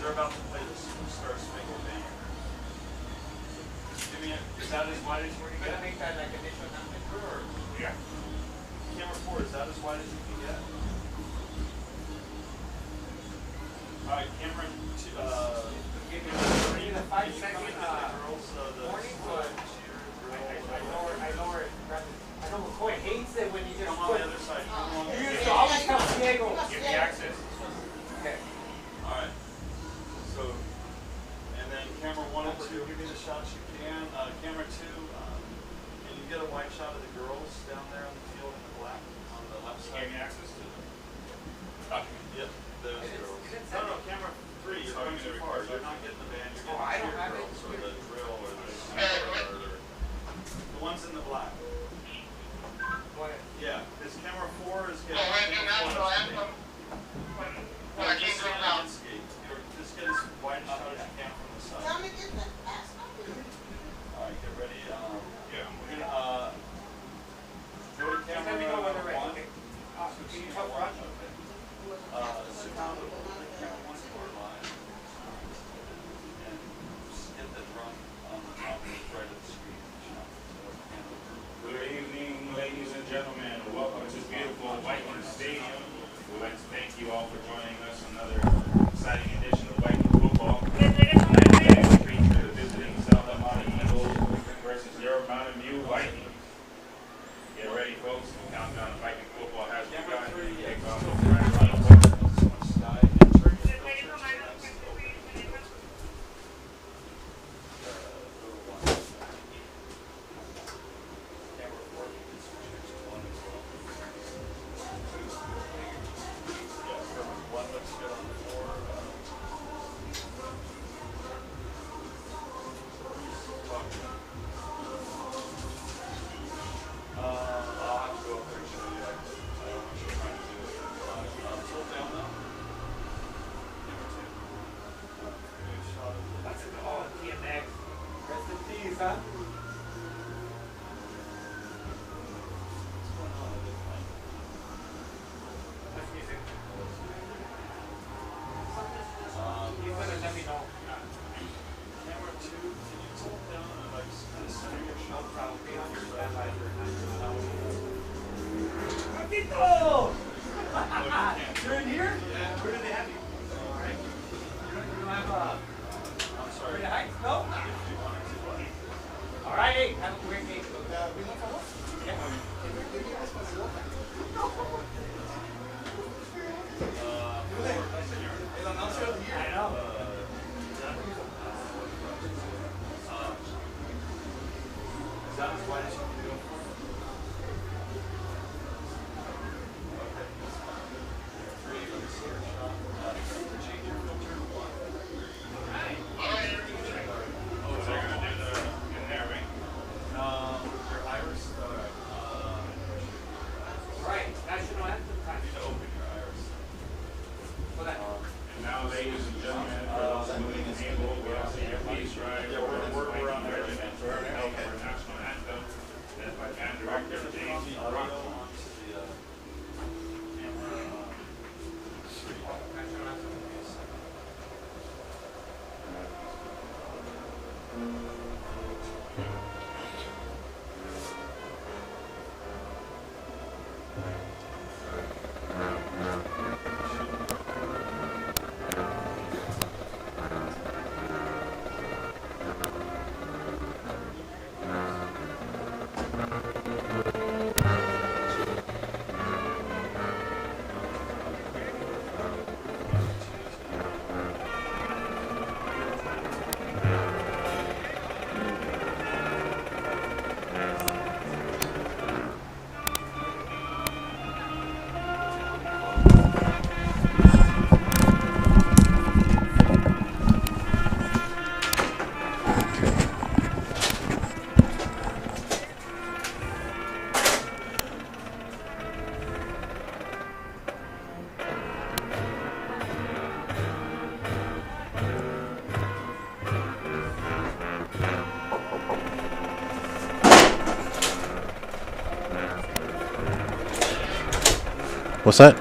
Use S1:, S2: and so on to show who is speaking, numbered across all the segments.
S1: they're about to play the Star Spangled Banner. Just give me is that as wide as you can get?
S2: Make that like initial number?
S1: Or
S2: Yeah.
S1: Camera 4, is that as wide as you can get? Alright, camera 2,
S2: give me the 5 second warning, but I know where Coy hates it when you just
S1: come on the other side.
S2: You used to always tell Diego, give me access. Okay.
S1: Alright. So, and then camera 1 and 2, give me the shots you can. Camera 2, can you get a wide shot of the girls down there on the field in the black on the left side?
S3: Give me access to them.
S1: Yep, those girls. No, camera 3, you're going too far. You're not getting the band, you're getting the cheer girls or the drill or the ones in the black. Yeah, because camera 4 is getting just get as wide a shot as you can from the side. Alright, get ready.
S3: Yeah.
S1: We're gonna go to camera 1.
S2: Can you help Raj?
S1: Sit down to the camera 1 core line. And just get the drum on the top right of the screen.
S3: Good evening, ladies and gentlemen. Welcome to beautiful Vikings Stadium. We'd like to thank you all for joining us on another exciting edition of Vikings football. Tonight we feature the visiting South Amana Eagles versus your Mountain View Vikings. Get ready, folks. The countdown of Viking football has begun. Take off right around the corner.
S2: You're in here? Yeah. Where do they have you? Alright. You don't have
S1: I'm sorry.
S2: where to hide? No? Alright, hey, have a great day. I know.
S1: Is that as wide as you can go for?
S4: What's that?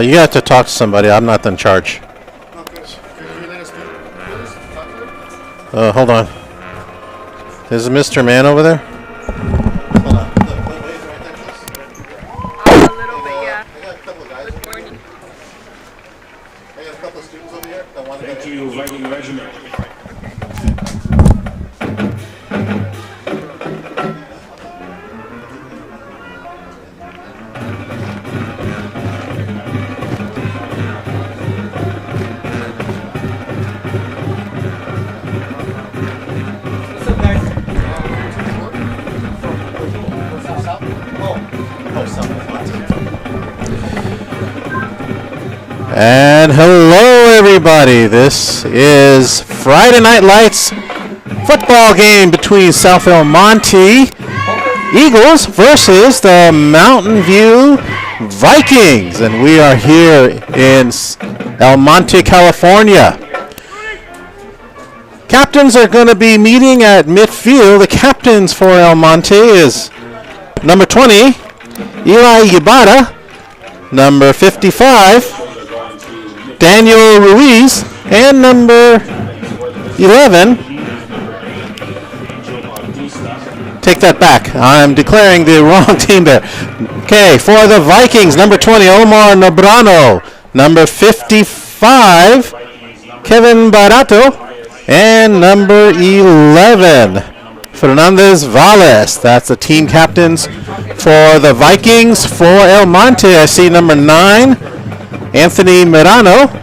S4: You have to talk to somebody. I'm not in charge.
S5: Okay.
S4: Hold on. Is Mr. Man over there?
S5: Hold on. Look, wait right there, please.
S6: A little bit, yeah.
S5: I got a couple of guys.
S6: Good morning.
S5: I got a couple of students over here that want to
S3: Thank you, Viking Regiment.
S2: What's up, guys?
S5: Oh, something.
S4: And hello, everybody. This is Friday Night Lights football game between South El Monte Eagles versus the Mountain View Vikings. And we are here in El Monte, California. Captains are going to be meeting at midfield. The captains for El Monte is number 20, Eli Yabata, number 55, Daniel Ruiz, and number 11. Take that back. I'm declaring the wrong team there. Okay, for the Vikings, number 20, Omar Nobrano, number 55, Kevin Barato, and number 11, Fernandez Valles. That's the team captains for the Vikings. For El Monte, I see number 9, Anthony Mirano.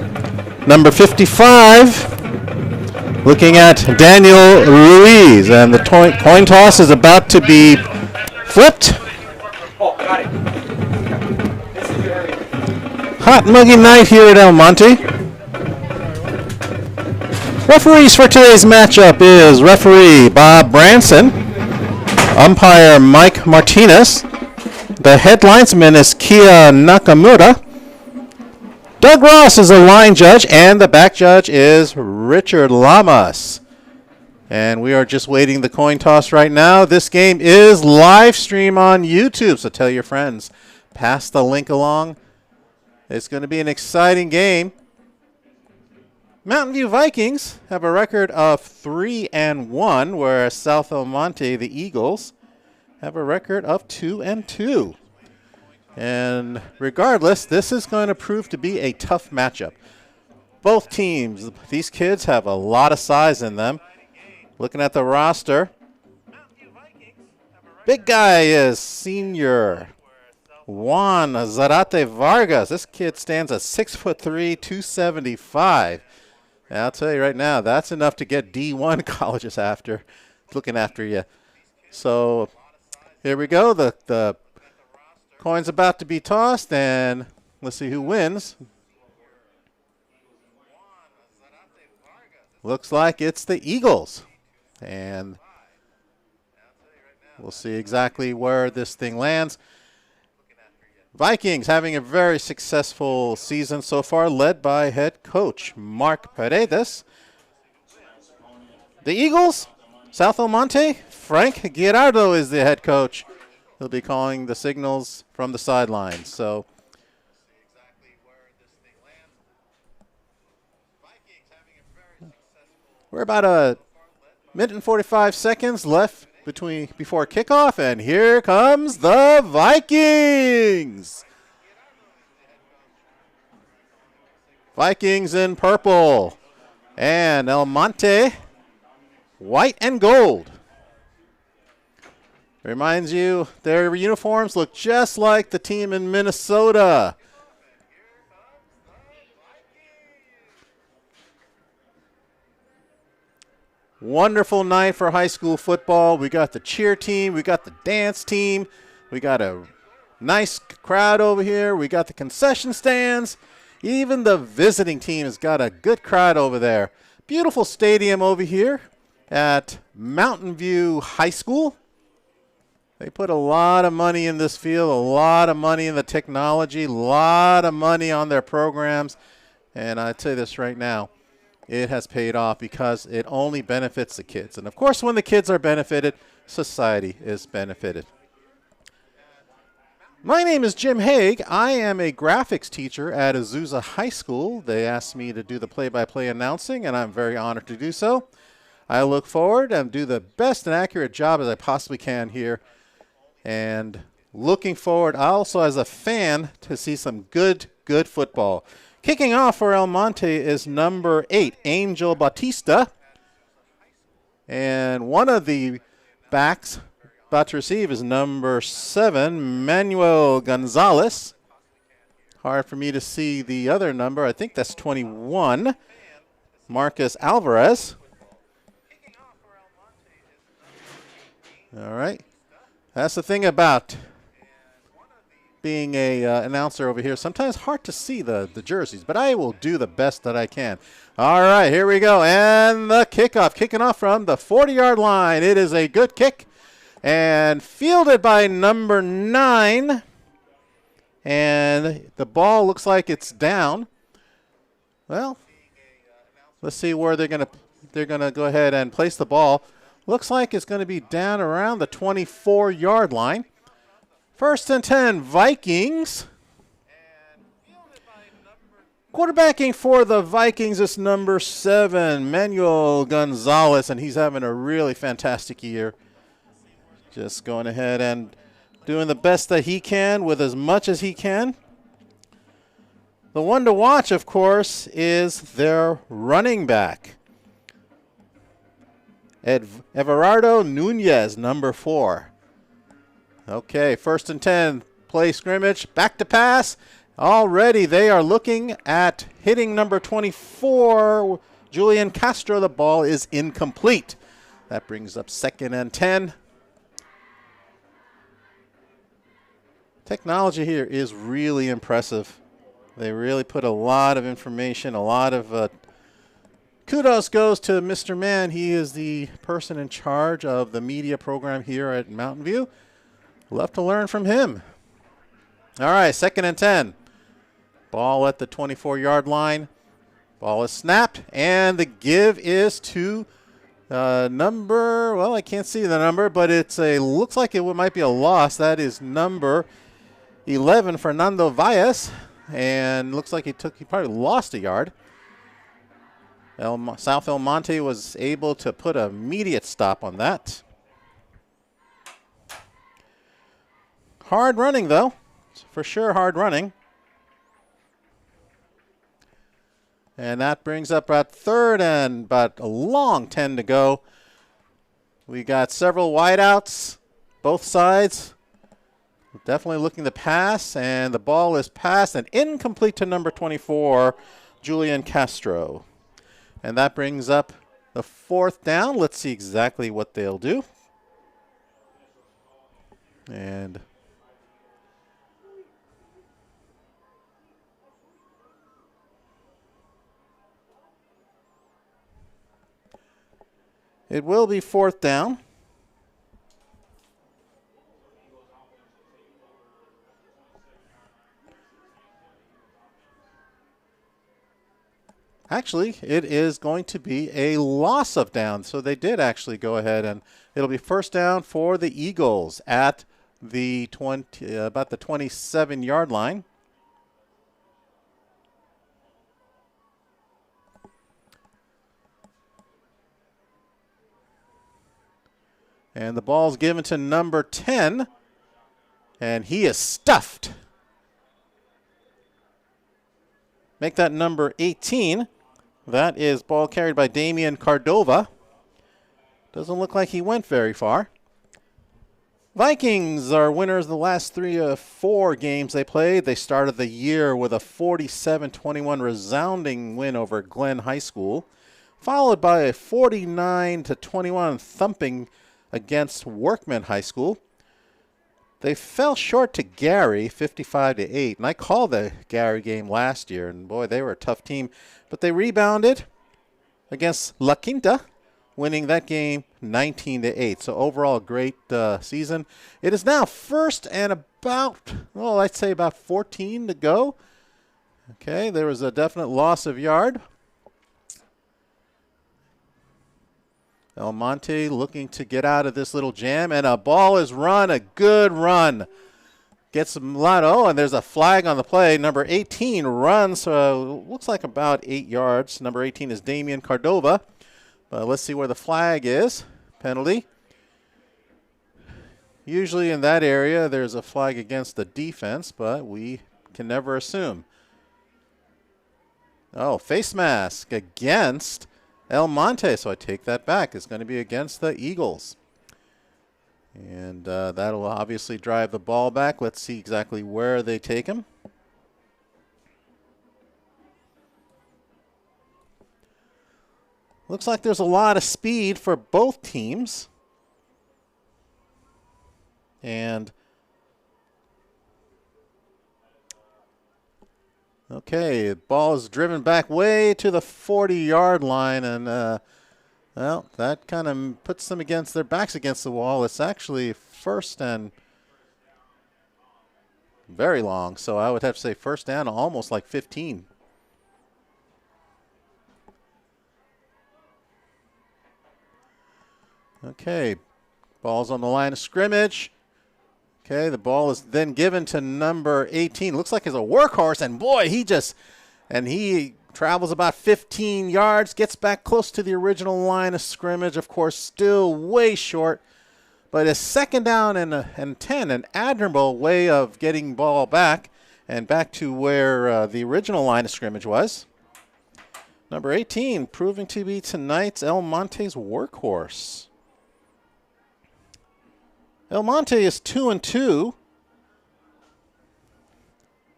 S4: Number 55, looking at Daniel Ruiz. And the coin toss is about to be flipped.
S2: Oh, got it. This is your area.
S4: Hot muggy night here at El Monte. Referees for today's matchup is referee Bob Branson, umpire Mike Martinez, the head linesman is Kia Nakamura, Doug Ross is the line judge, and the back judge is Richard Lamas. And we are just waiting the coin toss right now. This game is live stream on YouTube, so tell your friends. Pass the link along. It's going to be an exciting game. Mountain View Vikings have a record of 3-1, whereas South El Monte, the Eagles, have a record of 2-2. And regardless, this is going to prove to be a tough matchup. Both teams, these kids have a lot of size in them. Looking at the roster, big guy is senior Juan Zarate Vargas. This kid stands at 6'3", 275. And I'll tell you right now, that's enough to get D1 colleges looking after you. So here we go. The coin's about to be tossed, and let's see who wins. Looks like it's the Eagles. And we'll see exactly where this thing lands. Vikings having a very successful season so far, led by head coach Mark Paredes. The Eagles, South El Monte, Frank Girardo is the head coach. He'll be calling the signals from the sidelines. So we're about a minute and 45 seconds left before kickoff, and here comes the Vikings. Vikings in purple, and El Monte white and gold. Reminds you, their uniforms look just like the team in Minnesota. Wonderful night for high school football. We got the cheer team. We got the dance team. We got a nice crowd over here. We got the concession stands. Even the visiting team has got a good crowd over there. Beautiful stadium over here at Mountain View High School. They put a lot of money in this field, a lot of money in the technology, a lot of money on their programs. And I tell you this right now, it has paid off because it only benefits the kids. And, of course, when the kids are benefited, society is benefited. My name is Jim Haig. I am a graphics teacher at Azusa High School. They asked me to do the play-by-play announcing, and I'm very honored to do so. I look forward and do the best and accurate job as I possibly can here. And looking forward also as a fan to see some good football. Kicking off for El Monte is number 8, Angel Bautista. And one of the backs about to receive is number 7, Manuel Gonzalez. Hard for me to see the other number. I think that's 21, Marcus Alvarez. All right. That's the thing about being a announcer over here. Sometimes hard to see the jerseys, but I will do the best that I can. All right, here we go. And the kickoff, kicking off from the 40-yard line. It is a good kick and fielded by number 9. And the ball looks like it's down. Well, let's see where they're gonna go ahead and place the ball. Looks like it's going to be down around the 24-yard line. 1st and 10, Vikings. Quarterbacking for the Vikings is number 7, Manuel Gonzalez, and he's having a really fantastic year. Just going ahead and doing the best that he can with as much as he can. The one to watch, of course, is their running back, Everardo Nunez, number 4. Okay, 1st and 10, play scrimmage, back to pass. Already they are looking at hitting number 24, Julian Castro. The ball is incomplete. That brings up 2nd and 10. Technology here is really impressive. They really put a lot of information, a lot of kudos goes to Mr. Mann. He is the person in charge of the media program here at Mountain View. Love to learn from him. All right, 2nd and 10. Ball at the 24-yard line. Ball is snapped, and the give is to number, well, I can't see the number, but looks like it might be a loss. That is number 11, Fernando Valles, and looks like he probably lost a yard. South El Monte was able to put an immediate stop on that. Hard running, though. For sure hard running. And that brings up about 3rd and about a long 10 to go. We got several wideouts, both sides. Definitely looking to pass, and the ball is passed and incomplete to number 24, Julian Castro. And that brings up the 4th down. Let's see exactly what they'll do. And it will be 4th down. Actually, it is going to be a loss of down. So they did actually go ahead, and it'll be 1st down for the Eagles at the about the 27-yard line. And the ball's given to number 10, and he is stuffed. Make that number 18. That is ball carried by Damian Cardova. Doesn't look like he went very far. Vikings are winners of the last 3 of 4 games they played. They started the year with a 47-21 resounding win over Glenn High School, followed by a 49-21 thumping against Workman High School. They fell short to Gary, 55-8, and I called the Gary game last year, and boy, they were a tough team. But they rebounded against La Quinta, winning that game 19-8. So overall, a great season. It is now 1st and about, well, I'd say about 14 to go. Okay, there was a definite loss of yard. El Monte looking to get out of this little jam, and a ball is run, a good run. Gets a lot, and there's a flag on the play. Number 18 runs, looks like about 8 yards. Number 18 is Damian Cardova. But let's see where the flag is. Penalty. Usually in that area there's a flag against the defense, but we can never assume. Oh, face mask against El Monte, so I take that back. It's going to be against the Eagles. And that'll obviously drive the ball back. Let's see exactly where they take him. Looks like there's a lot of speed for both teams. And okay, the ball is driven back way to the 40-yard line, and well, that kind of puts them against their backs against the wall. It's actually first and very long, so I would have to say first down, almost like 15. Okay, ball's on the line of scrimmage. Okay, the ball is then given to number 18. Looks like he's a workhorse, and boy, he travels about 15 yards, gets back close to the original line of scrimmage. Of course, still way short, but a second down and 10, an admirable way of getting ball back and back to where the original line of scrimmage was. Number 18, proving to be tonight's El Monte's workhorse. El Monte is 2-2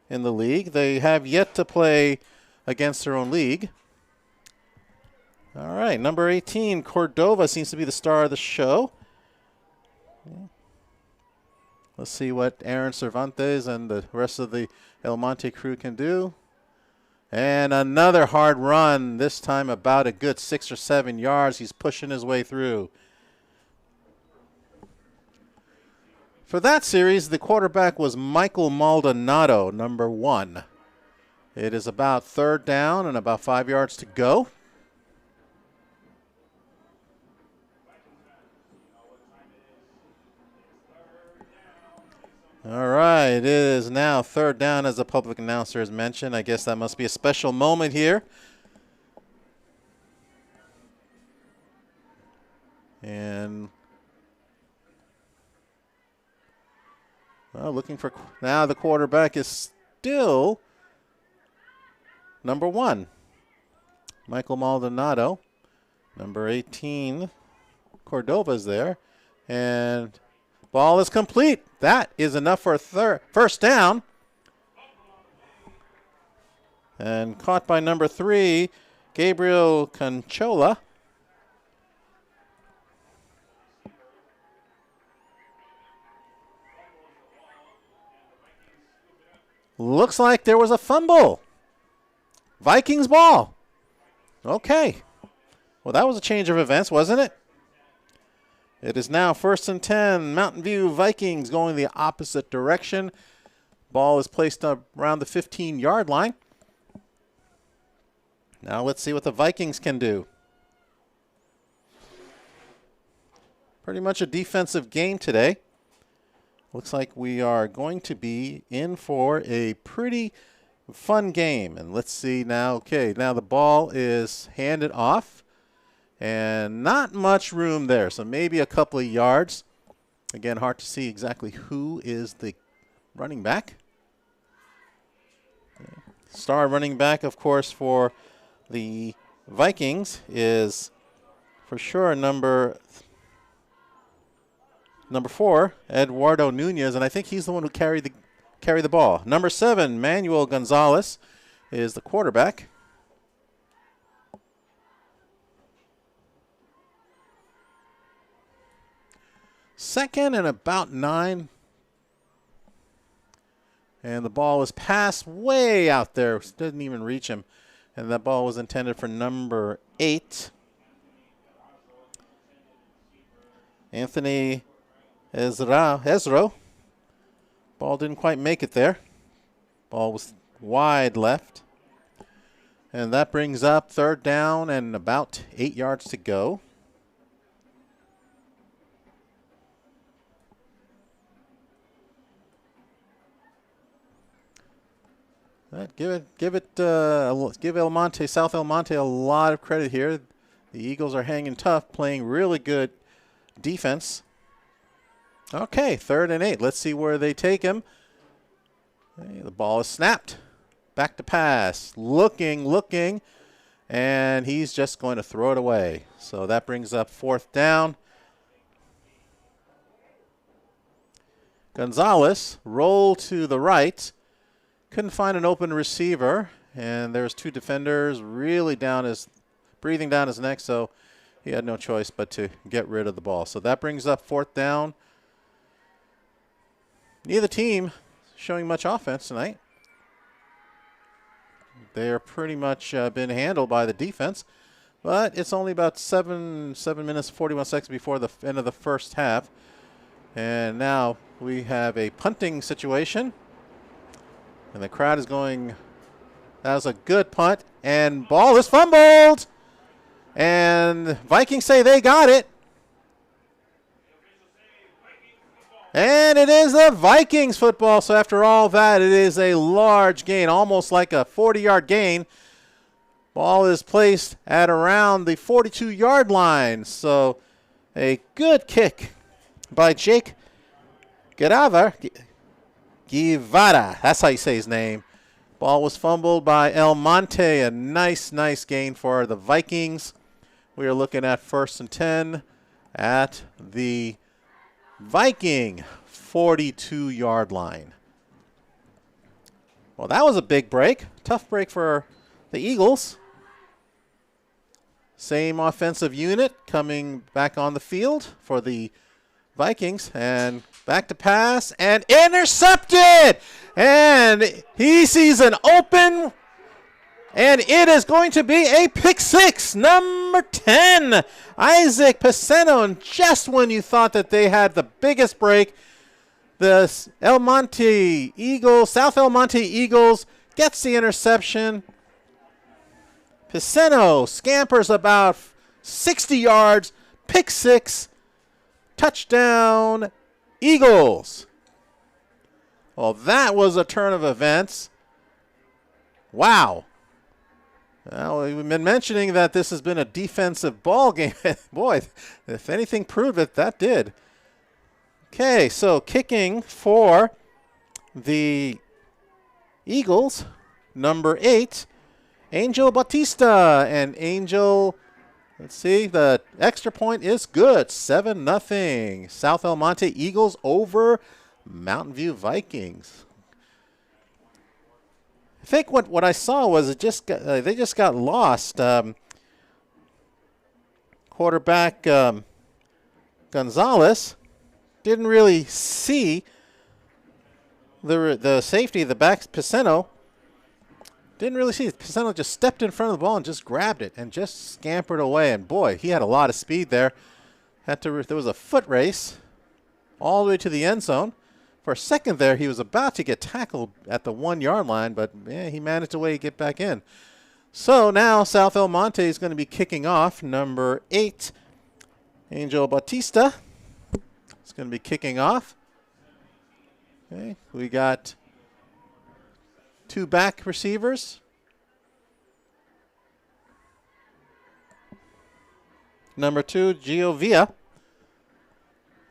S4: in the league. They have yet to play against their own league. All right, number 18, Cordova seems to be the star of the show. Let's see what Aaron Cervantes and the rest of the El Monte crew can do. And another hard run, this time about a good 6 or 7 yards. He's pushing his way through. For that series, the quarterback was Michael Maldonado, number 1. It is about third down and about 5 yards to go. All right, it is now third down, as the public announcer has mentioned. I guess that must be a special moment here. And well, looking for now, the quarterback is still number 1, Michael Maldonado. Number 18, Cordova's there, and ball is complete. That is enough for a first down. And caught by number 3, Gabriel Conchola. Looks like there was a fumble. Vikings ball. Okay. Well, that was a change of events, wasn't it? It is now 1st and 10. Mountain View Vikings going the opposite direction. Ball is placed around the 15-yard line. Now let's see what the Vikings can do. Pretty much a defensive game today. Looks like we are going to be in for a pretty fun game. And let's see now. Okay, now the ball is handed off. And not much room there, so maybe a couple of yards. Again, hard to see exactly who is the running back. Star running back, of course, for the Vikings is for sure number 4, Eduardo Nunez, and I think he's the one who carried the ball. Number 7, Manuel Gonzalez, is the quarterback. Second and about 9. And the ball was passed way out there. Didn't even reach him. And that ball was intended for number 8. Anthony Ezra. Ball didn't quite make it there. Ball was wide left. And that brings up third down and about 8 yards to go. Give South El Monte a lot of credit here. The Eagles are hanging tough, playing really good defense. Okay, 3rd and 8. Let's see where they take him. Okay, the ball is snapped. Back to pass. Looking. And he's just going to throw it away. So that brings up 4th down. Gonzalez roll to the right. Couldn't find an open receiver. And there's 2 defenders really breathing down his neck. So he had no choice but to get rid of the ball. So that brings up 4th down. Neither team showing much offense tonight. They're pretty much been handled by the defense. But it's only about 7 minutes, 41 seconds before the end of the first half. And now we have a punting situation. And the crowd is going, that was a good punt. And ball is fumbled. And Vikings say they got it. And it is the Vikings football. So after all that, it is a large gain, almost like a 40-yard gain. Ball is placed at around the 42-yard line. So a good kick by Jake Guevara. That's how you say his name. Ball was fumbled by El Monte. A nice gain for the Vikings. We are looking at 1st and 10 at the Viking 42-yard line. Well, that was a big break. Tough break for the Eagles. Same offensive unit coming back on the field for the Vikings. And back to pass and intercepted. And he sees an open. And it is going to be a pick 6, number 10, Isaac Paceno. And just when you thought that they had the biggest break, the South El Monte Eagles gets the interception. Paceno scampers about 60 yards, pick 6, touchdown, Eagles. Well, that was a turn of events. Wow. Well, we've been mentioning that this has been a defensive ball game. Boy, if anything proved it, that did. Okay, so kicking for the Eagles, number 8, Angel Bautista. And Angel, let's see, the extra point is good. 7-0. South El Monte Eagles over Mountain View Vikings. I think what I saw was they just got lost. Quarterback Gonzalez didn't really see the safety, the back Paceno. Didn't really see it. Paceno just stepped in front of the ball and just grabbed it and just scampered away. And boy, he had a lot of speed there. There was a foot race all the way to the end zone. For a second there, he was about to get tackled at the 1-yard line, but he managed to get back in. So now South El Monte is going to be kicking off. Number 8, Angel Bautista is going to be kicking off. Okay, we got 2 back receivers. Number 2, Gio Villa.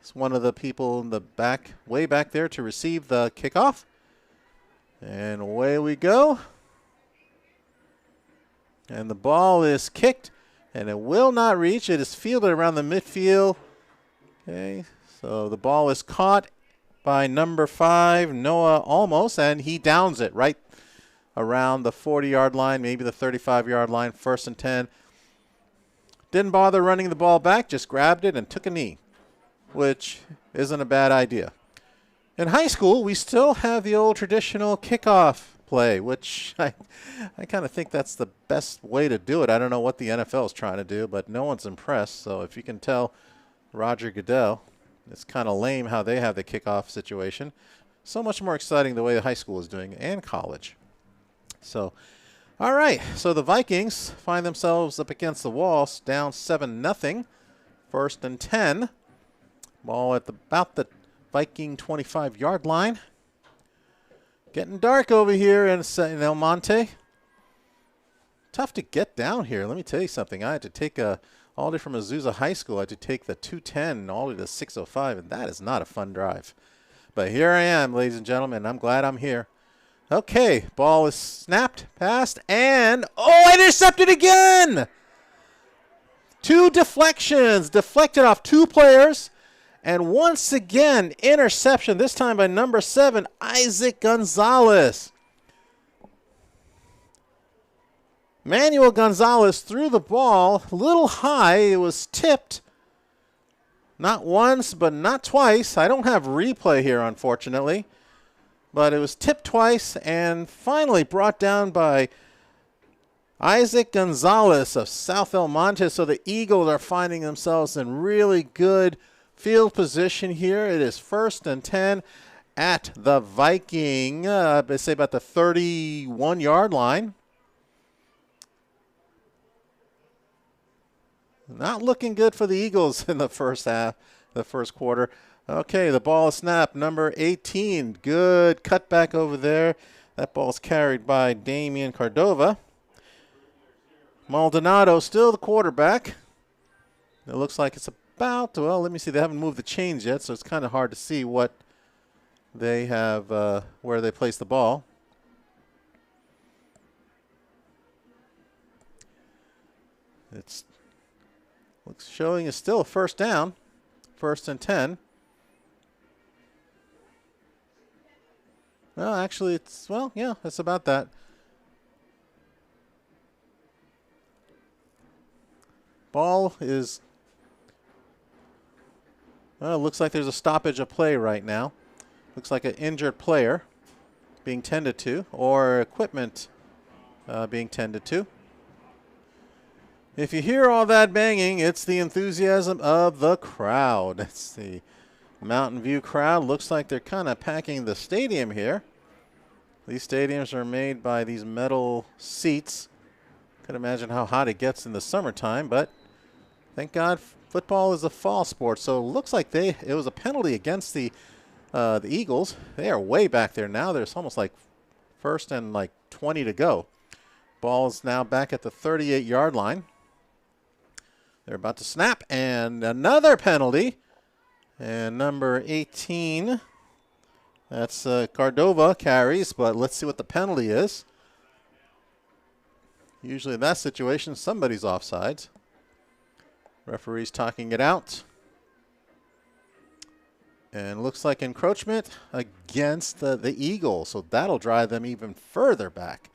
S4: It's one of the people in the back, way back there, to receive the kickoff. And away we go. And the ball is kicked, and it will not reach. It is fielded around the midfield. Okay, so the ball is caught by number 5, Noah Olmos, and he downs it right around the 40-yard line, maybe the 35-yard line, 1st and 10. Didn't bother running the ball back, just grabbed it and took a knee, which isn't a bad idea. In high school, we still have the old traditional kickoff play, which I kind of think that's the best way to do it. I don't know what the NFL is trying to do, but no one's impressed. So if you can tell Roger Goodell, it's kind of lame how they have the kickoff situation. So much more exciting the way the high school is doing and college. So, all right. So the Vikings find themselves up against the wall, down 7-0, 1st and 10. Ball at about the Viking 25-yard line. Getting dark over here in El Monte. tough to get down here. Let me tell you something. I had to take all the way from Azusa High School. I had to take the 210 all the way to 605, and that is not a fun drive. But here I am, ladies and gentlemen, and I'm glad I'm here. Okay, ball is snapped, passed, and, oh, intercepted again! 2 deflections, deflected off 2 players, and once again, interception, this time by number 7, Isaac Gonzalez. Manuel Gonzalez threw the ball a little high. It was tipped not once, but not twice. I don't have replay here, unfortunately. But it was tipped twice and finally brought down by Isaac Gonzalez of South El Monte. So the Eagles are finding themselves in really good field position here. It is 1st and 10 at the Viking, I'd say about the 31-yard line. Not looking good for the Eagles in the first half, the first quarter. Okay, the ball is snapped. Number 18, good cutback over there. That ball's carried by Damian Cordova. Maldonado still the quarterback. It looks like it's about, well, let me see. They haven't moved the chains yet, so it's kind of hard to see what they have, where they place the ball. It's showing is still a 1st down, 1st and 10. Well, actually, yeah, it's about that. Ball is, well, it looks like there's a stoppage of play right now. Looks like an injured player being tended to, or equipment being tended to. If you hear all that banging, it's the enthusiasm of the crowd. It's the Mountain View crowd. Looks like they're kind of packing the stadium here. These stadiums are made by these metal seats. Could imagine how hot it gets in the summertime, but thank God football is a fall sport. So it looks like it was a penalty against the Eagles. They are way back there now. There's almost like 1st and like 20 to go. Ball is now back at the 38-yard line. They're about to snap, and another penalty. And number 18, that's Cordova carries, but let's see what the penalty is. Usually in that situation, somebody's offsides. Referee's talking it out. And looks like encroachment against the Eagles, so that'll drive them even further back.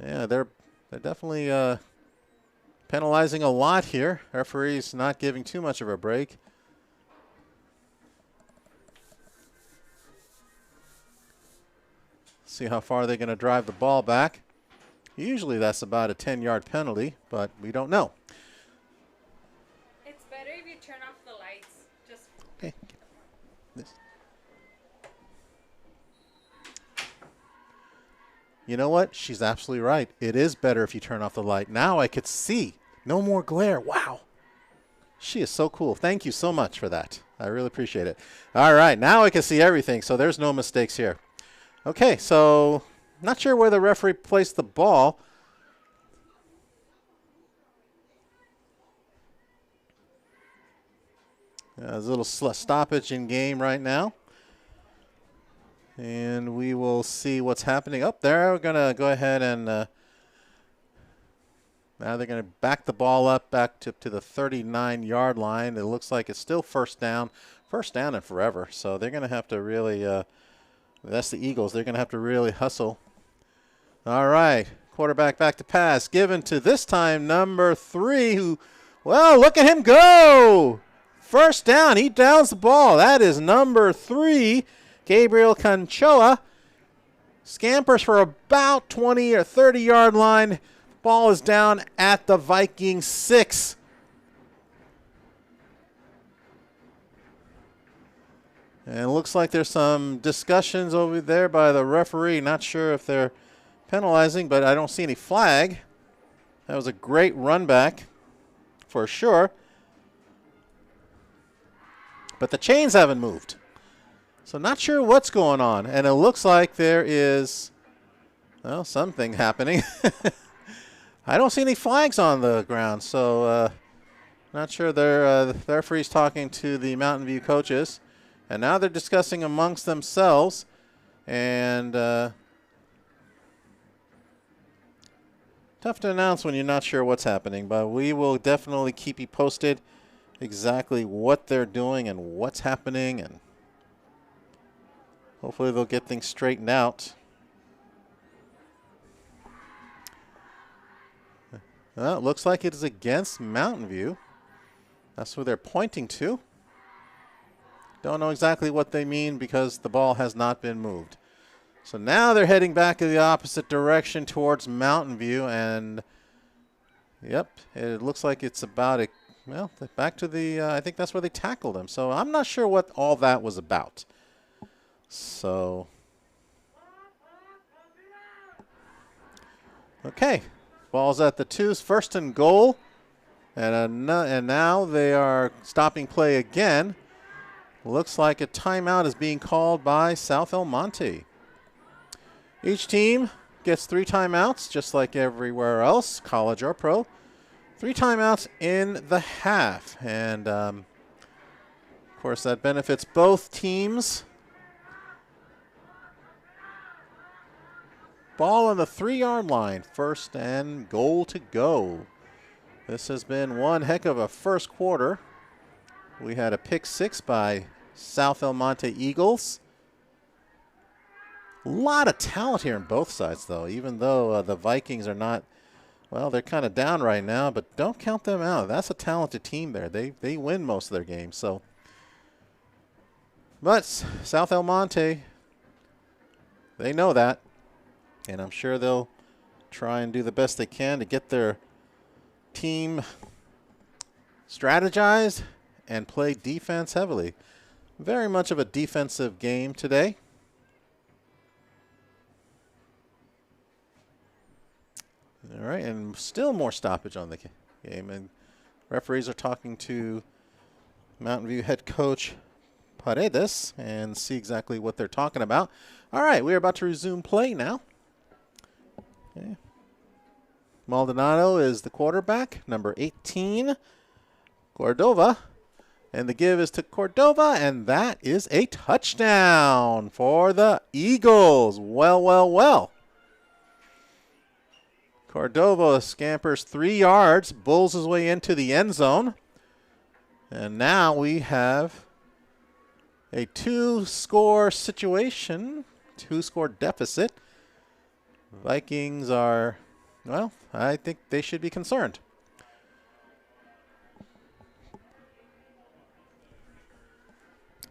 S4: Yeah, they're definitely penalizing a lot here. Referee's not giving too much of a break. See how far they're going to drive the ball back. Usually that's about a 10-yard penalty, but we don't know.
S6: It's better if you turn off the lights. Just
S4: Okay. This. You know what? She's absolutely right. It is better if you turn off the light. Now I could see. No more glare. Wow. She is so cool. Thank you so much for that. I really appreciate it. All right. Now I can see everything, so there's no mistakes here. Okay, so not sure where the referee placed the ball. There's a little stoppage in game right now. And we will see what's happening up there. We're going to go ahead and now they're going to back the ball up back to the 39-yard line. It looks like it's still first down and forever. So they're going to have to really, that's the Eagles, they're going to have to really hustle. All right, quarterback back to pass, given to this time number 3, who, well, look at him go. First down, he downs the ball. That is number 3, Gabriel Conchoa. Scampers for about 20 or 30-yard line. Ball is down at the Vikings 6. And it looks like there's some discussions over there by the referee. Not sure if they're penalizing, but I don't see any flag. That was a great run back for sure. But the chains haven't moved. So not sure what's going on. And it looks like there is, well, something happening. I don't see any flags on the ground, so not sure. The referee's talking to the Mountain View coaches, and now they're discussing amongst themselves. And tough to announce when you're not sure what's happening, but we will definitely keep you posted exactly what they're doing and what's happening, and hopefully they'll get things straightened out. Well, it looks like it is against Mountain View. That's who they're pointing to. Don't know exactly what they mean because the ball has not been moved. So now they're heading back in the opposite direction towards Mountain View, and yep, it looks like it's about well, back to the, I think that's where they tackled him. So I'm not sure what all that was about. So, okay. Ball's at the 2's, first and goal. And now they are stopping play again. Looks like a timeout is being called by South El Monte. Each team gets 3 timeouts, just like everywhere else, college or pro. 3 timeouts in the half. And, of course, that benefits both teams. Ball on the 3-yard line. First and goal to go. This has been one heck of a first quarter. We had a pick 6 by South El Monte Eagles. A lot of talent here on both sides, though, even though the Vikings are not, well, they're kind of down right now, but don't count them out. That's a talented team there. They win most of their games. So, but South El Monte, they know that. And I'm sure they'll try and do the best they can to get their team strategized and play defense heavily. Very much of a defensive game today. All right, and still more stoppage on the game. And referees are talking to Mountain View head coach Paredes and see exactly what they're talking about. All right, we are about to resume play now. Okay. Maldonado is the quarterback, number 18, Cordova. And the give is to Cordova, and that is a touchdown for the Eagles. Well, well, well. Cordova scampers 3 yards, bulls his way into the end zone. And now we have a 2-score situation, 2-score deficit. Vikings are, well, I think they should be concerned.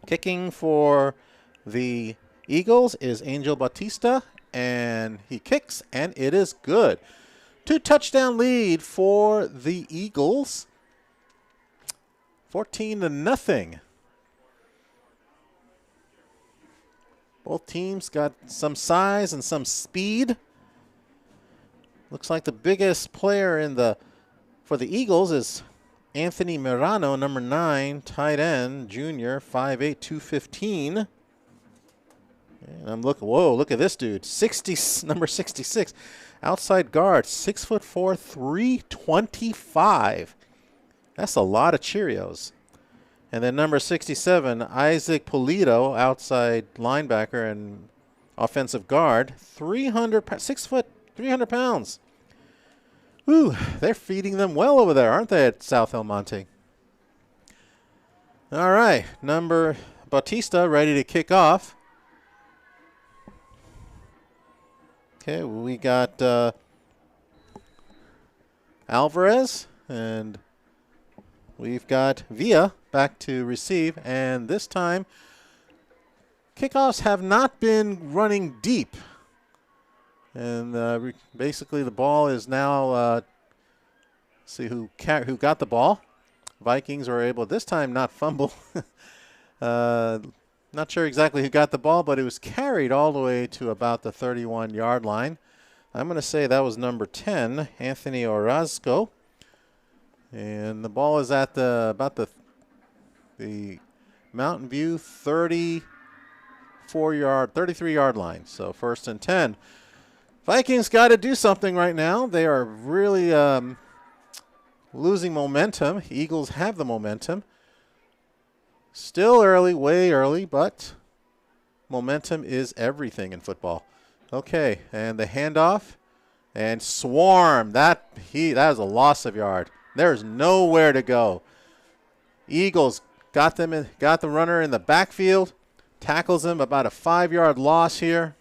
S4: Kicking for the Eagles is Angel Bautista, and he kicks, and it is good. 2-touchdown lead for the Eagles. 14-0. Both teams got some size and some speed. Looks like the biggest player for the Eagles is Anthony Mirano, number 9, tight end, junior, 5'8", 215. And I'm looking, whoa, look at this dude, number 66, outside guard, 6'4", 325. That's a lot of Cheerios. And then number 67, Isaac Polito, outside linebacker and offensive guard, 6 foot, 300 pounds. Ooh, they're feeding them well over there, aren't they, at South El Monte? All right, number Bautista ready to kick off. Okay, we got Alvarez, and we've got Villa back to receive, and this time kickoffs have not been running deep. And basically the ball is now, see who got the ball. Vikings were able this time not fumble. Not sure exactly who got the ball, but it was carried all the way to about the 31-yard line. I'm going to say that was number 10, Anthony Orozco. And the ball is at about the Mountain View 33-yard line. So 1st and 10. Vikings got to do something right now. They are really losing momentum. Eagles have the momentum. Still early, way early, but momentum is everything in football. Okay, and the handoff and swarm. That is a loss of yard. There's nowhere to go. Eagles got the runner in the backfield, tackles him, about a 5-yard loss here.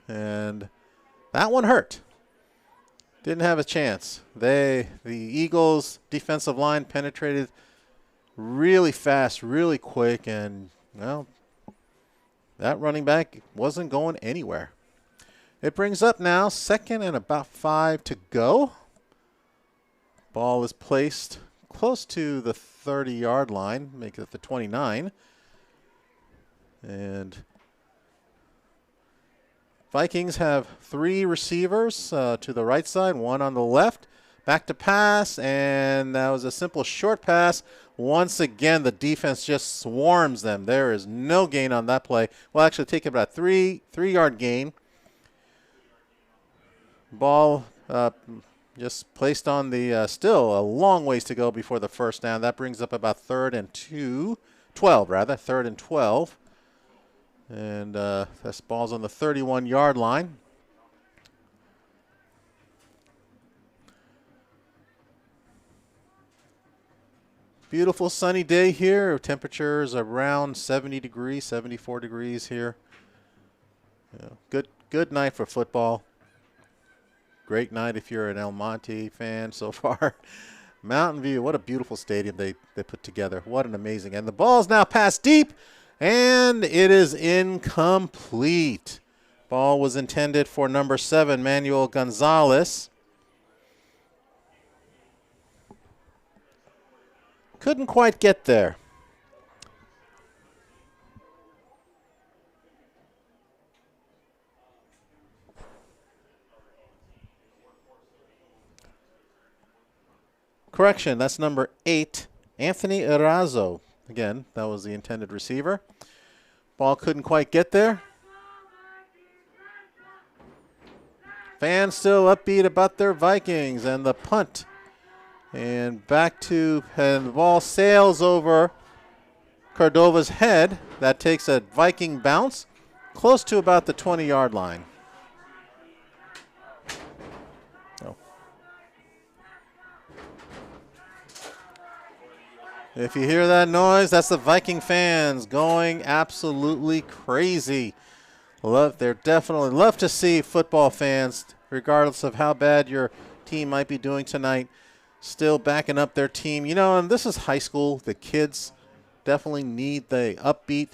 S4: And that one hurt. Didn't have a chance. The Eagles' defensive line penetrated really fast, really quick, and, well, that running back wasn't going anywhere. It brings up now 2nd and about 5 to go. Ball is placed close to the 30-yard line, make it the 29. And Vikings have 3 receivers to the right side, 1 on the left. Back to pass, and that was a simple short pass. Once again, the defense just swarms them. There is no gain on that play. Well, actually, take about 3-yard gain. Ball just placed on the still a long ways to go before the first down. That brings up about 3rd and 12 rather, 3rd and 12. And this ball's on the 31-yard line. Beautiful sunny day here. Temperatures around 70 degrees, 74 degrees here. Yeah, good night for football. Great night if you're an El Monte fan so far. Mountain View, what a beautiful stadium they put together. What an amazing. And the ball's now passed deep. And it is incomplete. Ball was intended for number 7, Manuel Gonzalez. Couldn't quite get there. Correction, that's number 8, Anthony Erazo. Again, that was the intended receiver. Ball couldn't quite get there. Fans still upbeat about their Vikings and the punt. And the ball sails over Cordova's head. That takes a Viking bounce close to about the 20-yard line. If you hear that noise, that's the Viking fans going absolutely crazy. They're definitely love to see football fans, regardless of how bad your team might be doing tonight, still backing up their team. You know, and this is high school. The kids definitely need the upbeat.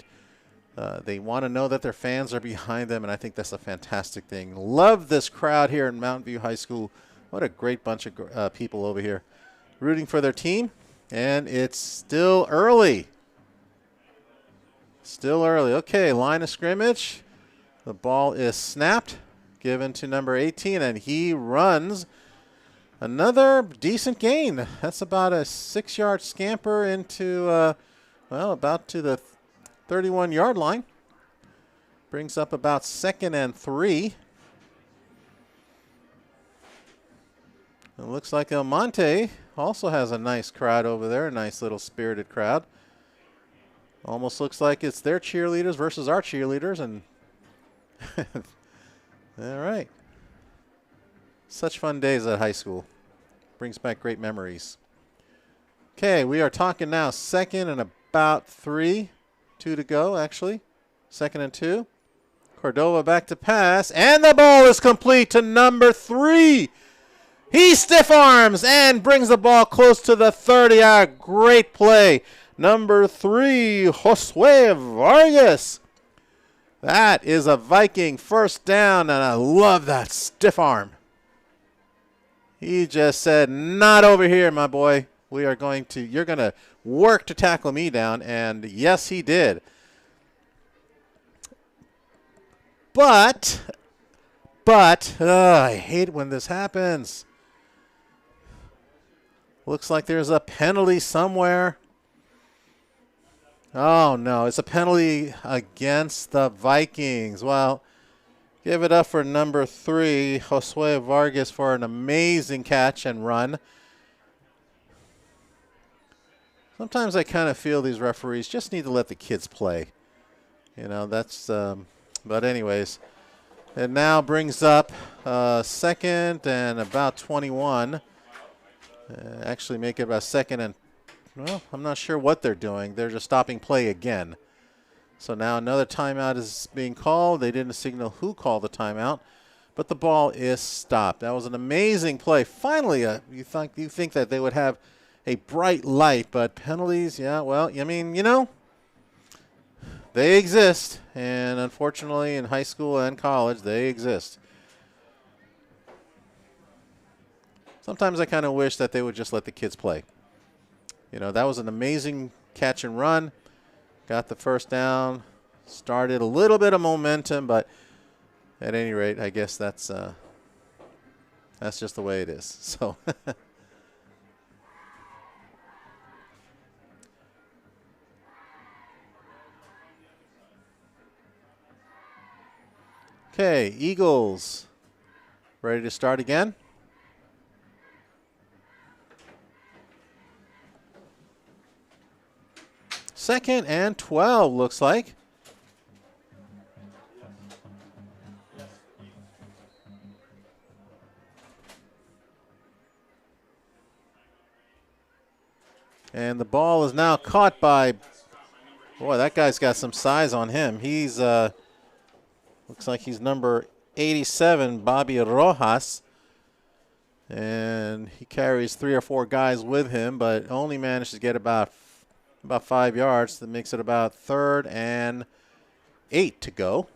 S4: They want to know that their fans are behind them, and I think that's a fantastic thing. Love this crowd here in Mountain View High School. What a great bunch of people over here rooting for their team. And it's still early. Still early. Okay, line of scrimmage. The ball is snapped, given to number 18, and he runs another decent gain. That's about a 6-yard scamper into, about to the 31-yard line. Brings up about 2nd and 3. It looks like El Monte also has a nice crowd over there, a nice little spirited crowd. Almost looks like it's their cheerleaders versus our cheerleaders. And all right. Such fun days at high school. Brings back great memories. Okay, we are talking now 2nd and about 3. 2 to go, actually. 2nd and 2. Cordova back to pass, and the ball is complete to number 3. He stiff arms and brings the ball close to the 30. Great play. Number 3, Josue Vargas. That is a Viking first down, and I love that stiff arm. He just said, not over here, my boy. You're going to work to tackle me down, and yes, he did. But I hate when this happens. Looks like there's a penalty somewhere. Oh, no. It's a penalty against the Vikings. Well, give it up for number 3, Josue Vargas, for an amazing catch and run. Sometimes I kind of feel these referees just need to let the kids play. You know, that's, but anyways. It now brings up second and about 21. Actually make it about second and, well, I'm not sure what they're doing. They're just stopping play again. So now another timeout is being called. They didn't signal who called the timeout, but the ball is stopped. That was an amazing play. Finally, you think that they would have a bright light, but penalties, yeah, well, I mean, you know, they exist, and unfortunately in high school and college, they exist. Sometimes I kind of wish that they would just let the kids play. You know, that was an amazing catch and run. Got the first down, started a little bit of momentum, but at any rate, I guess that's just the way it is. So okay, Eagles ready to start again. Second and 12 looks like. And the ball is now caught by, boy, that guy's got some size on him. He's, looks like he's number 87, Bobby Rojas. And he carries 3 or 4 guys with him, but only managed to get about 5 yards. That makes it about 3rd and 8 to go.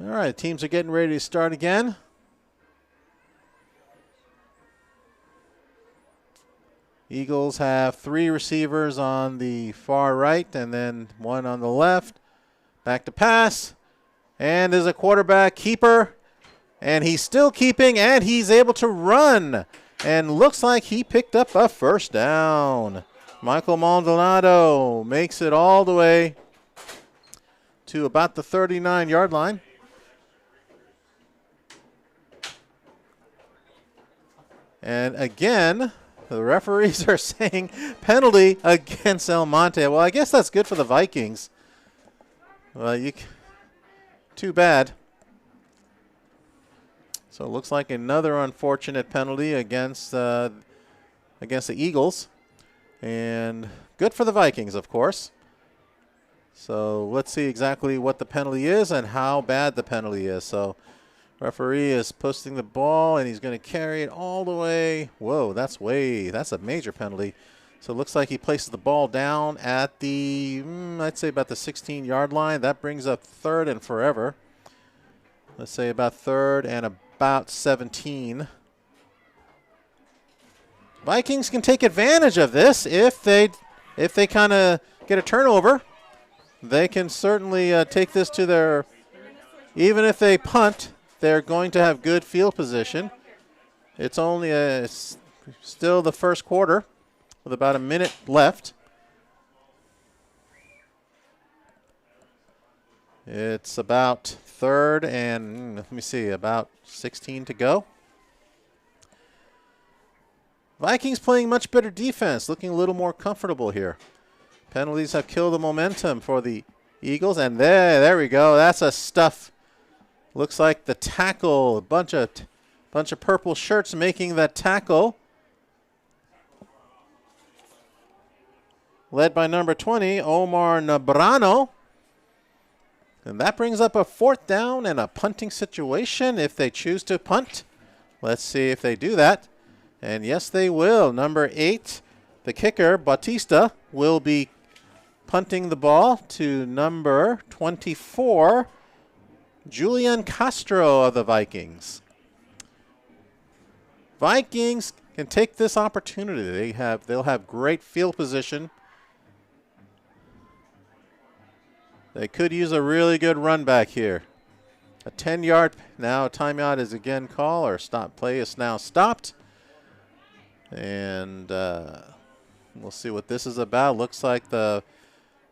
S4: All right, teams are getting ready to start again. Eagles have 3 receivers on the far right and then 1 on the left. Back to pass. And there's a quarterback keeper. And he's still keeping, and he's able to run. And looks like he picked up a first down. Michael Maldonado makes it all the way to about the 39-yard line. And again, the referees are saying penalty against El Monte. Well, I guess that's good for the Vikings. Well, too bad. So it looks like another unfortunate penalty against the Eagles. And good for the Vikings, of course. So let's see exactly what the penalty is and how bad the penalty is. So referee is posting the ball, and he's going to carry it all the way. Whoa, that's a major penalty. So it looks like he places the ball down at the, I'd say about the 16-yard line. That brings up 3rd and forever. Let's say about 3rd and about 17. Vikings can take advantage of this if they kind of get a turnover. They can certainly take this to their, even if they punt, they're going to have good field position. It's only still the first quarter with about a minute left. It's about 3rd and, let me see, about 16 to go. Vikings playing much better defense, looking a little more comfortable here. Penalties have killed the momentum for the Eagles, and there we go. That's a stuff. Looks like the tackle, a bunch of purple shirts making that tackle. Led by number 20, Omar Nabrano. And that brings up a 4th down and a punting situation if they choose to punt. Let's see if they do that. And yes, they will. Number 8, the kicker, Bautista, will be punting the ball to number 24, Julian Castro of the Vikings. Vikings can take this opportunity. They'll have great field position. They could use a really good run back here. A 10-yard now timeout is again called, or stop play is now stopped. And we'll see what this is about. Looks like the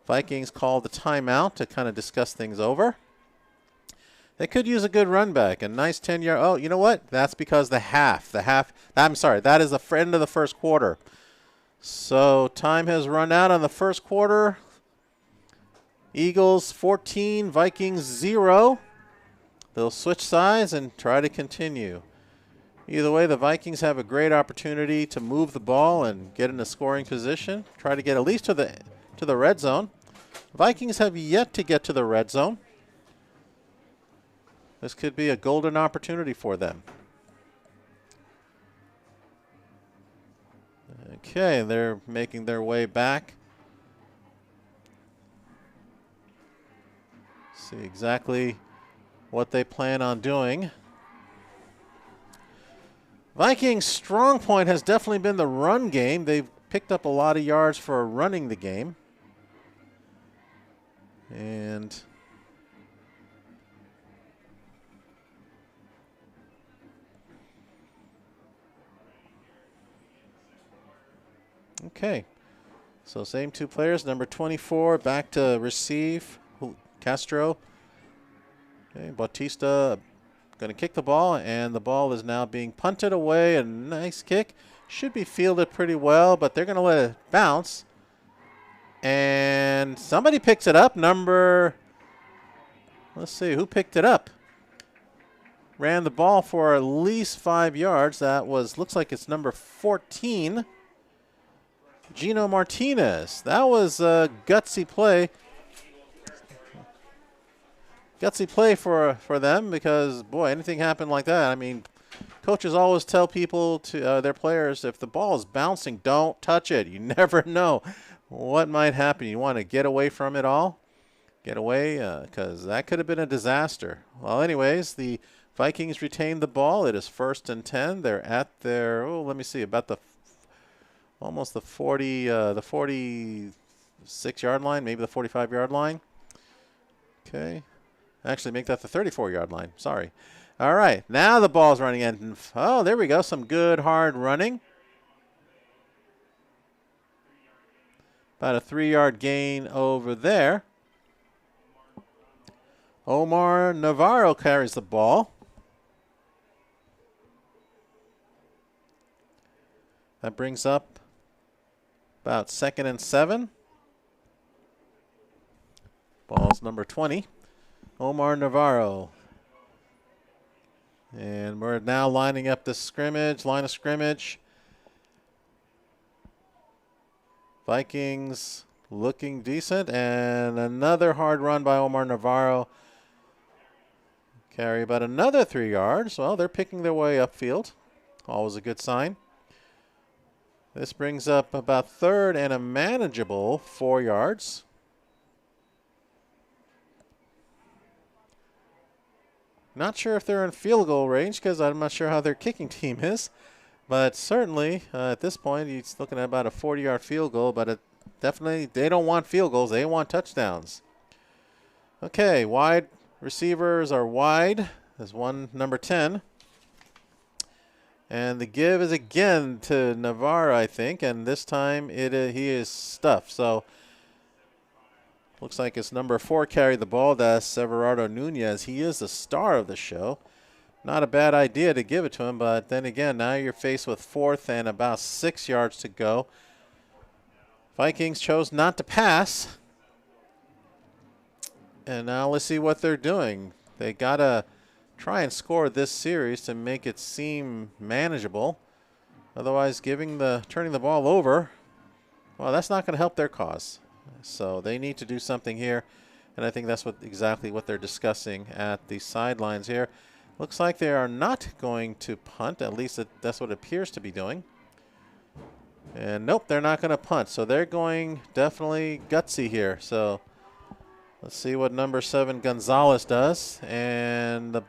S4: Vikings called the timeout to kind of discuss things over. They could use a good run back. A nice 10-yard. Oh, you know what? That's because I'm sorry, that is the end of the first quarter. So time has run out on the first quarter. Eagles 14, Vikings 0. They'll switch sides and try to continue. Either way, the Vikings have a great opportunity to move the ball and get in a scoring position. Try to get at least to the red zone. Vikings have yet to get to the red zone. This could be a golden opportunity for them. Okay, they're making their way back. See exactly what they plan on doing. Vikings' strong point has definitely been the run game. They've picked up a lot of yards for running the game. And okay, so same two players. Number 24 back to receive, Castro. Okay, Bautista going to kick the ball, and the ball is now being punted away. A nice kick. Should be fielded pretty well, but they're going to let it bounce. And somebody picks it up. Let's see, who picked it up? Ran the ball for at least 5 yards. That looks like it's number 14. Gino Martinez. That was a gutsy play. Gutsy play for them because, boy, anything happened like that. I mean, coaches always tell people, to their players, if the ball is bouncing, don't touch it. You never know what might happen. You want to get away from it all. Get away because that could have been a disaster. Well, anyways, the Vikings retained the ball. It is 1st and 10. They're at their, let me see, about almost the 46-yard line, maybe the 45-yard line. Okay. Actually, make that the 34-yard line. Sorry. All right. Now the ball's running in. Oh, there we go. Some good hard running. About a 3-yard gain over there. Omar Navarro carries the ball. That brings up about 2nd and 7. Ball's number 20. Omar Navarro. And we're now lining up the line of scrimmage. Vikings looking decent. And another hard run by Omar Navarro. Carry about another 3 yards. Well, they're picking their way upfield. Always a good sign. This brings up about 3rd and a manageable 4 yards. Not sure if they're in field goal range because I'm not sure how their kicking team is. But certainly, at this point, he's looking at about a 40-yard field goal. But definitely, they don't want field goals. They want touchdowns. Okay, wide receivers are wide. There's one, number 10. And the give is again to Navarro, I think. And this time, he is stuffed. So looks like it's number 4 carried the ball. That's Severardo Nunez. He is the star of the show. Not a bad idea to give it to him, but then again, now you're faced with 4th and about 6 yards to go. Vikings chose not to pass. And now let's see what they're doing. They got to try and score this series to make it seem manageable. Otherwise, turning the ball over, well, that's not going to help their cause. So they need to do something here, and I think that's exactly what they're discussing at the sidelines here. Looks like they are not going to punt. At least that's what it appears to be doing. And nope, they're not going to punt. So they're going definitely gutsy here. So let's see what number 7 Gonzalez does. And the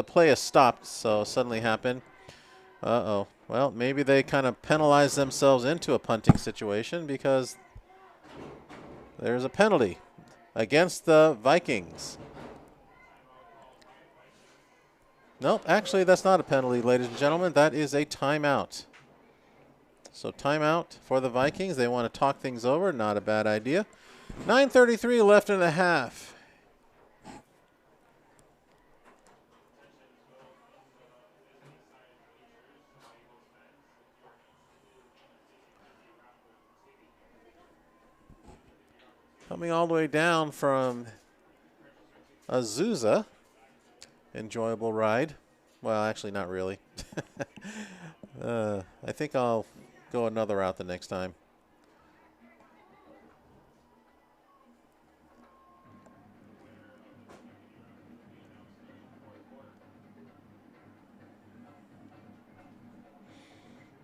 S4: play is stopped. So suddenly happened. Uh-oh. Well, maybe they kind of penalized themselves into a punting situation because there's a penalty. against the Vikings. Nope, actually that's not a penalty, ladies and gentlemen. That is a timeout. So timeout for the Vikings. They want to talk things over. Not a bad idea. 9:33 left in the half. Coming all the way down from Azusa. Enjoyable ride. Well, actually not really. I think I'll go another route the next time.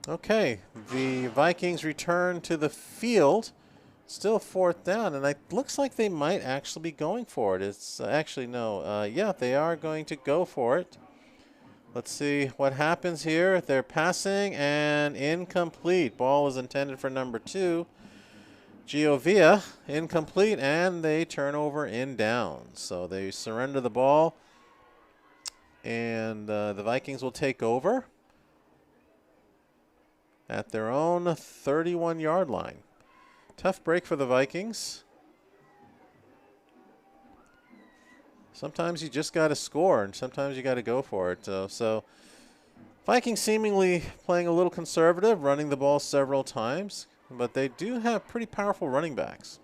S4: Okay, the Vikings return to the field. Still 4th down, and it looks like they might actually be going for it. It's actually no. Yeah, they are going to go for it. Let's see what happens here. They're passing and incomplete. Ball was intended for number 2. Giovia, incomplete, and they turn over in downs. So they surrender the ball, and the Vikings will take over at their own 31-yard line. Tough break for the Vikings. Sometimes you just got to score, and sometimes you got to go for it. So Vikings seemingly playing a little conservative, running the ball several times, but they do have pretty powerful running backs.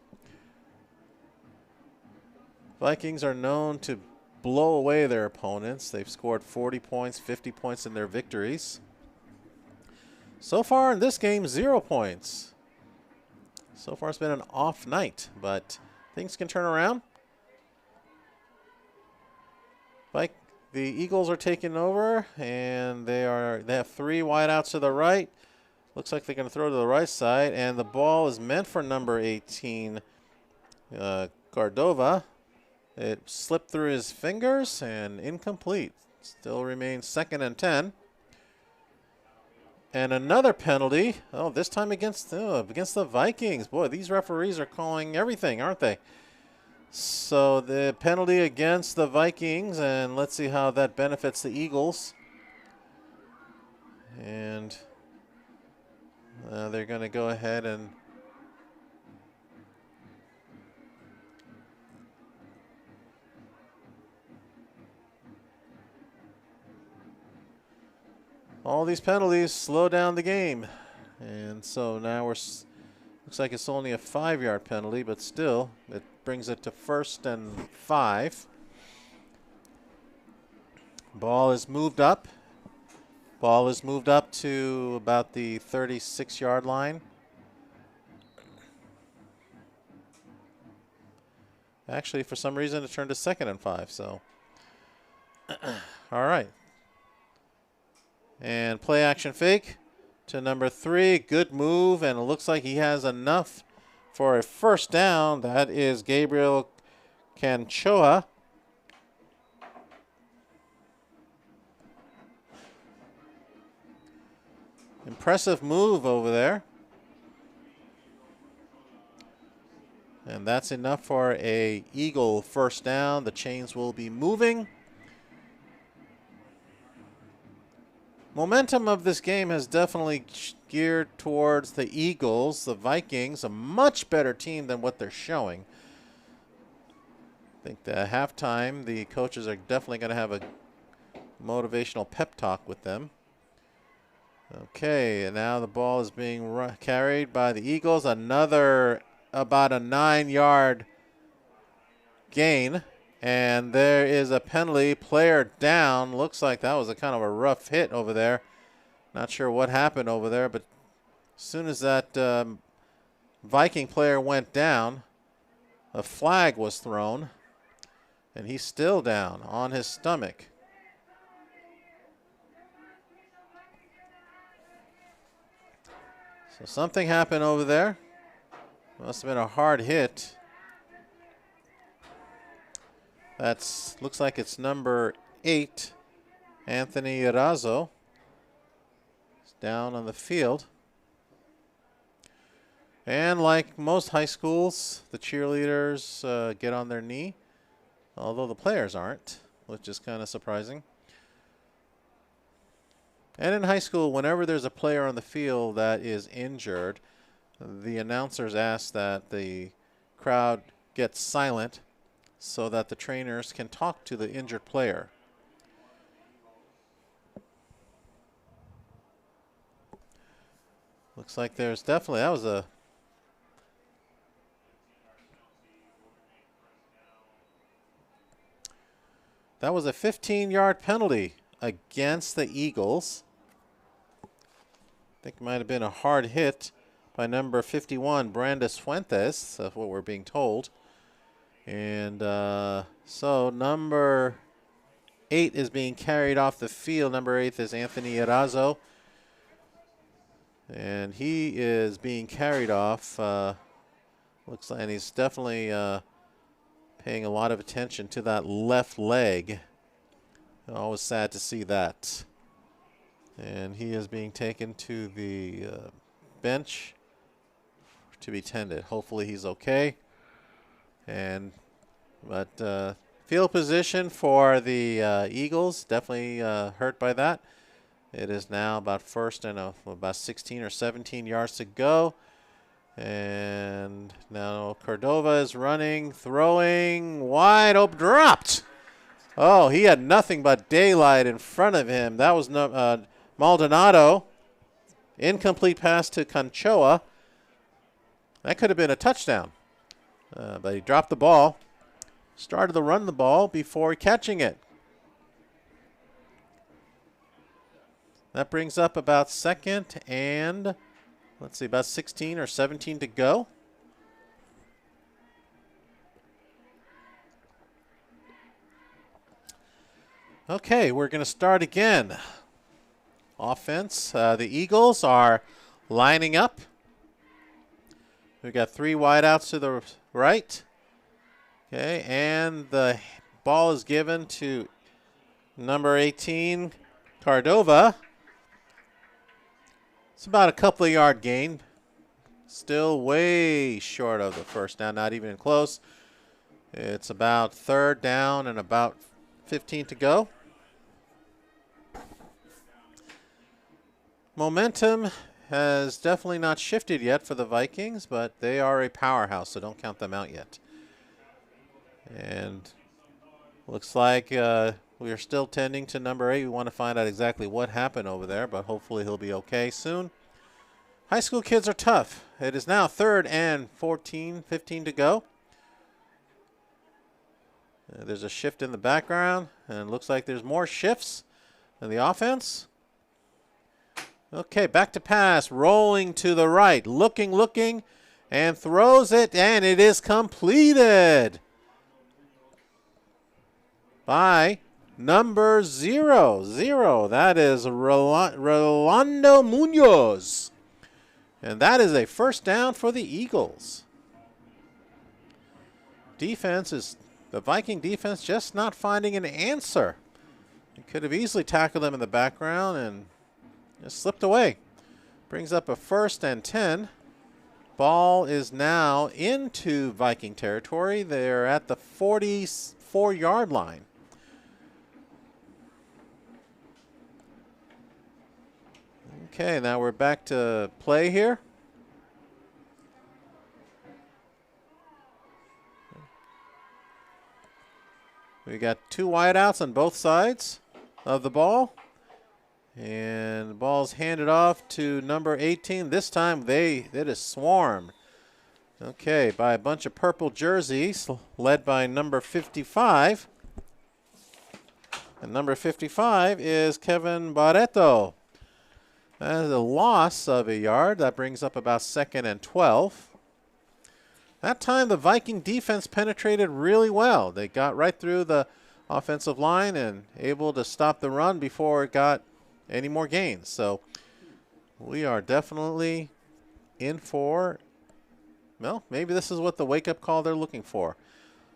S4: Vikings are known to blow away their opponents. They've scored 40 points, 50 points in their victories. So far in this game, 0 points. So far it's been an off night, but things can turn around. Like the Eagles are taking over, and they have 3 wideouts to the right. Looks like they're going to throw to the right side, and the ball is meant for number 18, Cordova. It slipped through his fingers and incomplete. Still remains 2nd and 10. And another penalty. Oh, this time against the Vikings. Boy, these referees are calling everything, aren't they? So the penalty against the Vikings, and let's see how that benefits the Eagles. And they're going to go ahead and all these penalties slow down the game. And so now looks like it's only a 5-yard penalty, but still it brings it to 1st and 5. Ball is moved up. Ball is moved up to about the 36-yard line. Actually, for some reason, it turned to 2nd and 5. So, all right. And play action fake to number 3. Good move, and it looks like he has enough for a 1st down. That is Gabriel Canchoa. Impressive move over there. And that's enough for a Eagle 1st down. The chains will be moving. Momentum of this game has definitely geared towards the Eagles. The Vikings, a much better team than what they're showing. I think that at halftime, the coaches are definitely going to have a motivational pep talk with them. Okay, and now the ball is being carried by the Eagles. Another about a 9-yard gain. And there is a penalty, player down. Looks like that was a kind of a rough hit over there. Not sure what happened over there, but as soon as that Viking player went down, a flag was thrown, and he's still down on his stomach. So something happened over there. Must have been a hard hit. Looks like it's number 8, Anthony Razzo. He's down on the field. And like most high schools, the cheerleaders get on their knee, although the players aren't, which is kind of surprising. And in high school, whenever there's a player on the field that is injured, the announcers ask that the crowd gets silent so that the trainers can talk to the injured player. Looks like there's definitely, that was a 15-yard penalty against the Eagles. I think it might have been a hard hit by number 51, Brandis Fuentes, that's what we're being told. And so number 8 is being carried off the field. Number 8 is Anthony Erazo. And he is being carried off. Looks like, and he's definitely paying a lot of attention to that left leg. Always sad to see that. And he is being taken to the bench to be tended. Hopefully he's okay. But field position for the Eagles, definitely hurt by that. It is now about first and about 16 or 17 yards to go. And now Cordova is running, throwing, wide open, dropped. Oh, he had nothing but daylight in front of him. That was Maldonado. Incomplete pass to Conchoa. That could have been a touchdown. But he dropped the ball. Started to run the ball before catching it. That brings up about second and, let's see, about 16 or 17 to go. Okay, we're going to start again. Offense, the Eagles are lining up. We've got 3 wideouts to the right. Okay, and the ball is given to number 18, Cordova. It's about a couple of yard gain. Still way short of the first down, not even close. It's about third down and about 15 to go. Momentum has definitely not shifted yet for the Vikings, but they are a powerhouse, so don't count them out yet. And looks like we are still tending to number 8. We want to find out exactly what happened over there, but hopefully he'll be okay soon. High school kids are tough. It is now third and 15 to go. There's a shift in the background, and it looks like there's more shifts in the offense. Okay, back to pass, rolling to the right, looking, and throws it, and it is completed by number 0. That is Rolando Munoz. And that is a first down for the Eagles. The Viking defense just not finding an answer. They could have easily tackled them in the background and just slipped away. Brings up a first and 10. Ball is now into Viking territory. They're at the 44-yard line. Okay, now we're back to play here. We got 2 wideouts on both sides of the ball. And the ball's handed off to number 18. This time it is swarmed. Okay, by a bunch of purple jerseys led by number 55. And number 55 is Kevin Barreto. That is a loss of a yard. That brings up about second and 12. That time the Viking defense penetrated really well. They got right through the offensive line and able to stop the run before it got any more gains. So we are definitely in for, well, maybe this is what the wake-up call they're looking for.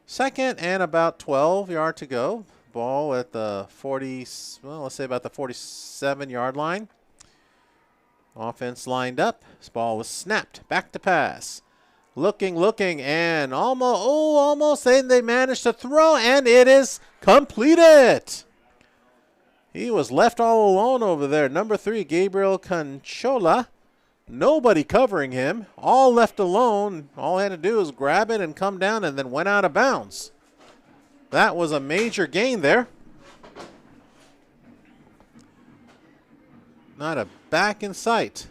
S4: Second and about 12 yard to go. Ball at the 40, well, let's say about the 47-yard line. Offense lined up. This ball was snapped. Back to pass. Looking, and almost. And they managed to throw, and it is completed. He was left all alone over there. Number 3, Gabriel Conchola. Nobody covering him. All left alone. All he had to do was grab it and come down, and then went out of bounds. That was a major gain there. Not a back in sight.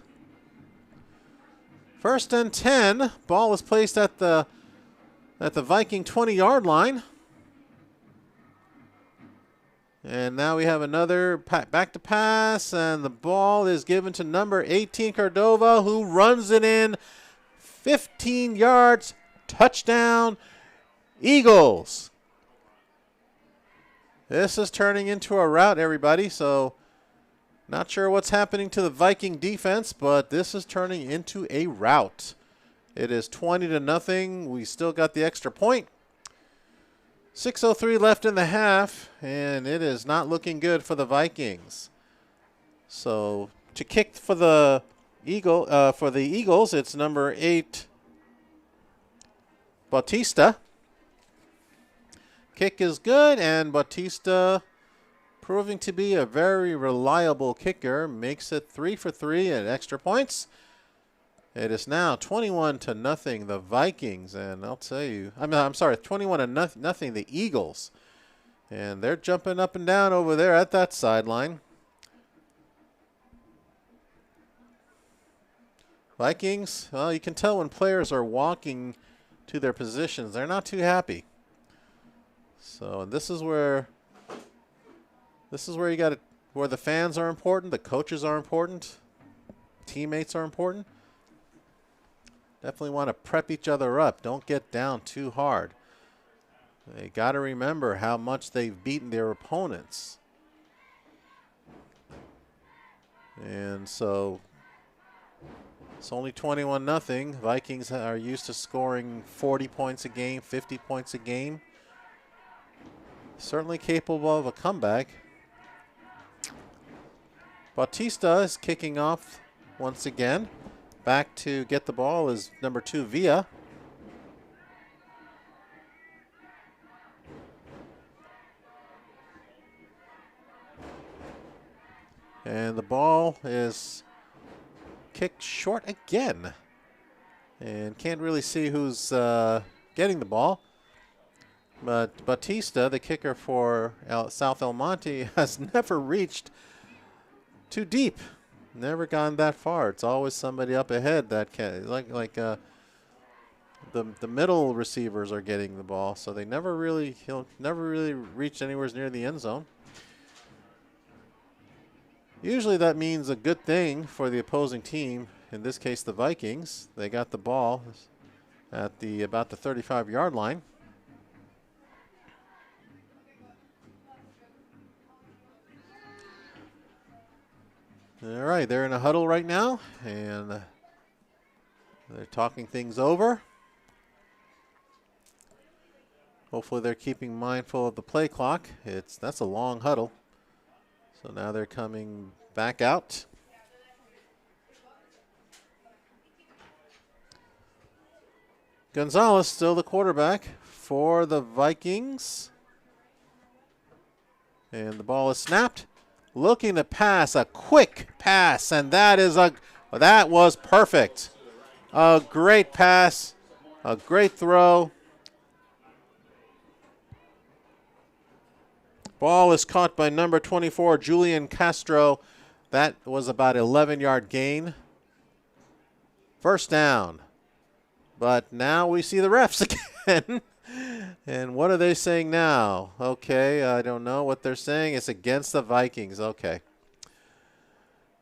S4: 1st and 10. Ball is placed at the Viking 20-yard line. And now we have another back to pass, and the ball is given to number 18, Cordova, who runs it in 15 yards. Touchdown, Eagles. This is turning into a rout, everybody, so not sure what's happening to the Viking defense, but this is turning into a rout. It is 20-0. We still got the extra point. 6:03 left in the half, and it is not looking good for the Vikings. So to kick for the Eagles, it's number 8, Bautista. Kick is good, and Bautista, proving to be a very reliable kicker, makes it 3 for 3 at extra points. It is now 21-0 the Vikings, and I'll tell you, I'm sorry, 21-0 the Eagles. And they're jumping up and down over there at that sideline. Vikings, well, you can tell when players are walking to their positions, they're not too happy. So this is where you got it, where the fans are important, the coaches are important, teammates are important. Definitely want to prep each other up. Don't get down too hard. They got to remember how much they've beaten their opponents. And so it's only 21-0. Vikings are used to scoring 40 points a game, 50 points a game. Certainly capable of a comeback. Bautista is kicking off once again. Back to get the ball is number 2, Villa. And the ball is kicked short again. And can't really see who's getting the ball. But Bautista, the kicker for South El Monte, has never reached too deep. Never gone that far. It's always somebody up ahead that can, the middle receivers are getting the ball, so he'll never really reach anywhere near the end zone. Usually that means a good thing for the opposing team. In this case, the Vikings. They got the ball at about the 35-yard line. All right, they're in a huddle right now, and they're talking things over. Hopefully they're keeping mindful of the play clock. That's a long huddle. So now they're coming back out. Gonzalez still the quarterback for the Vikings. And the ball is snapped. Looking to pass, a quick pass, and that was perfect. A great pass, a great throw. Ball is caught by number 24, Julian Castro. That was about an 11-yard gain. First down. But now we see the refs again. And what are they saying now? Okay, I don't know what they're saying. It's against the Vikings. Okay.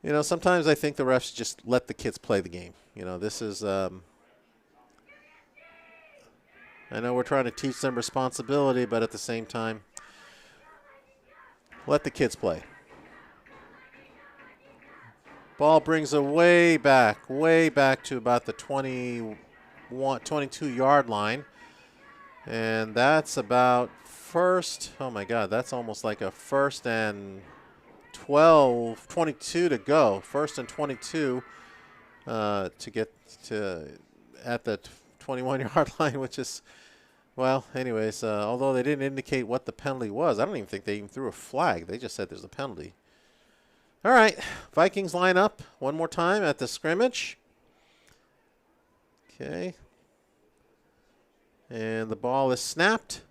S4: You know, sometimes I think the refs just let the kids play the game. You know, this is I know we're trying to teach them responsibility, but at the same time, let the kids play. Ball brings it way back to about the 22-yard line. And that's about first. Oh, my God. That's almost like a 1st and 22 to go. First and 22 to get to at the 21-yard line, which is, well, anyways, although they didn't indicate what the penalty was, I don't even think they even threw a flag. They just said there's a penalty. All right, Vikings line up one more time at the scrimmage. Okay. And the ball is snapped.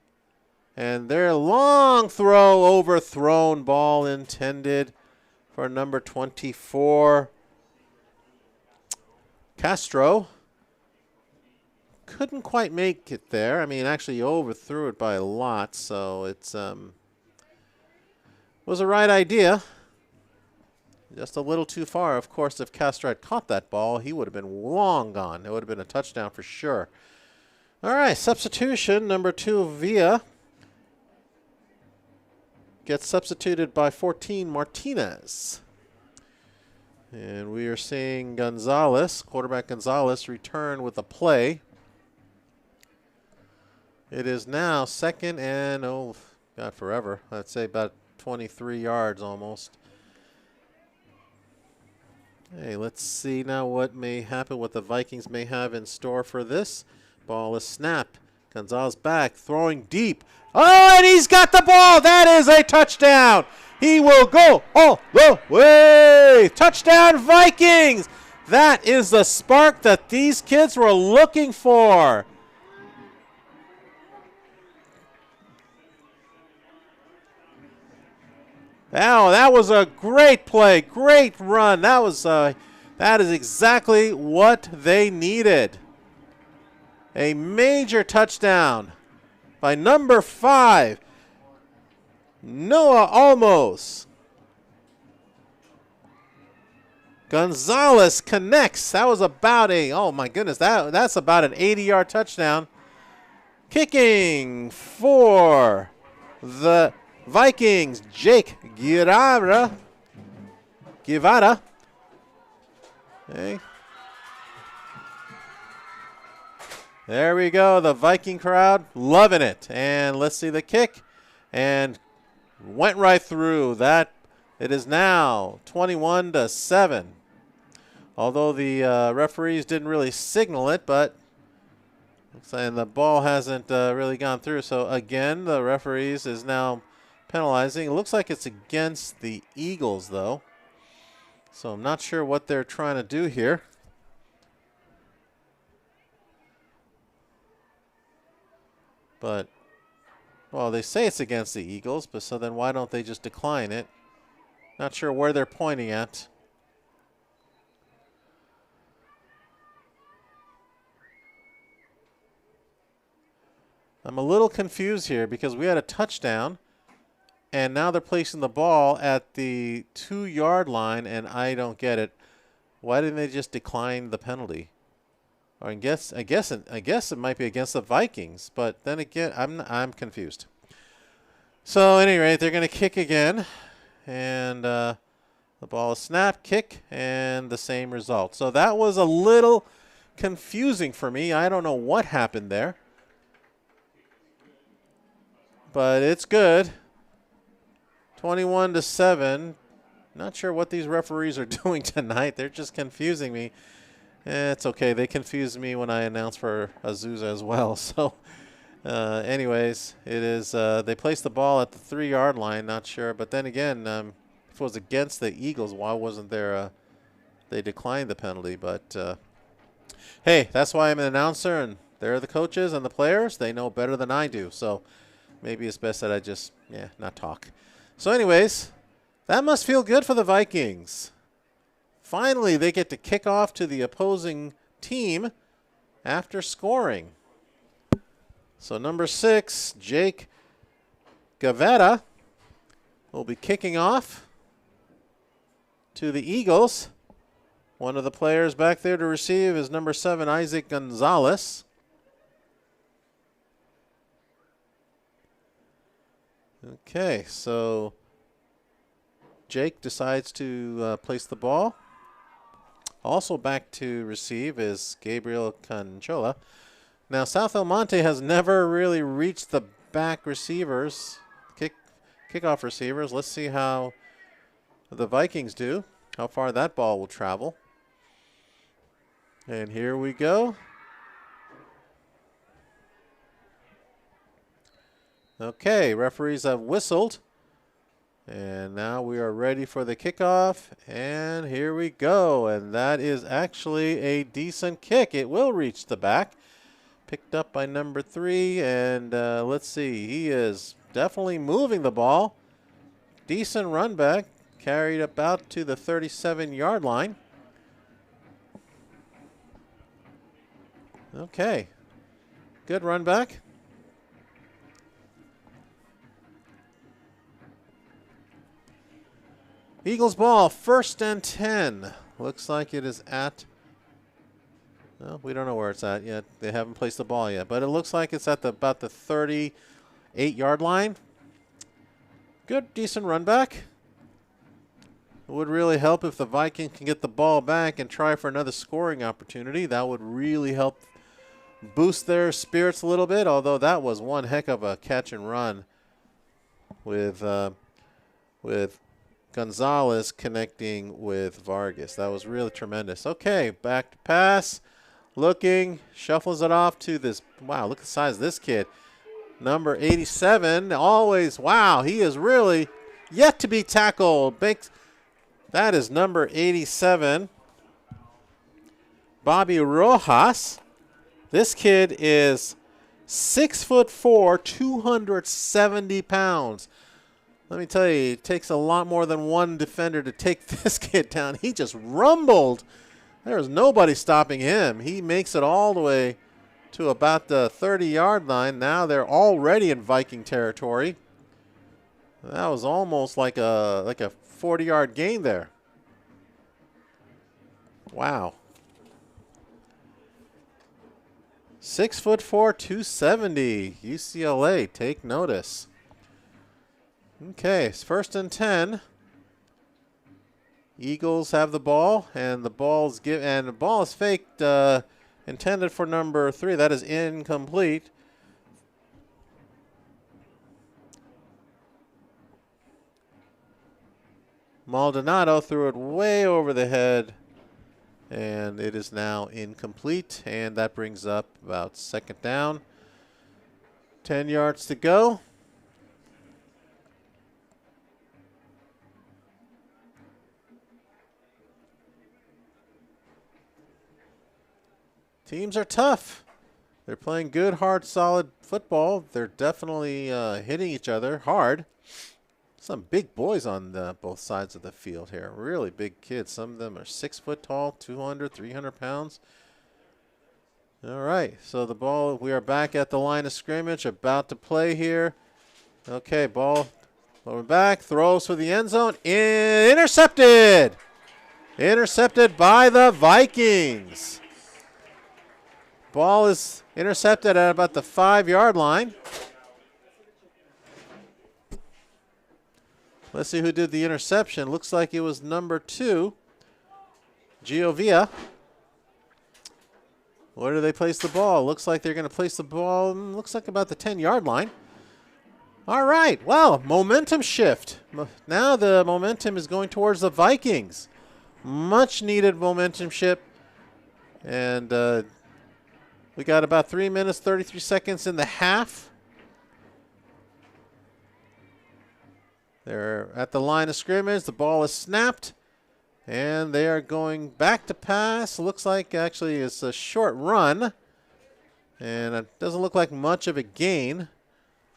S4: And their long throw, overthrown ball intended for number 24, Castro. Couldn't quite make it there. I mean, actually he overthrew it by a lot, so it's was a right idea. Just a little too far. Of course, if Castro had caught that ball, he would have been long gone. It would have been a touchdown for sure. All right, substitution, number 2, Villa. Gets substituted by 14, Martinez. And we are seeing Gonzalez, quarterback Gonzalez, return with a play. It is now second and, oh, God, forever. I'd say about 23 yards almost. Hey, let's see now what may happen, what the Vikings may have in store for this. Ball is snapped. Gonzalez back, throwing deep. Oh, and he's got the ball. That is a touchdown. He will go all the way. Touchdown, Vikings. That is the spark that these kids were looking for. Now, that was a great play, great run. That is exactly what they needed. A major touchdown by number 5, Noah Almos. Gonzalez connects. That was about oh my goodness, that's about an 80-yard touchdown. Kicking for the Vikings, Jake Guevara. Okay. There we go, the Viking crowd loving it. And let's see the kick. And went right through. That it is now 21-7. Although the referees didn't really signal it, but and the ball hasn't really gone through. So again, the referees is now penalizing. It looks like it's against the Eagles, though. So I'm not sure what they're trying to do here. But, well, they say it's against the Eagles, but so then why don't they just decline it? Not sure where they're pointing at. I'm a little confused here because we had a touchdown, and now they're placing the ball at the 2-yard line, and I don't get it. Why didn't they just decline the penalty? Or I guess it might be against the Vikings, but then again, I'm confused. So, at any rate, they're going to kick again, and the ball is snapped, kick, and the same result. So that was a little confusing for me. I don't know what happened there, but it's good. 21-7. Not sure what these referees are doing tonight. They're just confusing me. It's okay. They confused me when I announced for Azusa as well. So, anyways, it is. They placed the ball at the 3-yard line. Not sure, but then again, if it was against the Eagles, why wasn't there? They declined the penalty. But hey, that's why I'm an announcer, and they're the coaches and the players. They know better than I do. So maybe it's best that I just not talk. So, anyways, that must feel good for the Vikings. Finally, they get to kick off to the opposing team after scoring. So number 6, Jake Guevara, will be kicking off to the Eagles. One of the players back there to receive is number 7, Isaac Gonzalez. Okay, so Jake decides to place the ball. Also back to receive is Gabriel Canchola. Now, South El Monte has never really reached the back receivers, kickoff receivers. Let's see how the Vikings do, how far that ball will travel. And here we go. Okay, referees have whistled. And now we are ready for the kickoff. And here we go. And that is actually a decent kick. It will reach the back. Picked up by number 3. And let's see, he is definitely moving the ball. Decent run back. Carried about to the 37-yard line. Okay. Good run back. Eagles ball, 1st and 10. Looks like it is at, well, we don't know where it's at yet. They haven't placed the ball yet, but it looks like it's at about the 38-yard line. Good, decent run back. It would really help if the Vikings can get the ball back and try for another scoring opportunity. That would really help boost their spirits a little bit, although that was one heck of a catch and run with Gonzalez connecting with Vargas. That was really tremendous. Okay, back to pass. Looking, shuffles it off to this. Wow, look at the size of this kid. Number 87. Always, wow, he is really yet to be tackled. That is number 87. Bobby Rojas. This kid is 6'4", 270 pounds. Let me tell you, it takes a lot more than one defender to take this kid down. He just rumbled. There was nobody stopping him. He makes it all the way to about the 30-yard line. Now they're already in Viking territory. That was almost like a 40-yard gain there. Wow. 6'4", 270. UCLA, take notice. Okay, it's 1st and 10. Eagles have the ball, and the ball is faked, intended for number 3. That is incomplete. Maldonado threw it way over the head, and it is now incomplete, and that brings up about 2nd down. 10 yards to go. Teams are tough. They're playing good, hard, solid football. They're definitely hitting each other hard. Some big boys on both sides of the field here. Really big kids. Some of them are 6 foot tall, 200, 300 pounds. All right, so the ball, we are back at the line of scrimmage, about to play here. Okay, ball over back, throws for the end zone. Intercepted! Intercepted by the Vikings. Ball is intercepted at about the 5-yard line. Let's see who did the interception. Looks like it was number 2, Giovia. Where do they place the ball? Looks like they're going to place the ball, looks like about the 10-yard line. All right, well, momentum shift. Now the momentum is going towards the Vikings. Much needed momentum shift. And we got about 3 minutes, 33 seconds in the half. They're at the line of scrimmage. The ball is snapped. And they are going back to pass. Looks like actually it's a short run. And it doesn't look like much of a gain.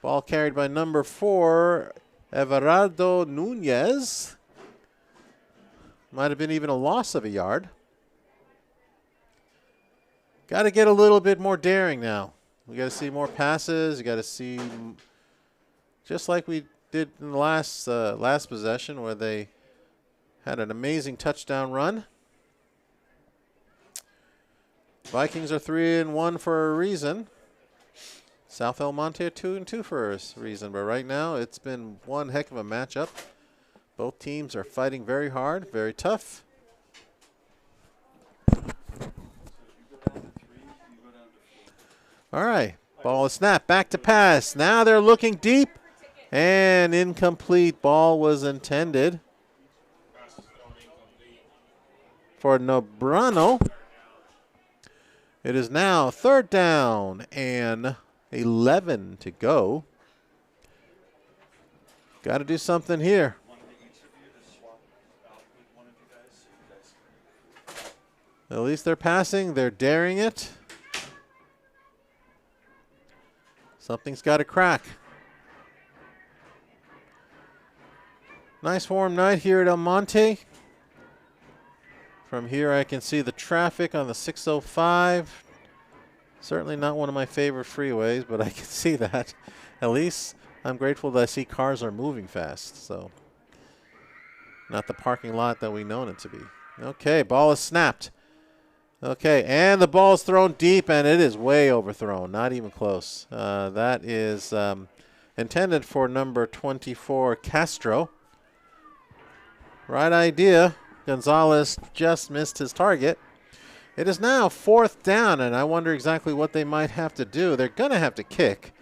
S4: Ball carried by number 4, Everardo Nunez. Might have been even a loss of a yard. Got to get a little bit more daring now. We got to see more passes. You got to see, just like we did in the last possession, where they had an amazing touchdown run. Vikings are 3-1 for a reason. South El Monte are 2-2 for a reason. But right now, it's been one heck of a matchup. Both teams are fighting very hard, very tough. All right, ball is snapped, back to pass. Now they're looking deep, and incomplete. Ball was intended for Nobrano. It is now 3rd down and 11 to go. Got to do something here. At least they're passing. They're daring it. Something's got to crack. Nice warm night here at El Monte. From here I can see the traffic on the 605. Certainly not one of my favorite freeways, but I can see that. At least I'm grateful that I see cars are moving fast. So not the parking lot that we known it to be. Okay, ball is snapped. Okay, and the ball is thrown deep, and it is way overthrown. Not even close. That is intended for number 24, Castro. Right idea. Gonzalez just missed his target. It is now 4th down, and I wonder exactly what they might have to do. They're going to have to kick,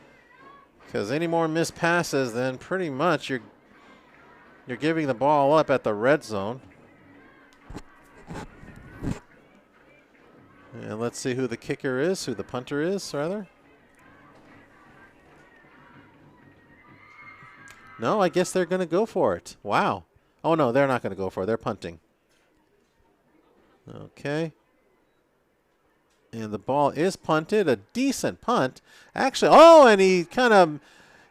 S4: because any more missed passes, then pretty much you're giving the ball up at the red zone. And let's see who the kicker is, who the punter is, rather. No, I guess they're going to go for it. Wow. Oh, no, they're not going to go for it. They're punting. Okay. And the ball is punted. A decent punt. Actually, oh, and he kind of,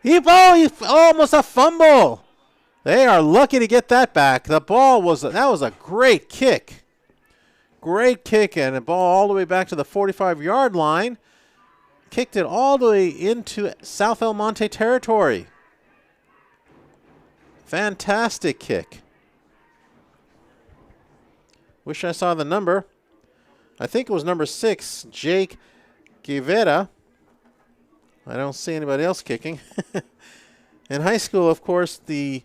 S4: he almost a fumble. They are lucky to get that back. The ball was, that was a great kick. Great kick, and the ball all the way back to the 45-yard line. Kicked it all the way into South El Monte territory. Fantastic kick. Wish I saw the number. I think it was number 6, Jake Guevara. I don't see anybody else kicking. In high school, of course, the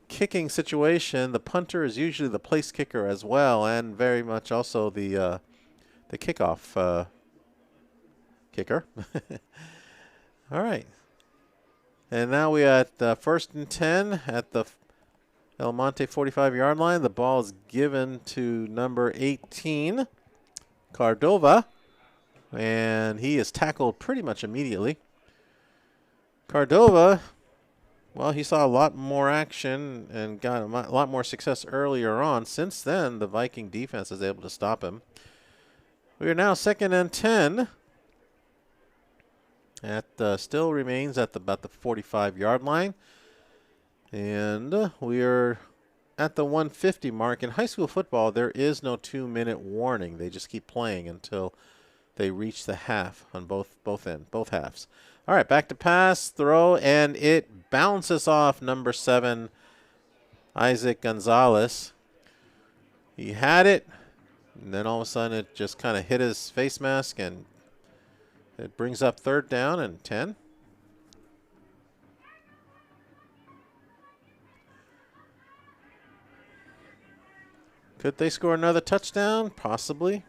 S4: kicking situation, the punter is usually the place kicker as well, and very much also the kickoff kicker. All right. And now we at 1st and 10 at the El Monte 45-yard line. The ball is given to number 18, Cordova, and he is tackled pretty much immediately. Cordova, well, he saw a lot more action and got a lot more success earlier on. Since then, the Viking defense is able to stop him. We are now 2nd and 10. Still remains at about the 45-yard line. And we are at the 150 mark. In high school football, there is no 2-minute warning. They just keep playing until they reach the half on both halves. All right, back to pass, throw, and it bounces off number 7, Isaac Gonzalez. He had it, and then all of a sudden it just kind of hit his face mask, and it brings up 3rd down and 10. Could they score another touchdown? Possibly.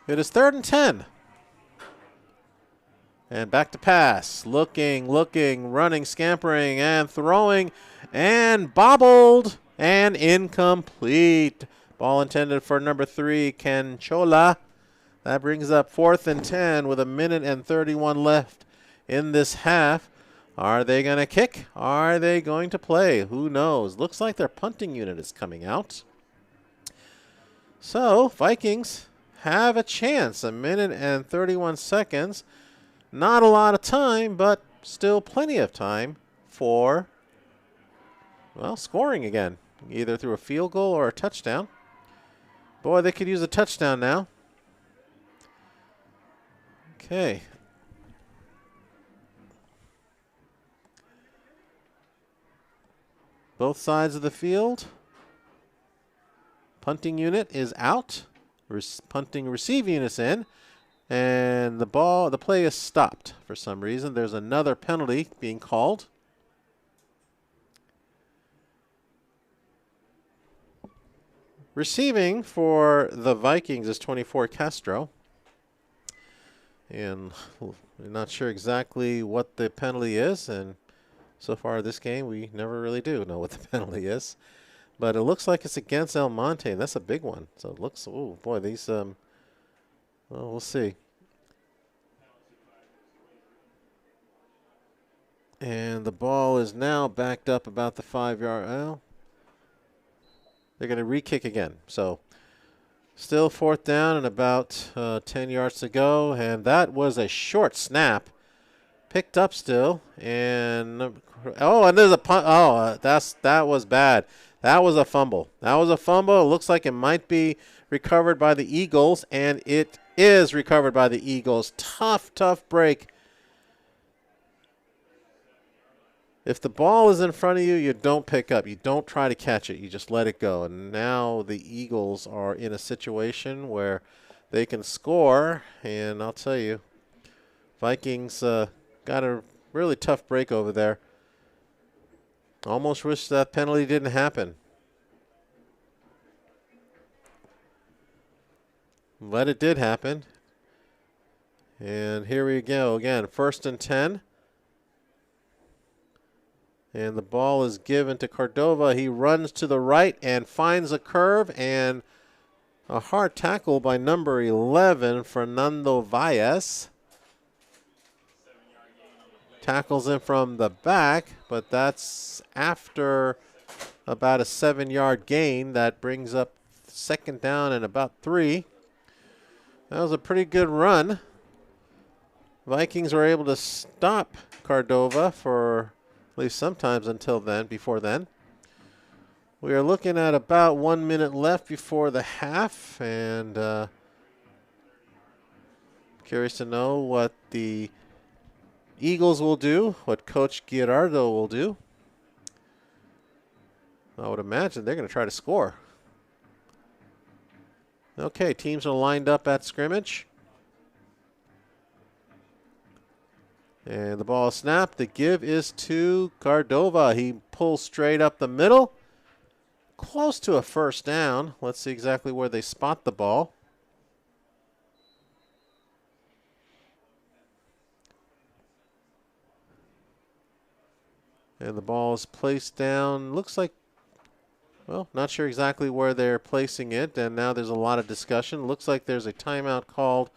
S4: It is 3rd and 10. And back to pass. Looking, running, scampering, and throwing, and bobbled, and incomplete. Ball intended for number 3, Canchola. That brings up 4th and 10 with 1:31 left in this half. Are they going to kick? Are they going to play? Who knows? Looks like their punting unit is coming out. So, Vikings have a chance. 1:31. Not a lot of time, but still plenty of time for, well, scoring again, either through a field goal or a touchdown. Boy, they could use a touchdown now. Okay. Both sides of the field. Punting unit is out. Punting receive units in. And the play is stopped for some reason. There's another penalty being called. Receiving for the Vikings is 24 Castro. And we're not sure exactly what the penalty is. And so far this game, we never really do know what the penalty is. But it looks like it's against El Monte. And that's a big one. So it looks, oh boy, these, well, we'll see. And the ball is now backed up about the 5-yard. Well, they're going to re-kick again. So still 4th down and about 10 yards to go. And that was a short snap. Picked up still. And, oh, and there's a punt. Oh, that was bad. That was a fumble. That was a fumble. It looks like it might be recovered by the Eagles. And it is recovered by the Eagles. Tough break. If the ball is in front of you, you don't pick up. You don't try to catch it. You just let it go. And now the Eagles are in a situation where they can score. And I'll tell you, Vikings got a really tough break over there. Almost wish that penalty didn't happen. But it did happen. And here we go again. 1st and 10. And the ball is given to Cordova. He runs to the right and finds a curve. And a hard tackle by number 11, Fernando Valles. Tackles him from the back, but that's after about a 7-yard gain. That brings up 2nd down and about 3. That was a pretty good run. Vikings were able to stop Cordova for at least sometimes until then, before then. We are looking at about 1 minute left before the half, and curious to know what the Eagles will do, what Coach Girardo will do. I would imagine they're going to try to score. Okay, teams are lined up at scrimmage. And the ball is snapped. The give is to Cordova. He pulls straight up the middle. Close to a 1st down. Let's see exactly where they spot the ball. And the ball is placed down. Looks like, well, not sure exactly where they're placing it. And now there's a lot of discussion. Looks like there's a timeout called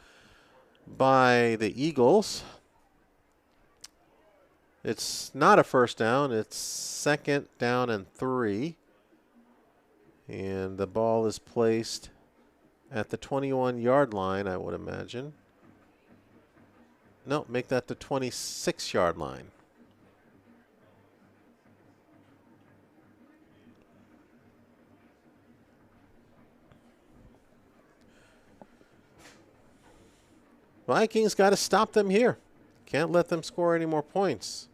S4: by the Eagles. It's not a 1st down. It's 2nd down and 3. And the ball is placed at the 21-yard line, I would imagine. No, make that the 26-yard line. Vikings got to stop them here. Can't let them score any more points.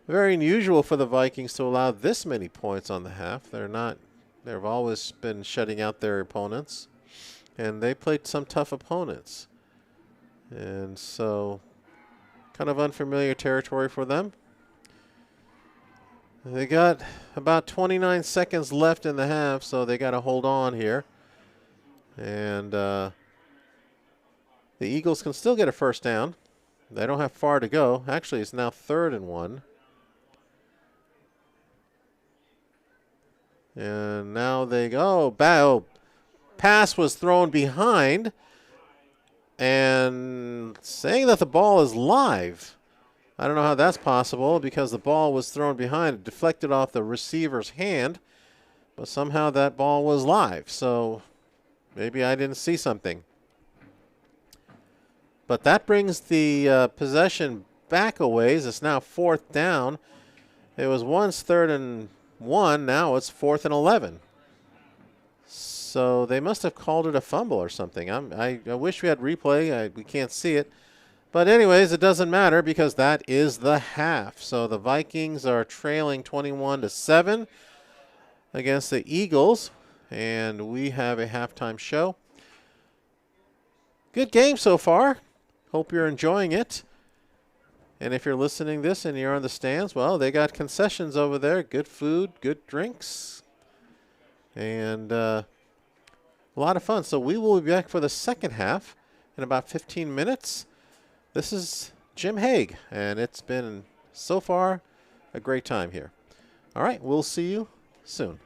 S4: Very unusual for the Vikings to allow this many points on the half. They've always been shutting out their opponents. And they played some tough opponents. And so, kind of unfamiliar territory for them. They got about 29 seconds left in the half, so they got to hold on here. And the Eagles can still get a 1st down. They don't have far to go. Actually, it's now 3rd and 1. And now they go. Pass was thrown behind. And saying that the ball is live. I don't know how that's possible because the ball was thrown behind. It deflected off the receiver's hand. But somehow that ball was live. So maybe I didn't see something. But that brings the possession back a ways. It's now 4th down. It was once 3rd and 1. Now it's 4th and 11. So they must have called it a fumble or something. I wish we had replay. We can't see it. But anyways, it doesn't matter because that is the half. So the Vikings are trailing 21-7 against the Eagles. And we have a halftime show. Good game so far. Hope you're enjoying it. And if you're listening to this and you're on the stands, well, they got concessions over there. Good food, good drinks. And a lot of fun. So we will be back for the second half in about 15 minutes. This is Jim Haig, and it's been so far a great time here. All right, we'll see you soon.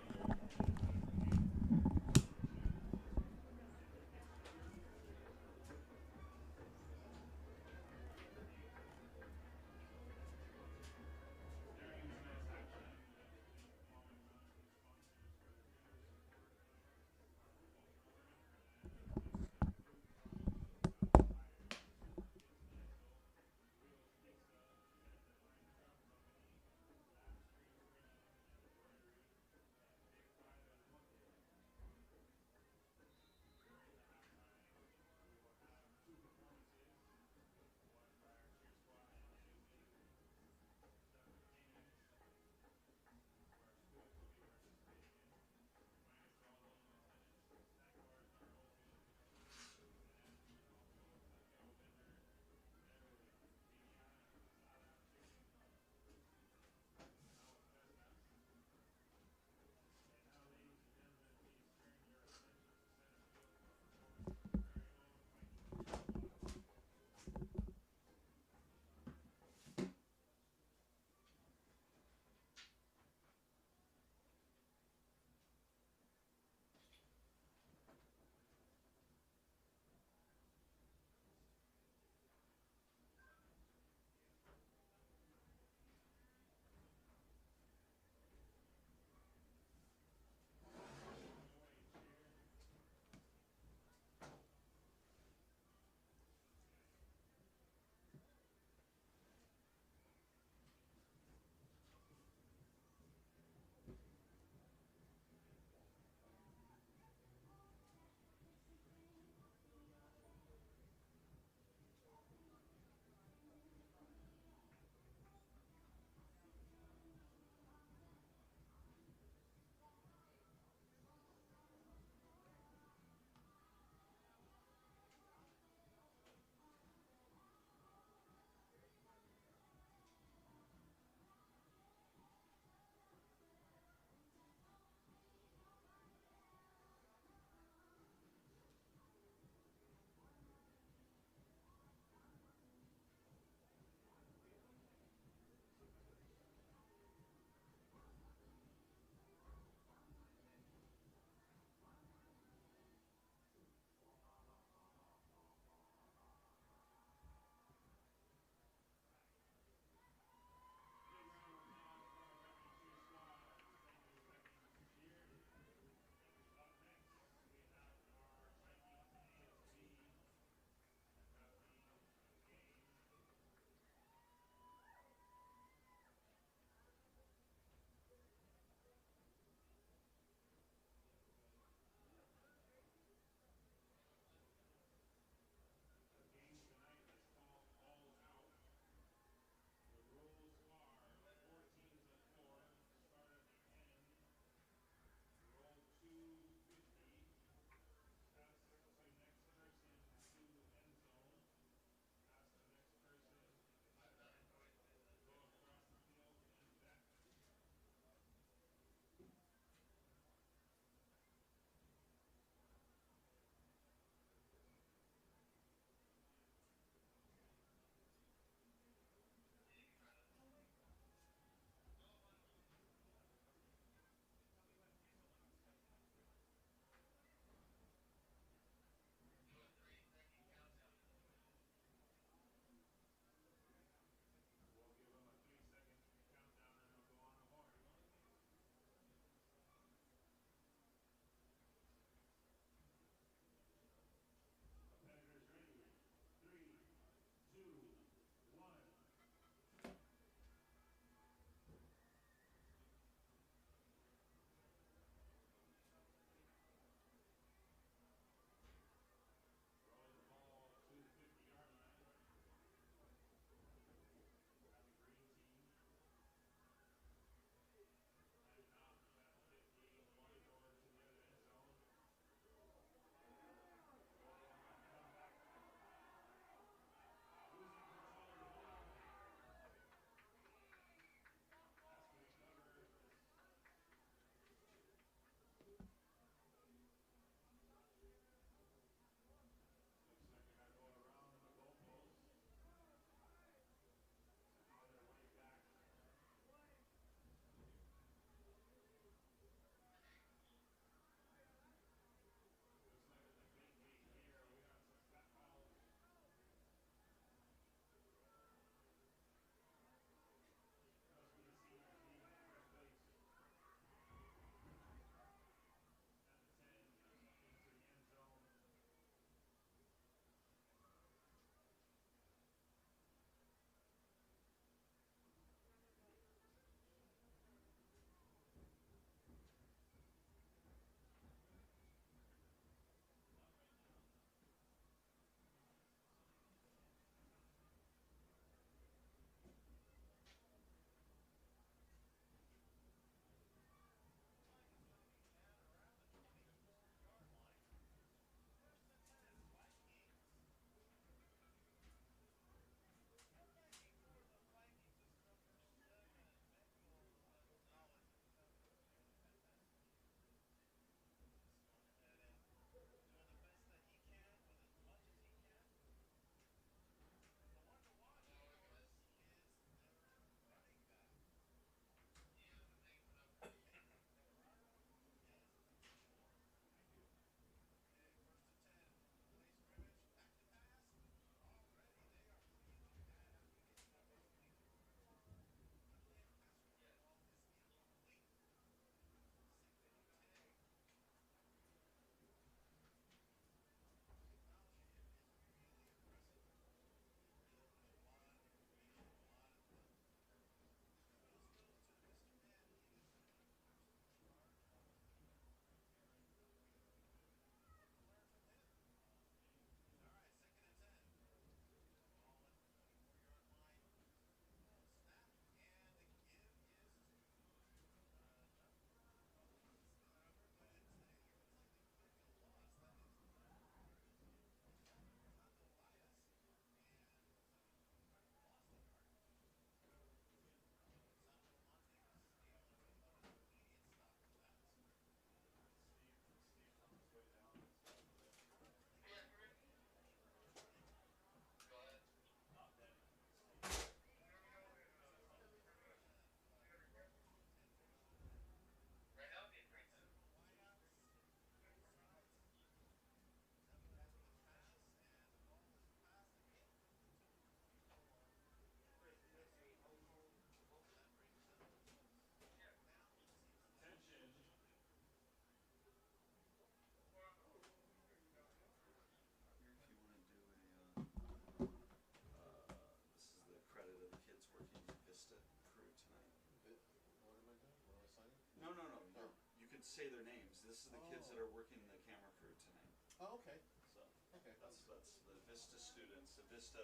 S1: say their names. This is the kids that are working the camera crew tonight.
S5: Oh, okay.
S1: So
S5: Okay.
S1: that's the Vista students, the Vista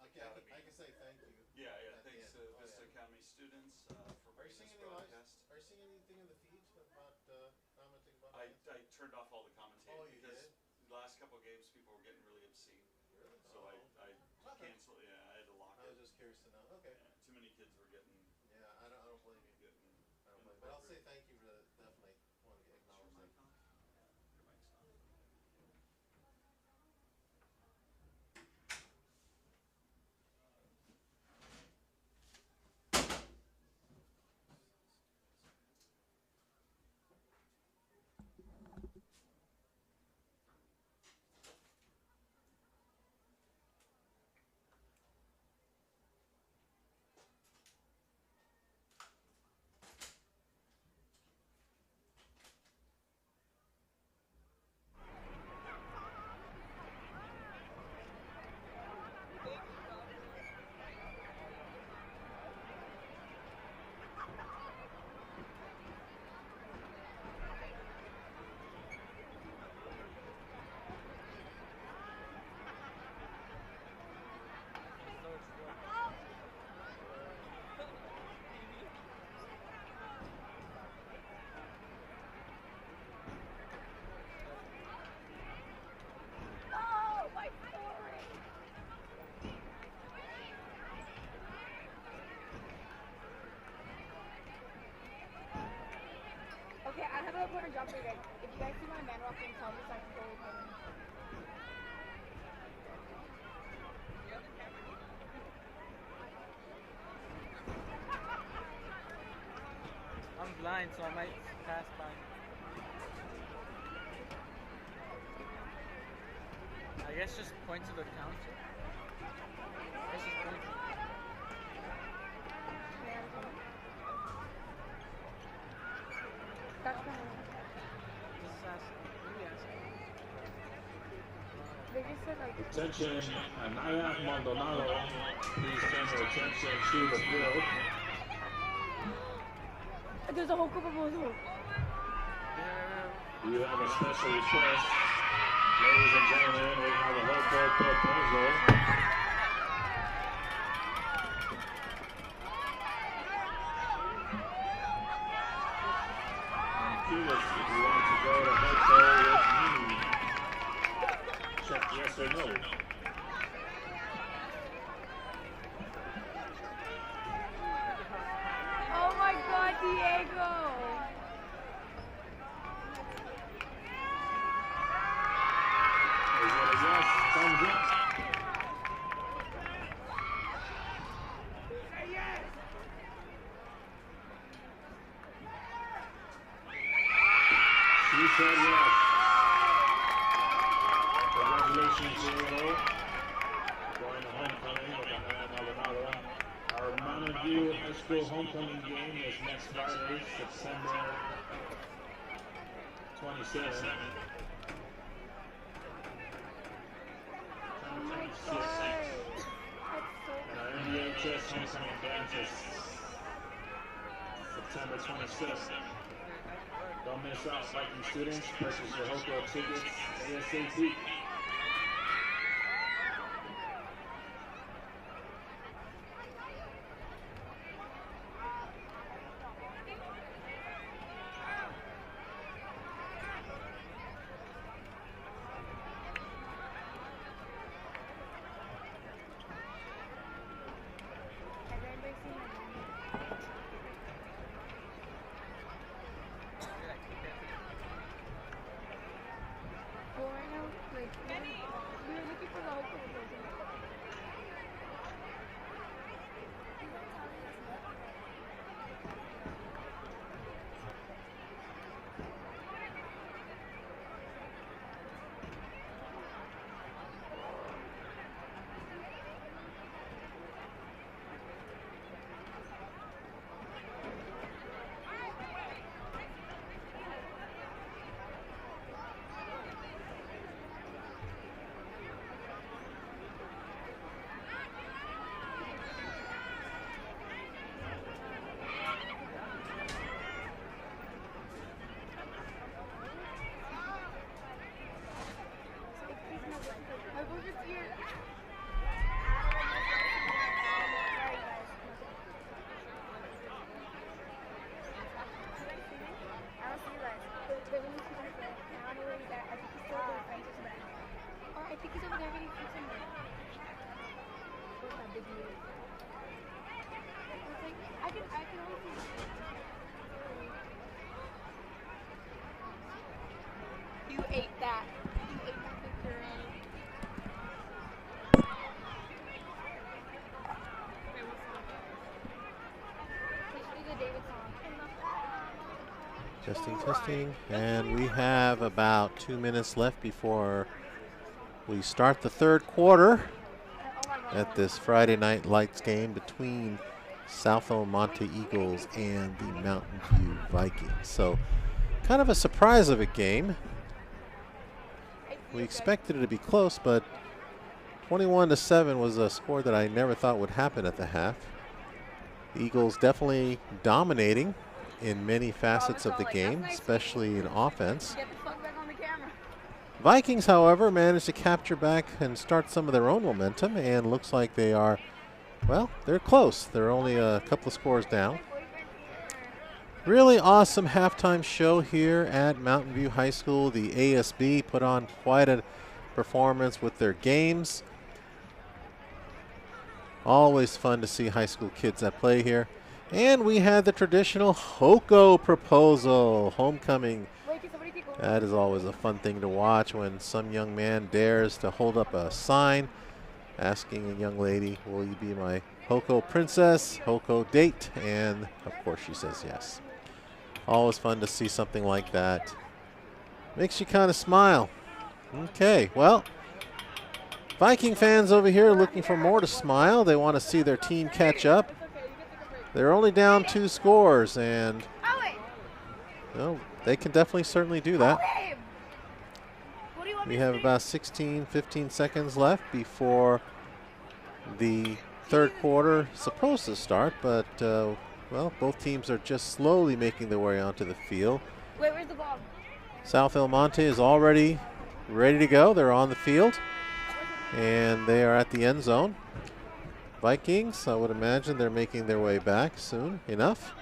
S5: Okay,
S1: Academy.
S5: I can say thank you.
S1: Yeah,
S5: at the
S1: thanks
S5: end.
S1: to Vista Academy students for
S5: Are you
S1: bringing
S5: seeing
S1: this
S5: any live?
S1: broadcast.
S5: Are you seeing anything in the feeds about commenting about?
S1: I turned off all the commentating
S5: Oh, you
S1: because
S5: did?
S1: the last couple of games people were getting really obscene.
S5: Really?
S1: So I
S5: Okay.
S1: canceled. Yeah, I had to lock
S5: I
S1: it.
S5: was just curious to know. Okay.
S1: Yeah, too many kids were getting.
S5: Yeah, I don't blame you.
S1: getting
S5: I don't blame you. But I'll say thank you for the, definitely want to acknowledge that.
S1: Your mic's on.
S6: Okay, I have a important job for you guys. If you guys see my man walking, tell me so I can go with him.
S7: I'm blind, so I might pass by. I guess just point to the counter. I guess just point.
S6: That's fine.
S7: Just ask. Maybe ask.
S6: They just said like.
S8: Attention, Anaya Maldonado, please turn your attention to the field.
S6: There's a whole group of us.
S8: You have a special request. Ladies and gentlemen, we have a local proposal. Curious if you want to go to hotel with me. Check yes or no.
S6: Oh my God, Diego!
S8: Is it a yes? Thumbs up. She said yes. Congratulations, Diego. Going to homecoming with Anaya Maldonado. Our Mountain View High School homecoming game is next Friday, September 27th. And our MVHS homecoming dance is September 26th. Don't miss out, Viking students. Purchase your hotel tickets ASAP.
S6: Has anybody seen my man? Well, right now, like, think he's over there getting food somewhere. Where's that big dude? It's like, I can only see. You ate that. You ate that picture. Wait, what song? Let's do the David song.
S4: Testing, testing. And we have about 2 minutes left before we start the third quarter at this Friday Night Lights game between South El Monte Eagles and the Mountain View Vikings. So kind of a surprise of a game. We expected it to be close, but 21-7 was a score that I never thought would happen at the half. The Eagles definitely dominating in many facets of the game, especially in offense.
S6: Get the fuck back on the camera.
S4: Vikings, however, managed to capture back and start some of their own momentum, and looks like they are, well, they're close. They're only a couple of scores down. Really awesome halftime show here at Mountain View High School. The ASB put on quite a performance with their games. Always fun to see high school kids that play here. And we had the traditional Hoko proposal, homecoming. That is always a fun thing to watch when some young man dares to hold up a sign asking a young lady, will you be my Hoko princess, Hoko date? And of course she says yes. Always fun to see something like that. Makes you kind of smile. Okay, well, Viking fans over here are looking for more to smile. They want to see their team catch up. They're only down 2 scores, and well, they can definitely certainly do that. We have about 16, 15 seconds left before the third quarter is supposed to start, but well, both teams are just slowly making their way onto the field.
S6: Wait, where's the ball?
S4: South El Monte is already ready to go. They're on the field, and they are at the end zone. Vikings, I would imagine they're making their way back soon enough.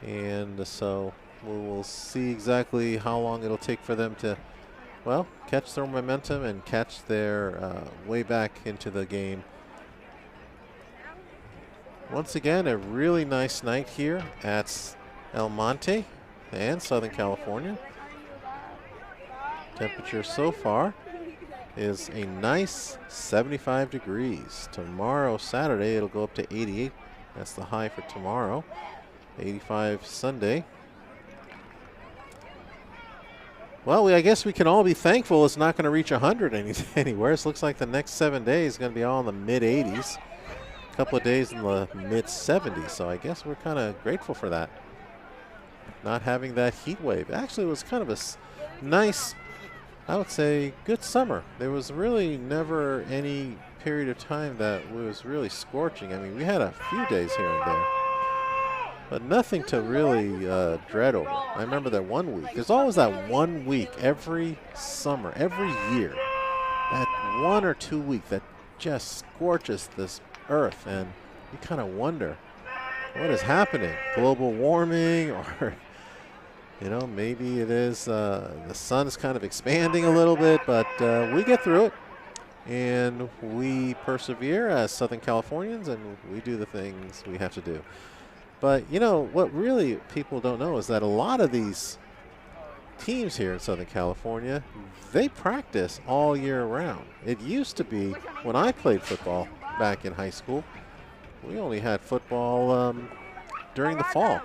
S4: And so we will see exactly how long it'll take for them to, well, catch their momentum and catch their way back into the game. Once again, a really nice night here at El Monte and Southern California. Temperature so far is a nice 75 degrees. Tomorrow, Saturday, it'll go up to 88. That's the high for tomorrow. 85 Sunday. Well, I guess we can all be thankful it's not going to reach 100 anywhere. It looks like the next 7 days is going to be all in the mid-80s. A couple of days in the mid-70s. So I guess we're kind of grateful for that. Not having that heat wave. Actually, it was kind of a nice, I would say, good summer. There was really never any period of time that was really scorching. I mean, we had a few days here and there, but nothing to really dread over. I remember that 1 week. There's always that 1 week every summer, every year, that 1 or 2 week that just scorches this earth, and you kind of wonder what is happening. Global warming, or you know, maybe it is the sun's kind of expanding a little bit, but we get through it, and we persevere as Southern Californians, and we do the things we have to do. But, you know, what really people don't know is that a lot of these teams here in Southern California, they practice all year round. It used to be, when I played football back in high school, we only had football during the fall.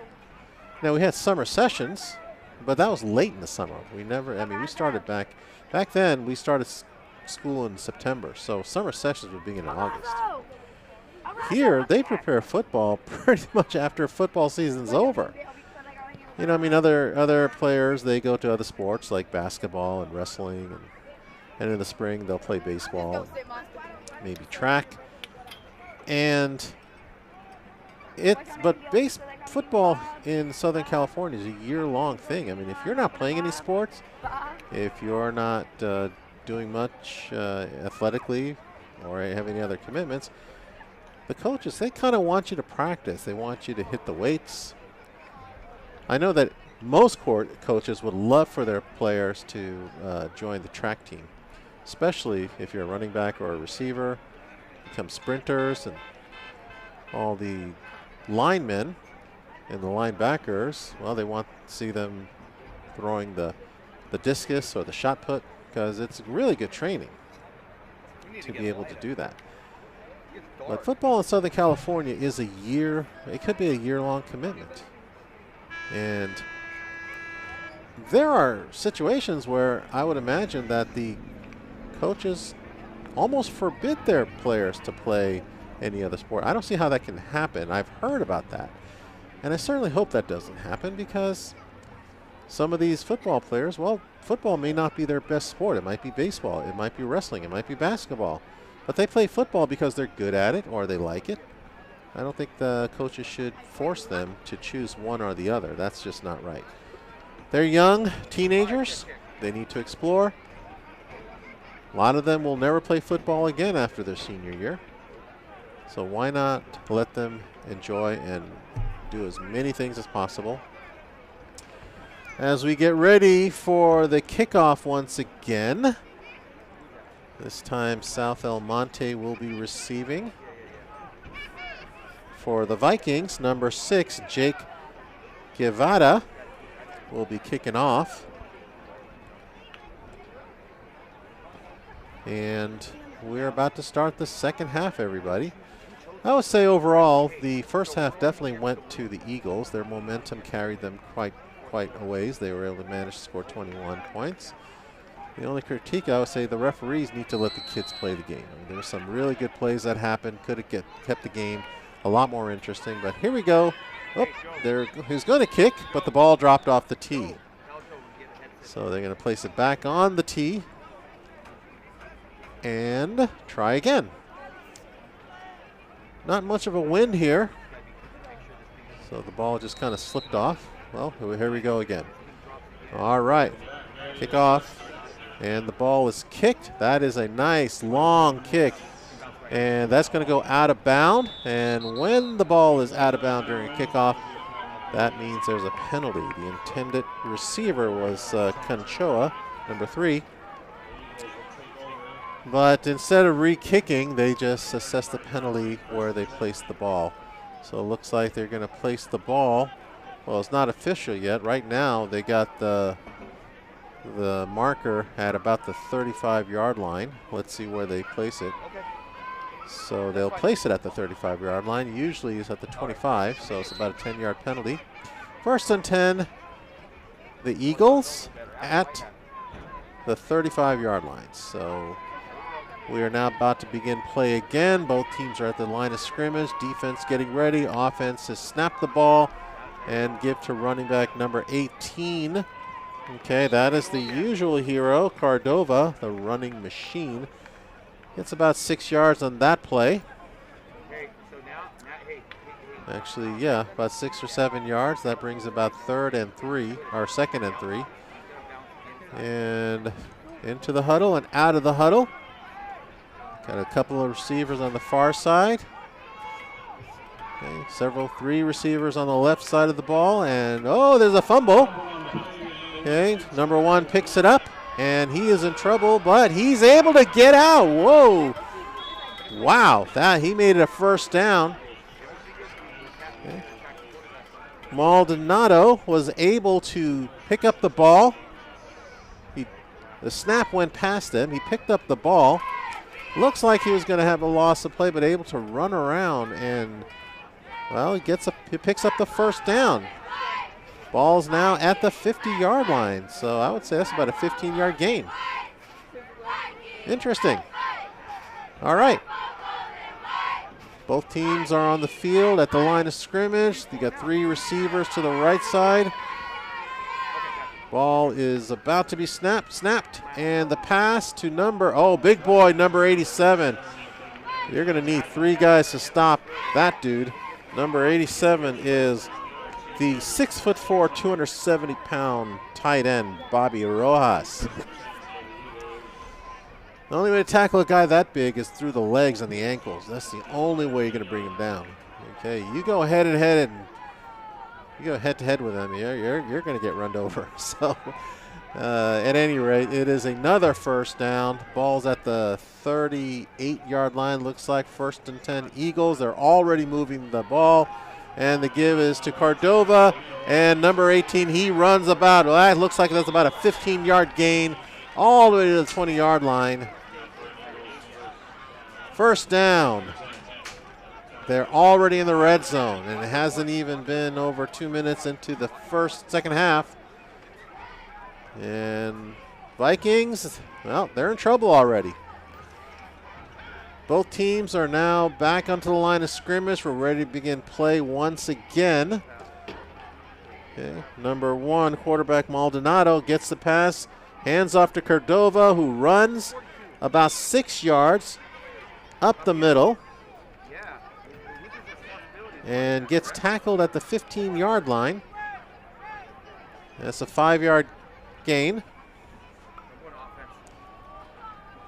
S4: Now, we had summer sessions, but that was late in the summer. We never, I mean, we started back then, we started school in September, so summer sessions would begin in August. Here, they prepare football pretty much after football season's over. You know, I mean, other players, they go to other sports like basketball and wrestling, and in the spring, they'll play baseball, and maybe track. But football in Southern California is a year-long thing. I mean, if you're not playing any sports, if you're not doing much athletically or have any other commitments, the coaches, they kind of want you to practice. They want you to hit the weights. I know that most coaches would love for their players to join the track team. especially if you're a running back or a receiver, become sprinters, and all the linemen and the linebackers, well, they want to see them throwing the discus or the shot put, because it's really good training to be able to do that. But football in Southern California is it could be a year-long commitment. And there are situations where I would imagine that the coaches almost forbid their players to play any other sport. I don't see how that can happen. I've heard about that. And I certainly hope that doesn't happen, because some of these football players, well, football may not be their best sport. It might be baseball. It might be wrestling. It might be basketball. But they play football because they're good at it or they like it. I don't think the coaches should force them to choose one or the other. That's just not right. They're young teenagers. They need to explore. A lot of them will never play football again after their senior year. So why not let them enjoy and do as many things as possible. As we get ready for the kickoff once again. This time South El Monte will be receiving. For the Vikings, number 6, Jake Guevara, will be kicking off. And we're about to start the second half, everybody. I would say overall, the first half definitely went to the Eagles. Their momentum carried them quite a ways. They were able to manage to score 21 points. The only critique, I would say, the referees need to let the kids play the game. I mean, there were some really good plays that happened. Could have kept the game a lot more interesting. But here we go. Oh, he's going to kick, but the ball dropped off the tee. So they're going to place it back on the tee and try again. Not much of a wind here. So the ball just kind of slipped off. Well, here we go again. All right. Kick off. And the ball is kicked. That is a nice long kick. And that's going to go out of bound. And when the ball is out of bound during a kickoff, that means there's a penalty. The intended receiver was Conchoa, number 3. But instead of re-kicking, they just assessed the penalty where they placed the ball. So it looks like they're going to place the ball. Well, it's not official yet. Right now, they got the marker at about the 35-yard line. Let's see where they place it. So they'll place it at the 35-yard line. Usually it's at the 25, so it's about a 10-yard penalty. First and 10, the Eagles at the 35-yard line. So we are now about to begin play again. Both teams are at the line of scrimmage. Defense getting ready. Offense has snapped the ball and give to running back number 18. Okay, that is the usual hero, Cordova, the running machine. Gets about 6 yards on that play. Actually, yeah, about 6 or 7 yards. That brings about second and 3. And into the huddle and out of the huddle. Got a couple of receivers on the far side. Okay, 3 receivers on the left side of the ball. And, oh, there's a fumble. Okay, number 1 picks it up, and he is in trouble, but he's able to get out. Whoa. Wow, he made it a first down. Okay. Maldonado was able to pick up the ball. The snap went past him. He picked up the ball. Looks like he was going to have a loss of play, but able to run around, and, well, he picks up the first down. Ball's now at the 50-yard line, so I would say that's about a 15-yard gain. Interesting. All right. Both teams are on the field at the line of scrimmage. You got 3 receivers to the right side. Ball is about to be snapped, and the pass to big boy, number 87. You're going to need 3 guys to stop that dude. Number 87 is the 6'4", 270-pound tight end, Bobby Rojas. The only way to tackle a guy that big is through the legs and the ankles. That's the only way you're going to bring him down. Okay, you go head to head with him, you're going to get run over. So At any rate, it is another first down. Ball's at the 38-yard line. Looks like 1st and 10 Eagles. They're already moving the ball. And the give is to Cordova. And number 18, he runs about, well, that looks like that's about a 15-yard gain all the way to the 20-yard line. First down. They're already in the red zone, and it hasn't even been over 2 minutes into the second half. And Vikings, well, they're in trouble already. Both teams are now back onto the line of scrimmage. We're ready to begin play once again. Okay. Number 1, quarterback Maldonado gets the pass, hands off to Cordova, who runs about 6 yards up the middle and gets tackled at the 15-yard line. That's a 5-yard gain.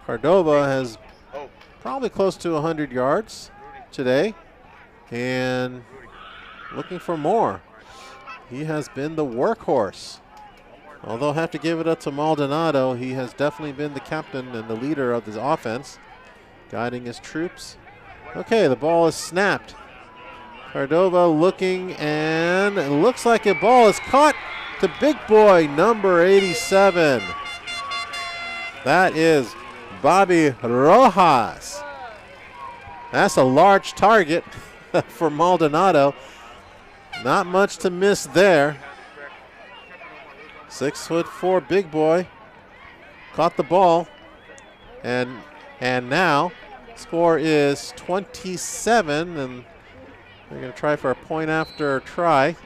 S4: Cordova has probably close to 100 yards today and looking for more. He has been the workhorse. Although I have to give it up to Maldonado, he has definitely been the captain and the leader of his offense, guiding his troops. Okay, the ball is snapped. Cordova looking, and it looks like a ball is caught to big boy number 87. That is Bobby Rojas. That's a large target for Maldonado. Not much to miss there. 6'4" big boy. Caught the ball. And now score is 27, and they're going to try for a point after try.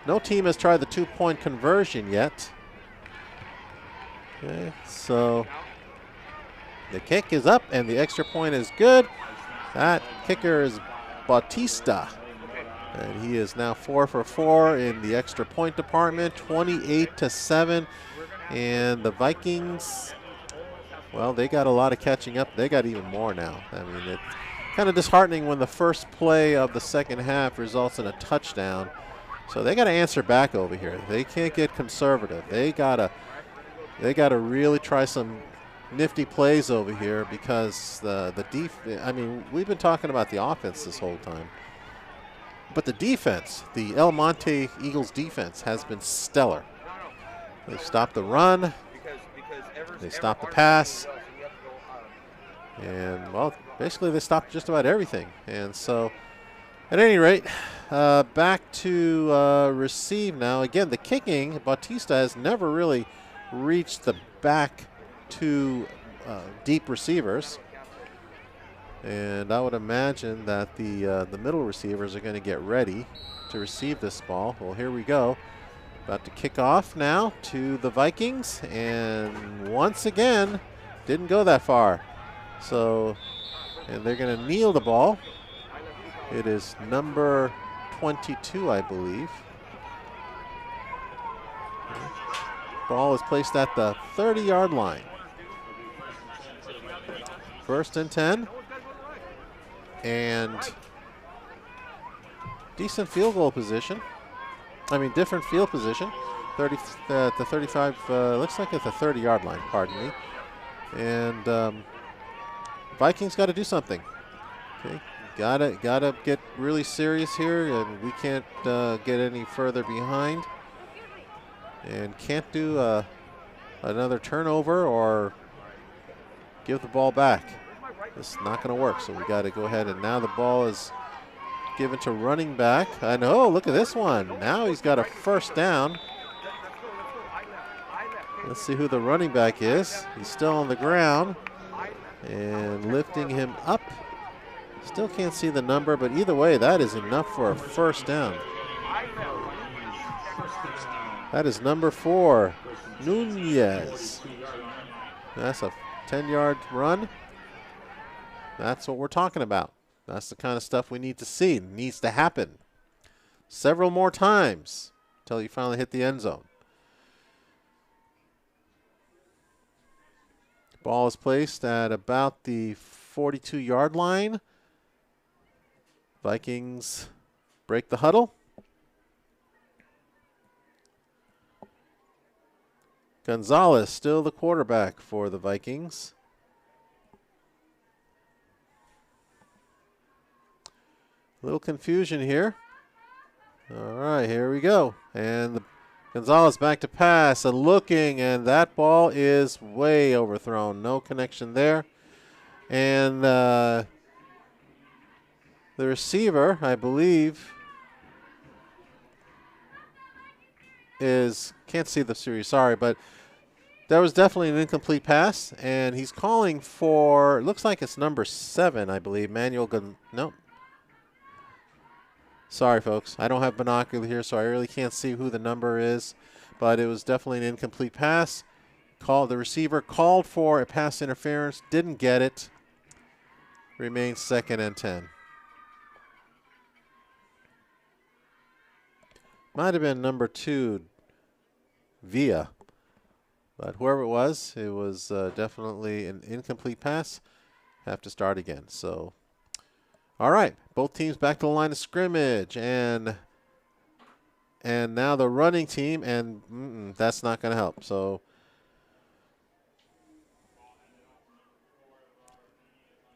S4: No team has tried the 2-point conversion yet. Okay, so the kick is up and the extra point is good. That kicker is Bautista. And he is now 4 for 4 in the extra point department, 28-7. And the Vikings, well, they got a lot of catching up. They got even more now. I mean, it's kind of disheartening when the first play of the second half results in a touchdown. So they got to answer back over here. They can't get conservative. They gotta really try some nifty plays over here, because I mean, we've been talking about the offense this whole time, but the defense, the El Monte Eagles defense, has been stellar. They stopped the run, they stopped the pass, and, well, basically they stopped just about everything. And so, at any rate, back to receive now. Again, the kicking, Bautista has never really reached the back to deep receivers. And I would imagine that the middle receivers are going to get ready to receive this ball. Well, here we go. About to kick off now to the Vikings. And once again, didn't go that far. So, and they're going to kneel the ball. It is number 22, I believe. Ball is placed at the 30-yard line. 1st and 10. And decent field goal position. I mean, different field position. The 35, looks like it's the 30-yard line, pardon me. And Vikings got to do something. Okay, gotta get really serious here, and we can't get any further behind. And can't do another turnover or give the ball back. It's not going to work, so we got to go ahead. And now the ball is given to running back. I know, look at this one. Now he's got a first down. Let's see who the running back is. He's still on the ground and lifting him up. Still can't see the number, but either way, that is enough for a first down. That is number 4, Nunez. That's a 10-yard run. That's what we're talking about. That's the kind of stuff we need to see. It needs to happen several more times until you finally hit the end zone. Ball is placed at about the 42-yard line. Vikings break the huddle. Gonzalez still the quarterback for the Vikings. A little confusion here. All right, here we go. And Gonzalez back to pass and looking, and that ball is way overthrown. No connection there. And the receiver, I believe, can't see the series, sorry, but that was definitely an incomplete pass, and he's calling for, looks like it's number 7, I believe, nope. Sorry, folks. I don't have binocular here, so I really can't see who the number is, but it was definitely an incomplete pass. The receiver called for a pass interference, didn't get it. Remains 2nd and 10. Might have been number 2, Villa. But whoever it was definitely an incomplete pass. Have to start again. So, all right, both teams back to the line of scrimmage, and now the running team, and that's not going to help. So,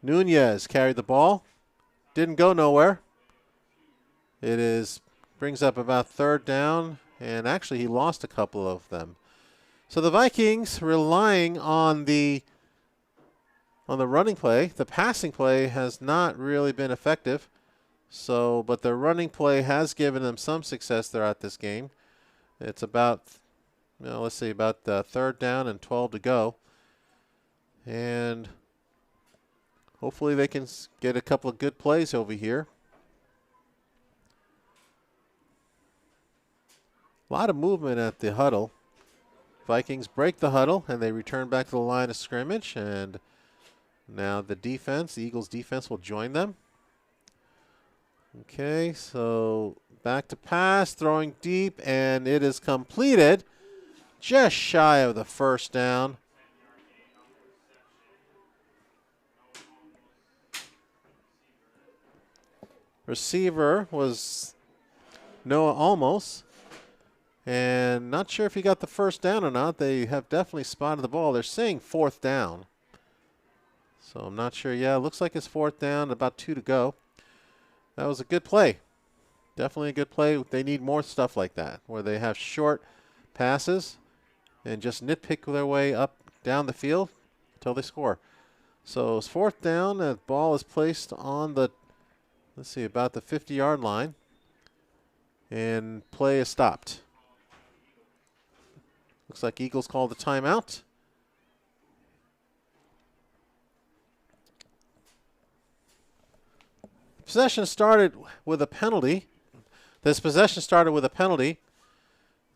S4: Nunez carried the ball, didn't go nowhere. It brings up about 3rd down, and actually he lost a couple of them. So the Vikings relying on the running play. The passing play has not really been effective. So, but the running play has given them some success throughout this game. It's about, let's see, about 3rd down and 12 to go. And hopefully they can get a couple of good plays over here. A lot of movement at the huddle. Vikings break the huddle, and they return back to the line of scrimmage. And now the Eagles defense will join them. Okay, so back to pass, throwing deep, and it is completed. Just shy of the 1st down. Receiver was Noah Almos. And not sure if he got the 1st down or not. They have definitely spotted the ball. They're saying 4th down. So I'm not sure. Yeah, it looks like it's 4th down, about 2 to go. That was a good play. Definitely a good play. They need more stuff like that, where they have short passes and just nitpick their way up down the field until they score. So it's 4th down. The ball is placed on the, about the 50-yard line. And play is stopped. Looks like Eagles called a timeout. Possession started with a penalty. This possession started with a penalty.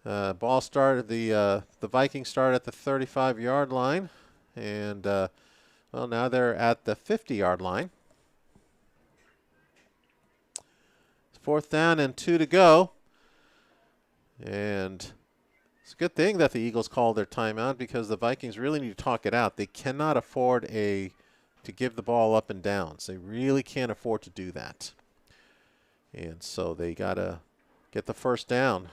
S4: Ball started, the Vikings started at the 35-yard line. And, well, now they're at the 50-yard line. 4th down and 2 to go. And it's a good thing that the Eagles called their timeout, because the Vikings really need to talk it out. They cannot afford to give the ball up and downs. They really can't afford to do that. And so they got to get the 1st down,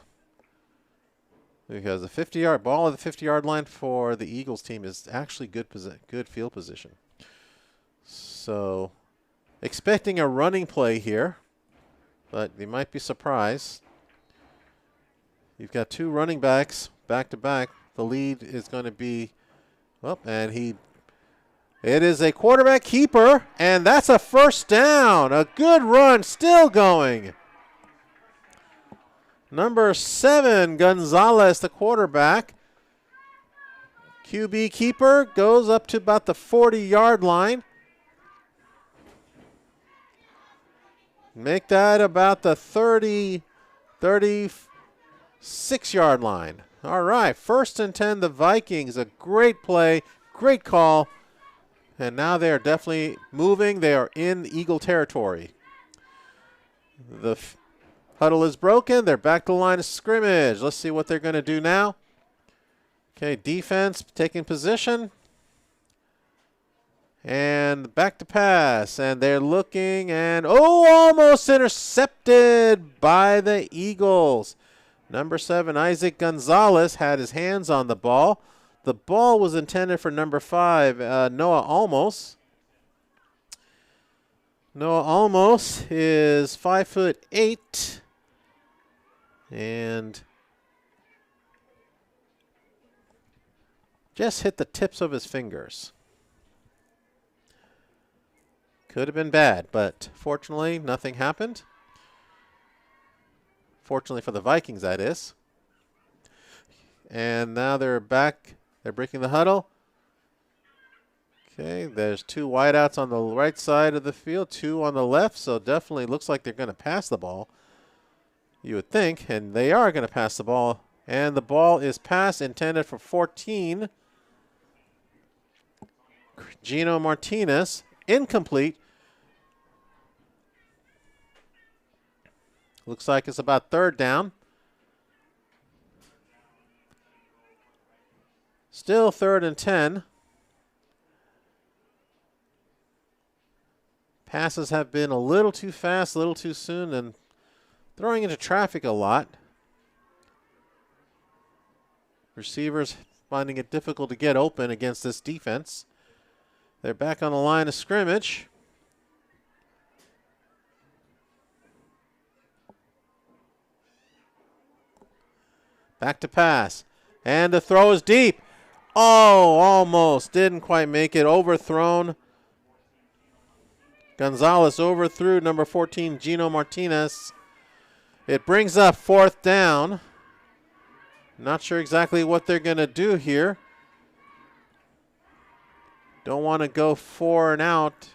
S4: because the 50-yard ball at the 50-yard line for the Eagles team is actually good field position. So expecting a running play here, but they might be surprised. You've got 2 running backs back to back. The lead is going to be, it is a quarterback keeper, and that's a 1st down. A good run, still going. Number 7, Gonzalez, the quarterback. QB keeper goes up to about the 40-yard line. Make that about the 36-yard line. All right, 1st and 10, the Vikings. A great play, great call. And now they are definitely moving. They are in Eagle territory. The huddle is broken. They're back to the line of scrimmage. Let's see what they're going to do now. Okay, defense taking position. And back to pass. And they're looking, and almost intercepted by the Eagles. Number 7, Isaac Gonzalez, had his hands on the ball. The ball was intended for number 5, Noah Almos. Noah Almos is 5'8", and just hit the tips of his fingers. Could have been bad, but fortunately nothing happened. Fortunately for the Vikings, that is. And now they're back. They're breaking the huddle. Okay, there's 2 wideouts on the right side of the field, 2 on the left, so definitely looks like they're going to pass the ball, you would think, and they are going to pass the ball. And the ball is pass intended for 14. Gino Martinez, incomplete. Looks like it's about 3rd down. Still 3rd and 10. Passes have been a little too fast, a little too soon, and throwing into traffic a lot. Receivers finding it difficult to get open against this defense. They're back on the line of scrimmage. Back to pass. And the throw is deep. Oh, almost. Didn't quite make it. Overthrown. Gonzalez overthrew number 14, Gino Martinez. It brings up 4th down. Not sure exactly what they're going to do here. Don't want to go 4 and out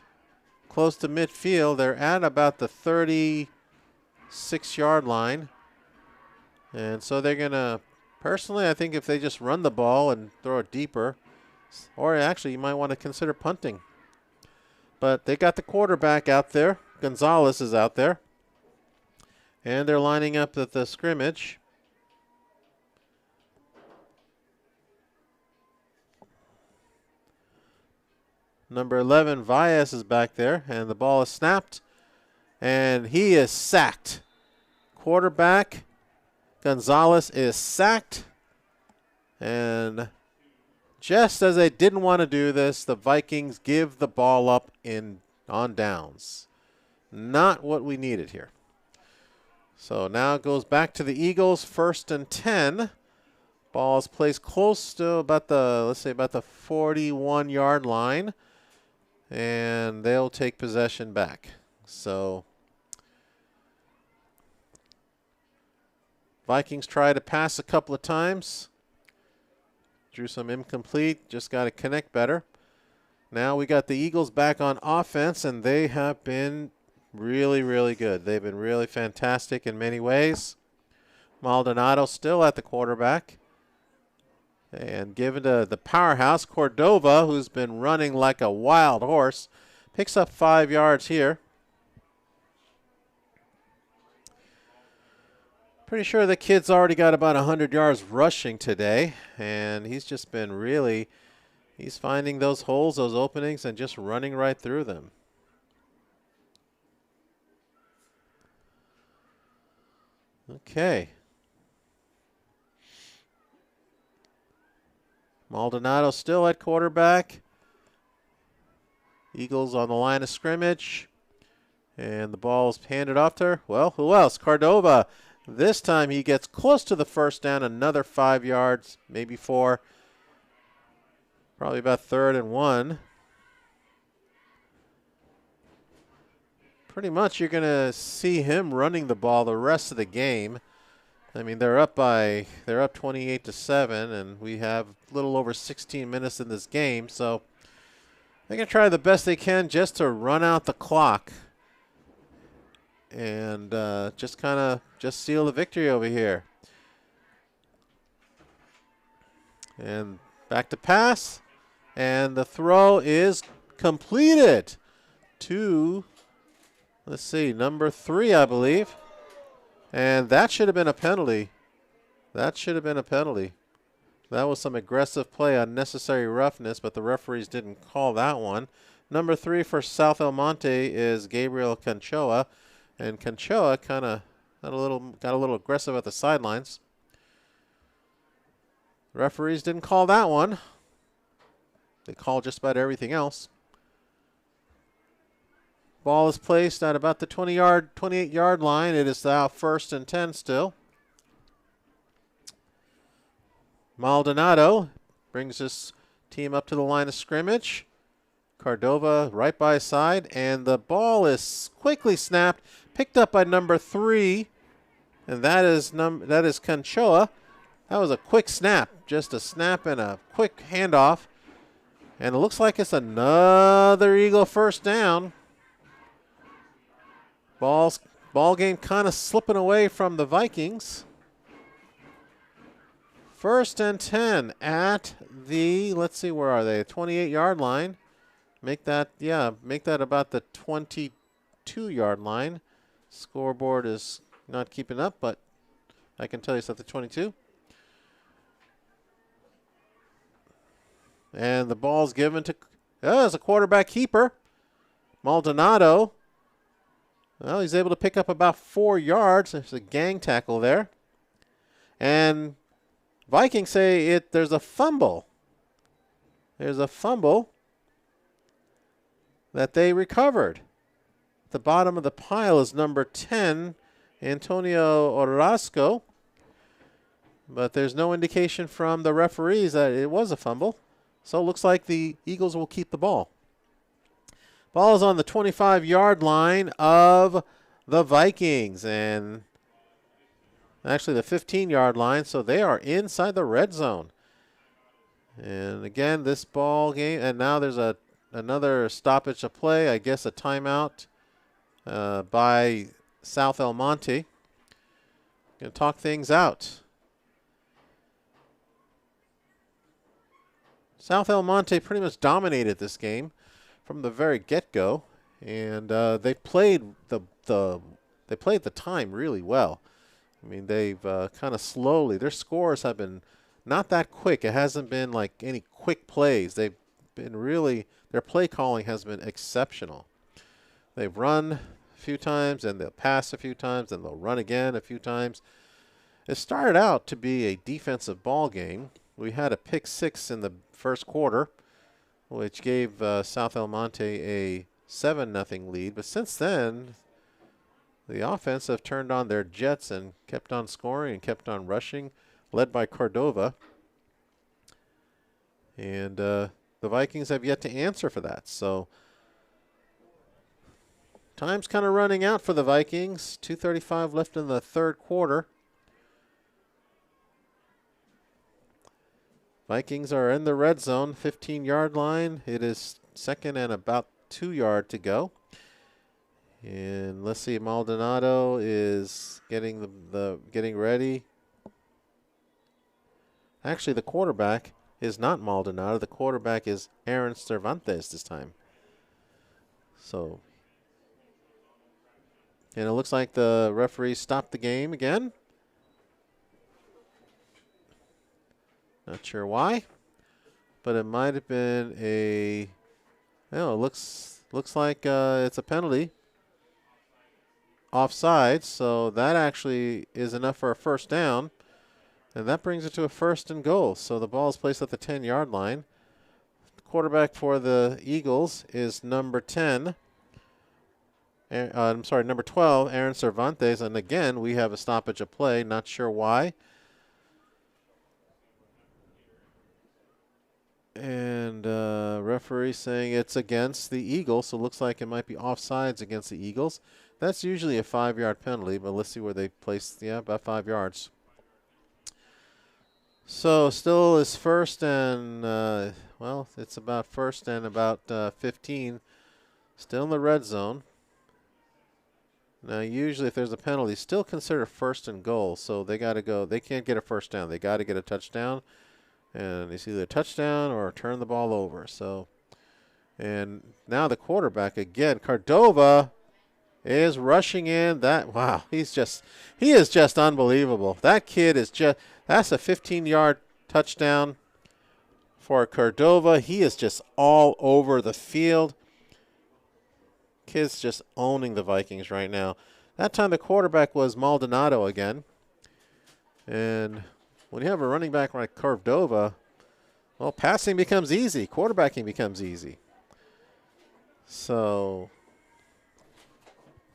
S4: close to midfield. They're at about the 36-yard line. And so they're going to, personally, I think if they just run the ball and throw it deeper, or actually you might want to consider punting. But they got the quarterback out there. Gonzalez is out there. And they're lining up at the scrimmage. Number 11, Valles, is back there. And the ball is snapped. And he is sacked. Quarterback Gonzalez is sacked. And just as they didn't want to do this, the Vikings give the ball up on downs. Not what we needed here. So now it goes back to the Eagles, 1st and 10. Ball is placed close to about the, let's say about the 41-yard line. And they'll take possession back. So Vikings try to pass a couple of times. Drew some incomplete, just got to connect better. Now we got the Eagles back on offense, and they have been really, really good. They've been really fantastic in many ways. Maldonado still at the quarterback. And given to the powerhouse, Cordova, who's been running like a wild horse, picks up 5 yards here. Pretty sure the kid's already got about 100 yards rushing today, and he's just been really, he's finding those holes, those openings, and just running right through them. Okay. Maldonado still at quarterback. Eagles on the line of scrimmage. And the ball is handed off to her. Well, who else? Cordova. This time he gets close to the 1st down, another 5 yards, maybe 4. Probably about 3rd and 1. Pretty much you're going to see him running the ball the rest of the game. I mean, they're up 28-7, and we have a little over 16 minutes in this game, so they're going to try the best they can just to run out the clock and just seal the victory over here. And back to pass, and the throw is completed to, let's see, number 3, I believe. And that should have been a penalty. That should have been a penalty. That was some aggressive play, unnecessary roughness, but the referees didn't call that one. Number 3 for South El Monte is Gabriel Canchoa. And Canchoa kind of got a little aggressive at the sidelines. Referees didn't call that one. They called just about everything else. Ball is placed at about the 28-yard line. It is now 1st and 10 still. Maldonado brings his team up to the line of scrimmage. Cordova right by his side, and the ball is quickly snapped, picked up by number 3, and that is Conchoa. That was a quick snap, just a snap and a quick handoff, and it looks like it's another Eagle first down. Ball game kind of slipping away from the Vikings. 1st and 10 at the, let's see, where are they? 28-yard line. Make that about the 22-yard line. Scoreboard is not keeping up, but I can tell you it's at the 22. And the ball's given to, it's a quarterback keeper. Maldonado. Well, he's able to pick up about 4 yards. There's a gang tackle there. And Vikings say there's a fumble. There's a fumble that they recovered. At the bottom of the pile is number 10, Antonio Orozco. But there's no indication from the referees that it was a fumble. So it looks like the Eagles will keep the ball. Ball is on the 25-yard line of the Vikings. And actually the 15-yard line, so they are inside the red zone. And again, this ball game, and now there's another stoppage of play, I guess a timeout by South El Monte. Going to talk things out. South El Monte pretty much dominated this game from the very get-go, and they played the time really well. I mean, they've kind of slowly, their scores have been not that quick. It hasn't been like any quick plays. They've been really, their play calling has been exceptional. They've run a few times, and they'll pass a few times, and they'll run again a few times. It started out to be a defensive ball game. We had a pick 6 in the first quarter, which gave South El Monte a 7-0 lead. But since then, the offense have turned on their jets and kept on scoring and kept on rushing, led by Cordova. And the Vikings have yet to answer for that. So time's kind of running out for the Vikings. 2:35 left in the third quarter. Vikings are in the red zone, 15-yard line. It is 2nd and about 2 yards to go. And let's see, Maldonado is getting getting ready. Actually, the quarterback is not Maldonado. The quarterback is Aaron Cervantes this time. So, and it looks like the referee stopped the game again. Not sure why, but it might have been a. No, it looks like it's a penalty. Offside, so that actually is enough for a first down, and that brings it to a 1st and goal. So the ball is placed at the 10-yard line. The quarterback for the Eagles is number 10. Number 12, Aaron Cervantes, and again we have a stoppage of play. Not sure why. And referee saying it's against the Eagles, so it looks like it might be offsides against the Eagles. That's usually a 5-yard penalty, but let's see where they placed. Yeah, about 5 yards. So still is 1st and, it's about 1st and about 15. Still in the red zone. Now, usually if there's a penalty, still consider 1st and goal, so they got to go. They can't get a first down. They got to get a touchdown. And it's either a touchdown or turn the ball over. So, and now the quarterback again, Cordova, is rushing in. He is just unbelievable. That kid is that's a 15-yard touchdown for Cordova. He is just all over the field. Kid's just owning the Vikings right now. That time the quarterback was Maldonado again. And when you have a running back like Cordova, well, passing becomes easy. Quarterbacking becomes easy. So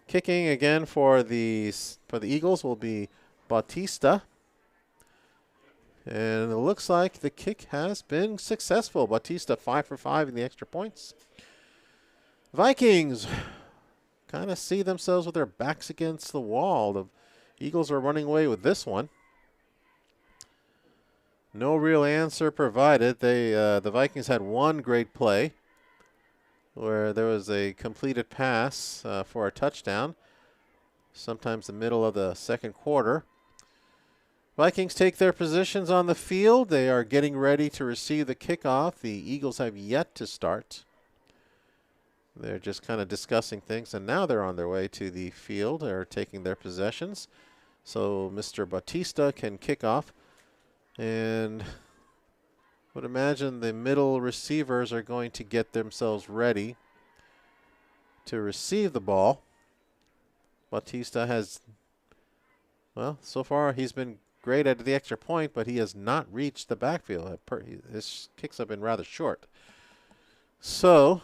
S4: kicking again for the Eagles will be Bautista. And it looks like the kick has been successful. Bautista 5 for 5 in the extra points. Vikings kind of see themselves with their backs against the wall. The Eagles are running away with this one. No real answer provided. The Vikings had one great play where there was a completed pass for a touchdown, sometimes the middle of the second quarter. Vikings take their positions on the field. They are getting ready to receive the kickoff. The Eagles have yet to start. They're just kind of discussing things, and now they're on their way to the field. They're taking their possessions. So Mr. Bautista can kick off. And would imagine the middle receivers are going to get themselves ready to receive the ball. Bautista has, well, so far he's been great at the extra point, but he has not reached the backfield. His kicks have been rather short. So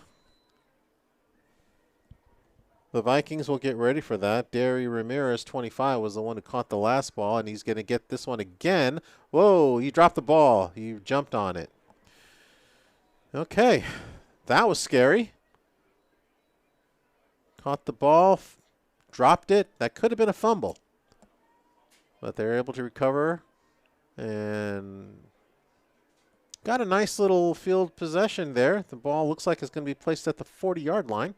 S4: the Vikings will get ready for that. Derry Ramirez, 25, was the one who caught the last ball, and he's going to get this one again. Whoa, he dropped the ball. He jumped on it. Okay, that was scary. Caught the ball, dropped it. That could have been a fumble. But they're able to recover and got a nice little field possession there. The ball looks like it's going to be placed at the 40-yard line.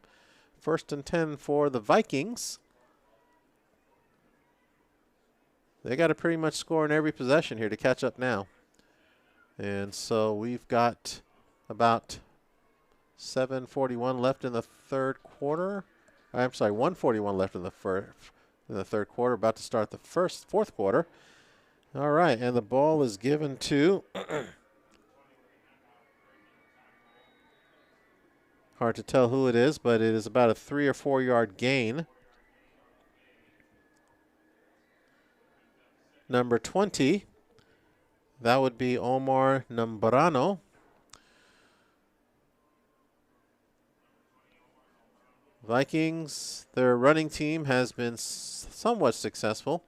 S4: 1st and 10 for the Vikings. They got to pretty much score in every possession here to catch up now. And so we've got about 7:41 left in the third quarter. I'm sorry, 1:41 left in the third quarter. About to start the fourth quarter. All right, and the ball is given to hard to tell who it is, but it is about a 3 or 4 yard gain. Number 20, that would be Omar Nambrano. Vikings, their running team has been somewhat successful,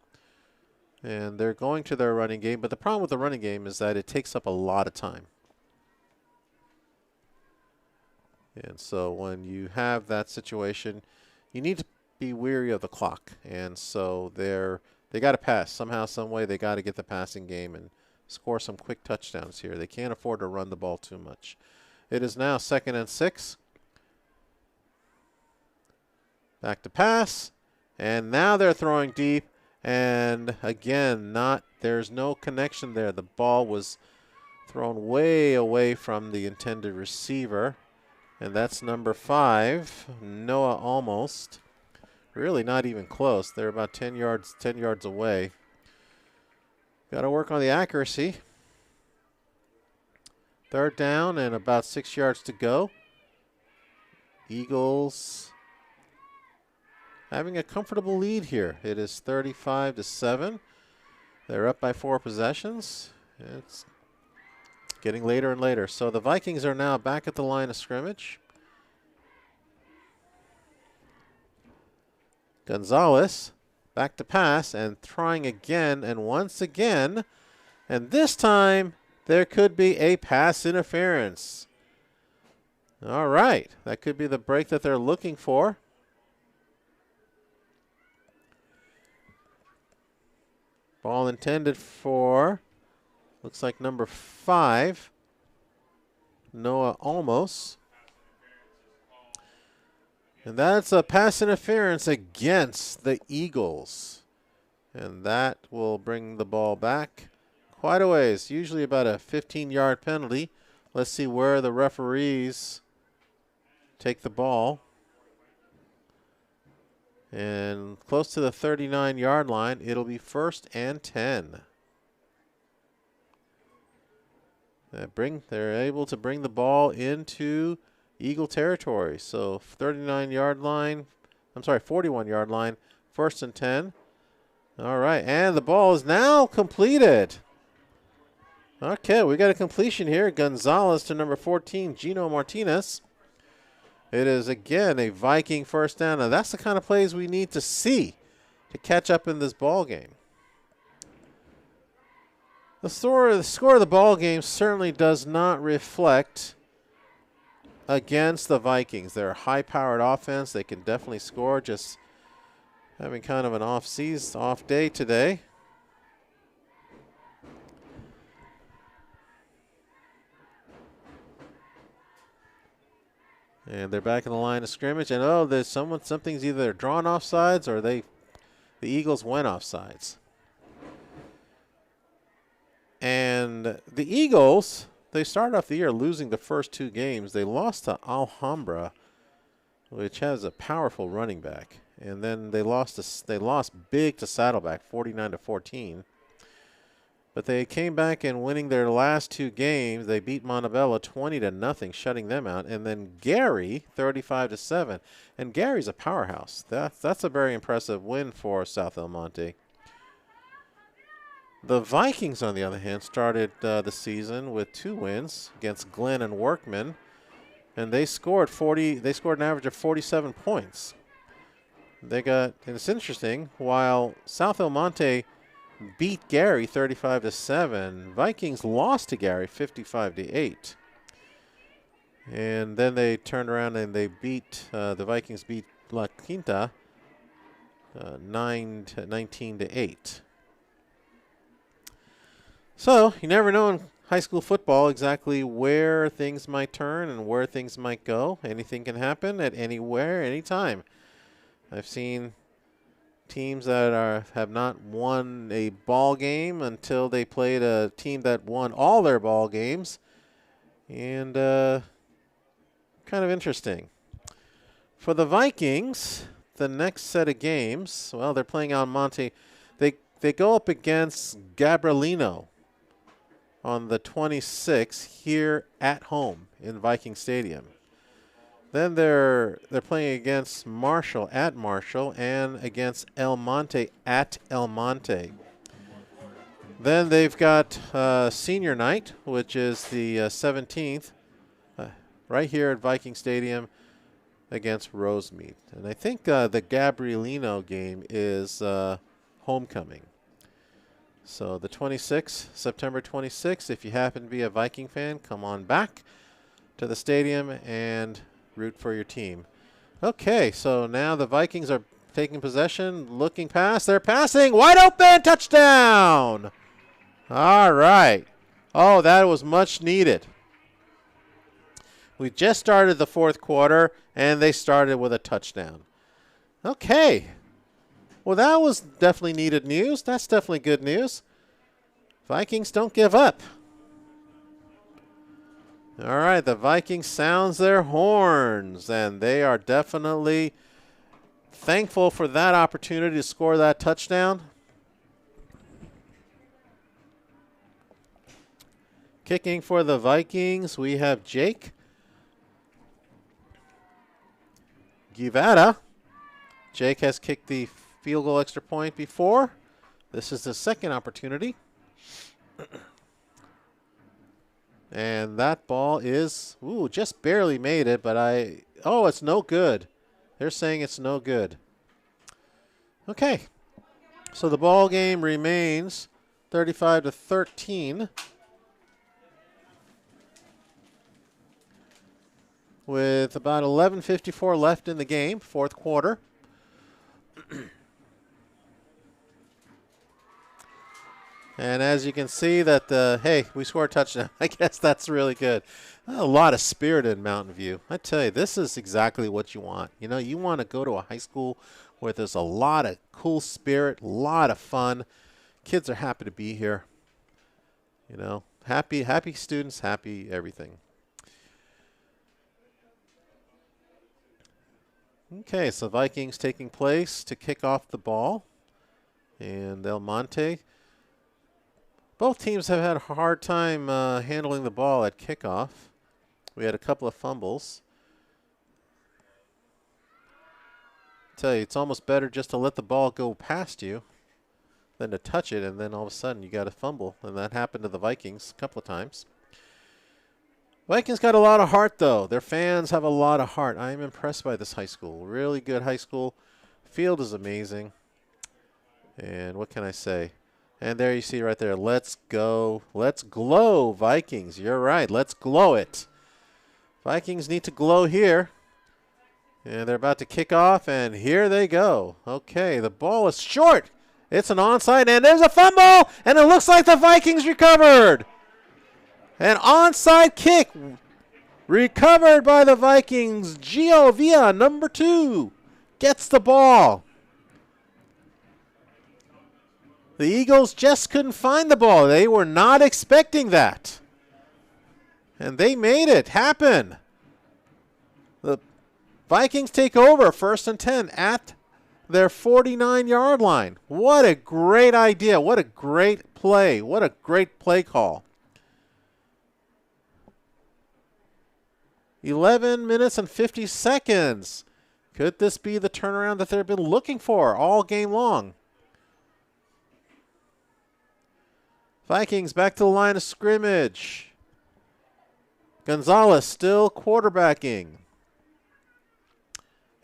S4: and they're going to their running game, but the problem with the running game is that it takes up a lot of time. And so when you have that situation, you need to be weary of the clock. And so they got to pass. Somehow, some way, they got to get the passing game and score some quick touchdowns here. They can't afford to run the ball too much. It is now 2nd and 6. Back to pass. And now they're throwing deep. And again, there's no connection there. The ball was thrown way away from the intended receiver. And that's number 5, Noah Almost. Really not even close. They're about 10 yards away. Got to work on the accuracy. 3rd down and about 6 yards to go. Eagles having a comfortable lead here. It is 35-7. They're up by 4 possessions. It's getting later and later. So the Vikings are now back at the line of scrimmage. Gonzalez back to pass and trying again and once again. And this time there could be a pass interference. All right. That could be the break that they're looking for. Ball intended for, looks like number 5, Noah Almost. And that's a pass interference against the Eagles. And that will bring the ball back quite a ways, usually about a 15-yard penalty. Let's see where the referees take the ball. And close to the 39-yard line, it'll be 1st and 10. They're able to bring the ball into Eagle territory. So 41-yard line, 1st and 10. All right, and the ball is now completed. Okay, we got a completion here. Gonzalez to number 14, Gino Martinez. It is, again, a Viking first down. Now, that's the kind of plays we need to see to catch up in this ball game. The score of the ball game certainly does not reflect against the Vikings. They're a high-powered offense. They can definitely score, just having kind of an off day today. And they're back in the line of scrimmage. And, oh, there's something's either drawn offsides or the Eagles went offsides. And the Eagles, they started off the year losing the first 2 games. They lost to Alhambra, which has a powerful running back. And then they lost big to Saddleback, 49-14. But they came back and winning their last 2 games. They beat Montebello 20-0, shutting them out. And then Gary, 35-7. And Gary's a powerhouse. That's a very impressive win for South El Monte. The Vikings, on the other hand, started the season with 2 wins against Glenn and Workman, and they scored an average of 47 points. And it's interesting, while South El Monte beat Gary 35-7, Vikings lost to Gary 55-8. And then they turned around and they the Vikings beat La Quinta 19-8. So you never know in high school football exactly where things might turn and where things might go. Anything can happen at anywhere, anytime. I've seen teams that have not won a ball game until they played a team that won all their ball games. And kind of interesting. For the Vikings, the next set of games, well, they're playing on Monte. They go up against Gabrielino on the 26th here at home in Viking Stadium. Then they're playing against Marshall at Marshall and against El Monte at El Monte. Then they've got senior night, which is the 17th, right here at Viking Stadium against Rosemead. And I think the Gabrielino game is homecoming. So the 26th, September 26th, if you happen to be a Viking fan, come on back to the stadium and root for your team. Okay, so now the Vikings are taking possession, looking past. They're passing. Wide open. Touchdown. All right. Oh, that was much needed. We just started the 4th quarter, and they started with a touchdown. Okay. Well, that was definitely needed news. That's definitely good news. Vikings don't give up. All right, the Vikings sounds their horns, and they are definitely thankful for that opportunity to score that touchdown. Kicking for the Vikings, we have Jake Guevara. Jake has kicked the field goal extra point before. This is the second opportunity. And that ball is, just barely made it, but it's no good. They're saying it's no good. Okay. So the ball game remains 35-13. With about 11:54 left in the game, 4th quarter. And as you can see that, hey, we scored a touchdown. I guess that's really good. A lot of spirit in Mountain View. I tell you, this is exactly what you want. You know, you want to go to a high school where there's a lot of cool spirit, a lot of fun. Kids are happy to be here. You know, happy students, happy everything. Okay, so Vikings taking place to kick off the ball. And El Monte. Both teams have had a hard time handling the ball at kickoff. We had a couple of fumbles. I tell you, it's almost better just to let the ball go past you than to touch it, and then all of a sudden you got a fumble, and that happened to the Vikings a couple of times. Vikings got a lot of heart, though. Their fans have a lot of heart. I am impressed by this high school. Really good high school. Field is amazing. And what can I say? And there you see right there. Let's go. Let's glow, Vikings. You're right. Let's glow it. Vikings need to glow here. And they're about to kick off, and here they go. Okay, the ball is short. It's an onside, and there's a fumble, and it looks like the Vikings recovered. An onside kick recovered by the Vikings. Gio Villa, number 2, gets the ball. The Eagles just couldn't find the ball. They were not expecting that. And they made it happen. The Vikings take over 1st and 10 at their 49-yard line. What a great idea. What a great play. What a great play call. 11 minutes and 50 seconds. Could this be the turnaround that they've been looking for all game long? Vikings back to the line of scrimmage. Gonzalez still quarterbacking.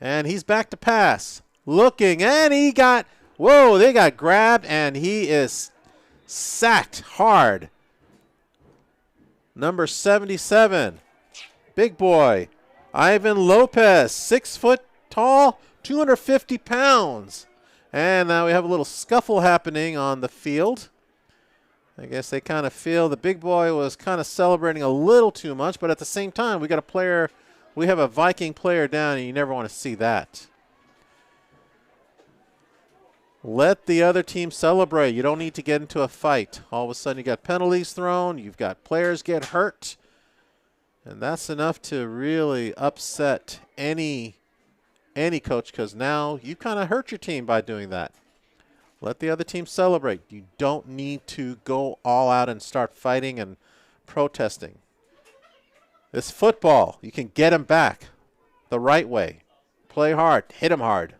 S4: And he's back to pass. Looking, and he got, whoa, they got grabbed, and he is sacked hard. Number 77, big boy, Ivan Lopez, 6 foot tall, 250 pounds. And now we have a little scuffle happening on the field. I guess they kind of feel the big boy was kind of celebrating a little too much, but at the same time, we got a player, we have a Viking player down, and you never want to see that. Let the other team celebrate. You don't need to get into a fight. All of a sudden, you got penalties thrown. You've got players get hurt. And that's enough to really upset any coach, because now you kind of hurt your team by doing that. Let the other team celebrate. You don't need to go all out and start fighting and protesting. It's football. You can get them back the right way. Play hard. Hit them hard.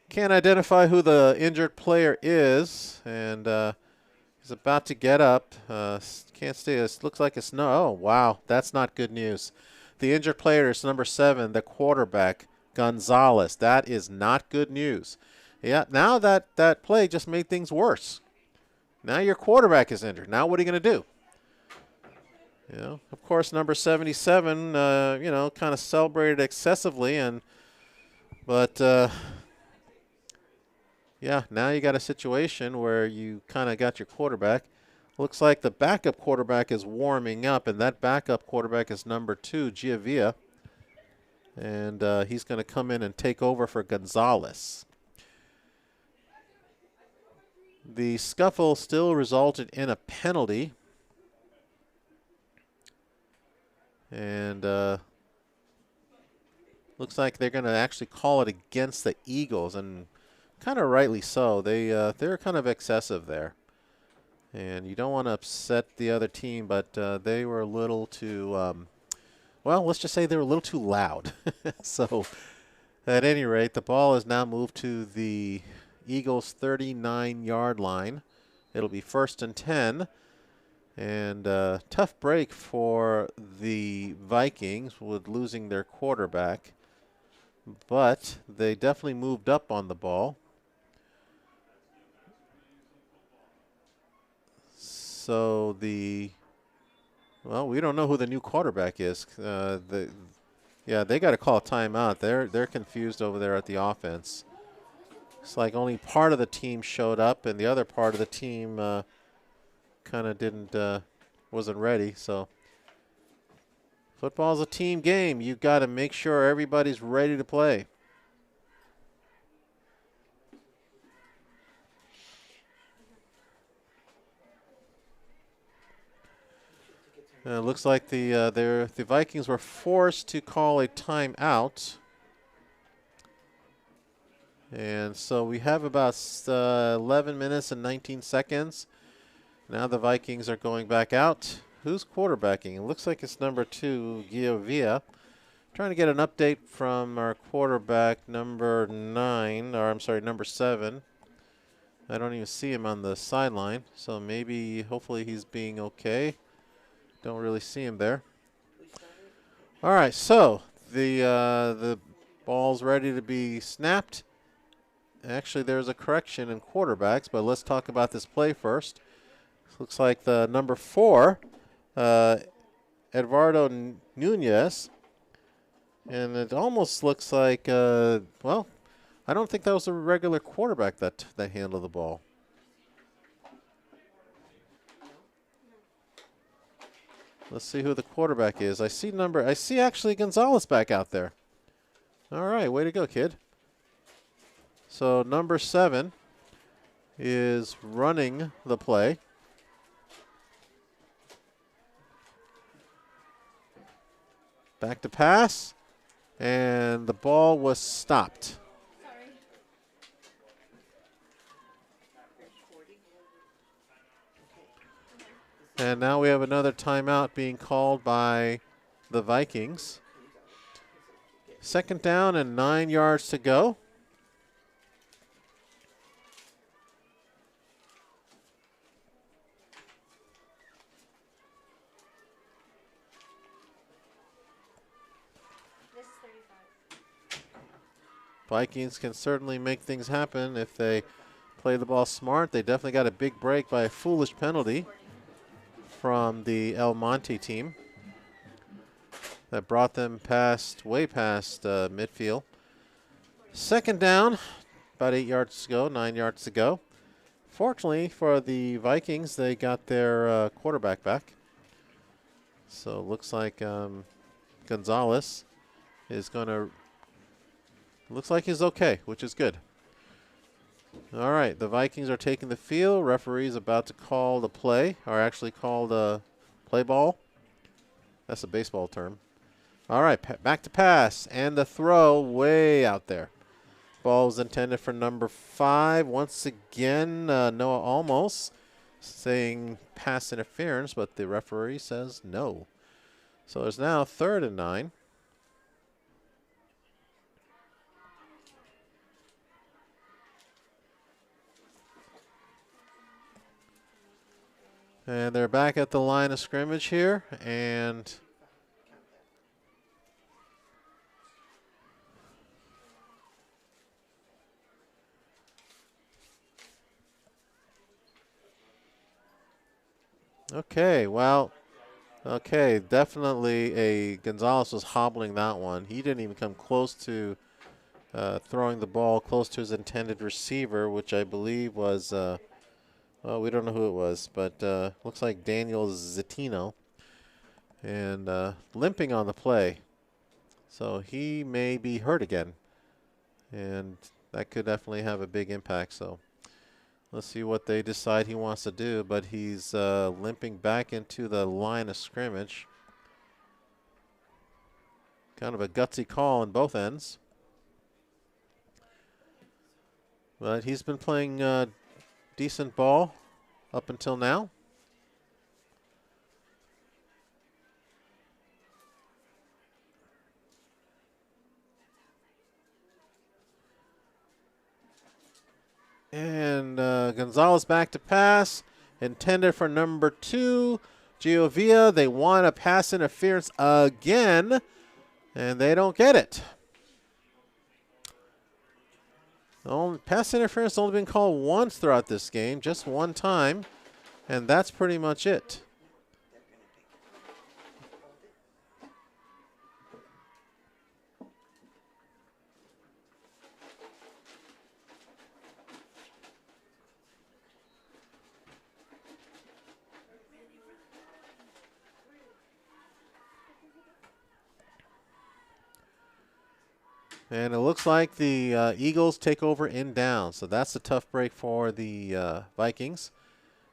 S4: Can't identify who the injured player is, and he's about to get up. Can't see. It looks like it's no. Oh, wow. That's not good news. The injured player is number 7, the quarterback, Gonzalez. That is not good news. Yeah, now that play just made things worse. Now your quarterback is injured. Now what are you going to do? You know, of course, number 77, kind of celebrated excessively, but yeah, now you got a situation where you kind of got your quarterback. Looks like the backup quarterback is warming up, and that backup quarterback is number 2, Giavia. And he's going to come in and take over for Gonzalez. The scuffle still resulted in a penalty. And looks like they're going to actually call it against the Eagles, and kind of rightly so. They're kind of excessive there. And you don't want to upset the other team, but they were a little too, well, let's just say they were a little too loud. So at any rate, the ball is now moved to the Eagles' 39-yard line. It'll be 1st and 10. And tough break for the Vikings with losing their quarterback. But they definitely moved up on the ball. So well, we don't know who the new quarterback is. Yeah, they got to call a timeout. They're confused over there at the offense. It's like only part of the team showed up, and the other part of the team kind of wasn't ready. So football's a team game. You got to make sure everybody's ready to play. It looks like the Vikings were forced to call a timeout. And so we have about 11 minutes and 19 seconds. Now the Vikings are going back out. Who's quarterbacking? It looks like it's number 2, Giovia. Trying to get an update from our quarterback, number 9, or I'm sorry, number 7. I don't even see him on the sideline, so maybe, hopefully he's being okay. Don't really see him there. All right, so the ball's ready to be snapped. Actually, there's a correction in quarterbacks, but let's talk about this play first. Looks like the number 4, Eduardo Nunez. And it almost looks like, well, I don't think that was a regular quarterback that handled the ball. Let's see who the quarterback is. I see actually Gonzalez back out there. All right, way to go, kid. So number 7 is running the play. Back to pass, and the ball was stopped.
S6: Sorry.
S4: And now we have another timeout being called by the Vikings. 2nd down and 9 yards to go.
S6: This is 35.
S4: Vikings can certainly make things happen if they play the ball smart. They definitely got a big break by a foolish penalty from the El Monte team that brought them way past midfield. 2nd down, about 8 yards to go, 9 yards to go. Fortunately for the Vikings, they got their quarterback back. So it looks like Gonzalez is going to, looks like he's okay, which is good. All right, the Vikings are taking the field. Referee's about to call the play, or actually call the play ball. That's a baseball term. All right, back to pass, and the throw way out there. Ball was intended for number 5. Once again, Noah Almost saying pass interference, but the referee says no. So it's now 3rd and 9. And they're back at the line of scrimmage here, and okay, well, okay, definitely Gonzalez was hobbling that one. He didn't even come close to throwing the ball close to his intended receiver, which I believe was, well, we don't know who it was, but looks like Daniel Zatino, and limping on the play. So he may be hurt again, and that could definitely have a big impact. So let's see what they decide he wants to do, but he's limping back into the line of scrimmage. Kind of a gutsy call on both ends. But he's been playing decent ball up until now. And Gonzalez back to pass, intended for number 2, Giovia. They want a pass interference again, and they don't get it. Pass interference only been called once throughout this game, just one time, and that's pretty much it. And it looks like the Eagles take over in down. So that's a tough break for the Vikings.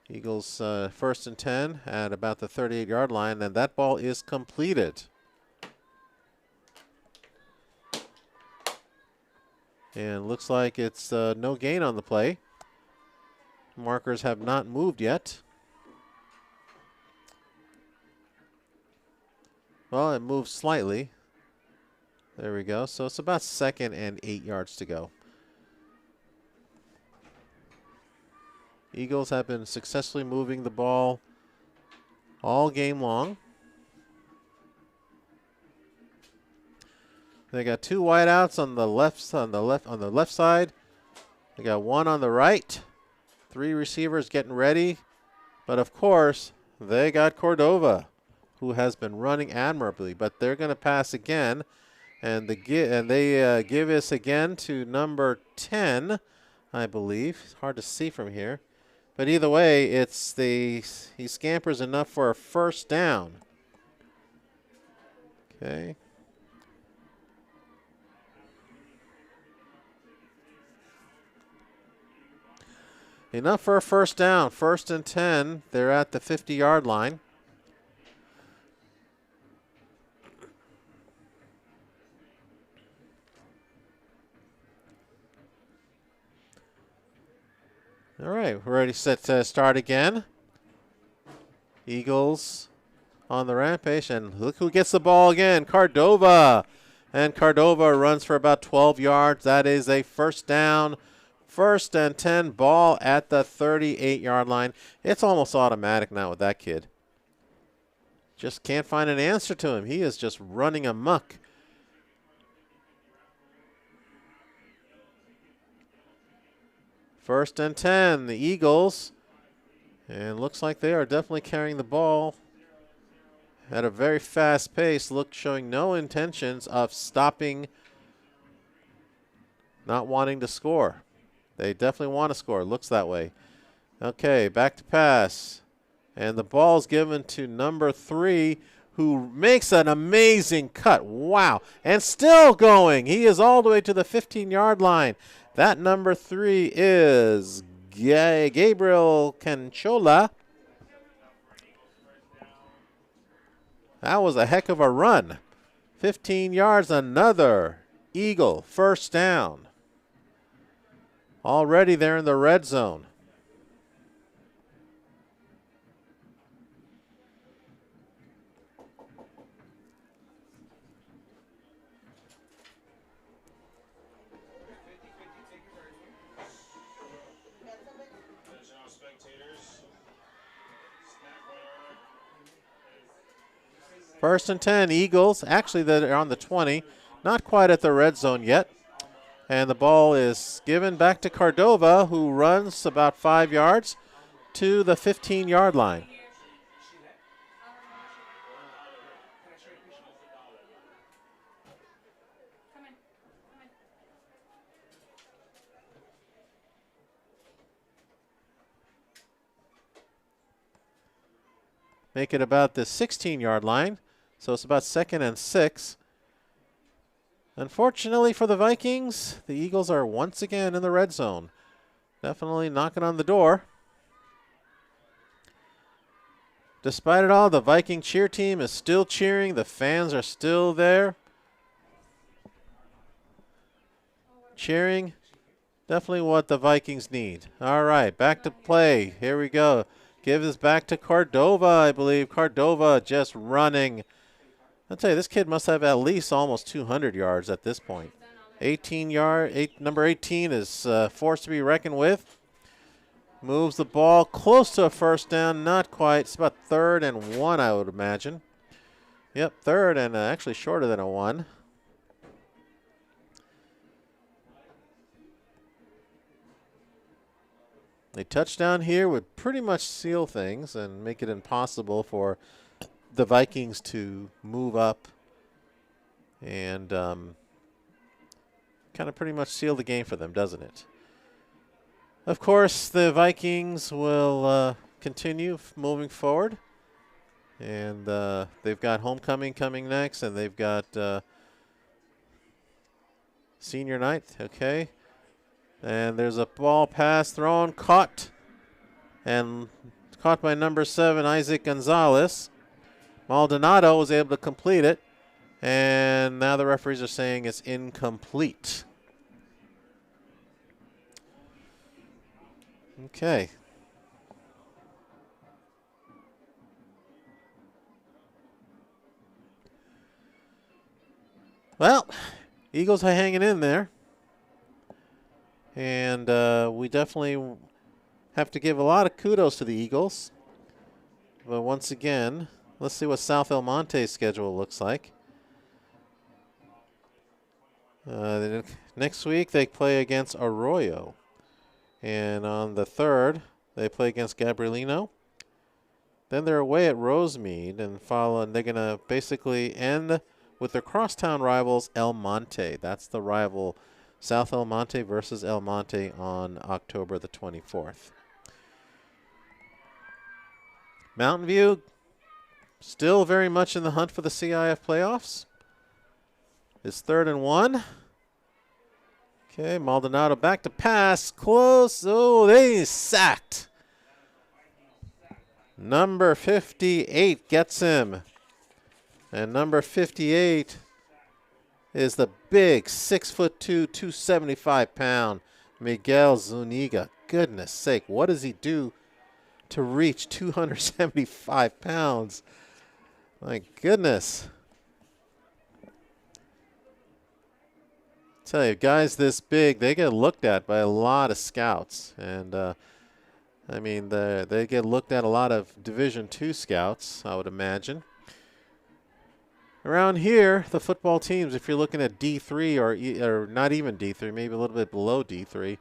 S4: Eagles 1st and 10 at about the 38-yard line. And that ball is completed. And looks like it's no gain on the play. Markers have not moved yet. Well, it moved slightly. There we go. So it's about 2nd and 8 yards to go. Eagles have been successfully moving the ball all game long. They got 2 wideouts on the left side. They got 1 on the right. 3 receivers getting ready. But of course, they got Cordova, who has been running admirably. But they're going to pass again, and they give this again to number 10, I believe. It's hard to see from here. But either way, he scampers enough for a first down. Okay. Enough for a first down. 1st and 10. They're at the 50-yard line. All right, we're ready set to start again. Eagles on the rampage, and look who gets the ball again, Cordova. And Cordova runs for about 12 yards. That is a first down. 1st and 10, ball at the 38-yard line. It's almost automatic now with that kid. Just can't find an answer to him. He is just running amok. First and 10, the Eagles. And looks like they are definitely carrying the ball at a very fast pace, showing no intentions of stopping, not wanting to score. They definitely want to score. Looks that way. Okay, back to pass. And the ball's given to number 3, who makes an amazing cut. Wow. And still going. He is all the way to the 15-yard line. That number 3 is Gabriel Canchola. That was a heck of a run. 15 yards, another Eagle first down. Already they're in the red zone. First and 10, Eagles. Actually, they're on the 20. Not quite at the red zone yet. And the ball is given back to Cordova, who runs about 5 yards to the 15-yard line. Make it about the 16-yard line. So it's about 2nd and 6. Unfortunately for the Vikings, the Eagles are once again in the red zone. Definitely knocking on the door. Despite it all, the Viking cheer team is still cheering. The fans are still there. Cheering. Definitely what the Vikings need. All right, back to play. Here we go. Give this back to Cordova, I believe. Cordova just running. I'll tell you, this kid must have at least almost 200 yards at this point. 18-yard, number 18 is forced to be reckoned with. Moves the ball close to a first down, not quite. It's about 3rd and 1, I would imagine. Yep, 3rd and actually shorter than a 1. A touchdown here would pretty much seal things and make it impossible for the Vikings to move up and kind of pretty much seal the game for them, doesn't it? Of course, the Vikings will continue moving forward. And they've got homecoming coming next, and they've got senior night, okay. And there's a ball pass thrown, caught by number 7, Isaac Gonzalez. Maldonado was able to complete it, and now the referees are saying it's incomplete. Okay. Well, Eagles are hanging in there. And we definitely have to give a lot of kudos to the Eagles. But once again, let's see what South El Monte's schedule looks like. Next week, they play against Arroyo. And on the 3rd, they play against Gabrielino. Then they're away at Rosemead and they're going to basically end with their crosstown rivals, El Monte. That's the rival, South El Monte versus El Monte on October the 24th. Mountain View, still very much in the hunt for the CIF playoffs. It's 3rd and 1. Okay, Maldonado back to pass. Close. Oh, they sacked. Number 58 gets him. And number 58 is the big 6'2", 275-pound Miguel Zuniga. Goodness sake, what does he do to reach 275 pounds? My goodness. Tell you, guys this big, they get looked at by a lot of scouts. And, I mean, they get looked at a lot of Division II scouts, I would imagine. Around here, the football teams, if you're looking at D3 or not even D3, maybe a little bit below D3,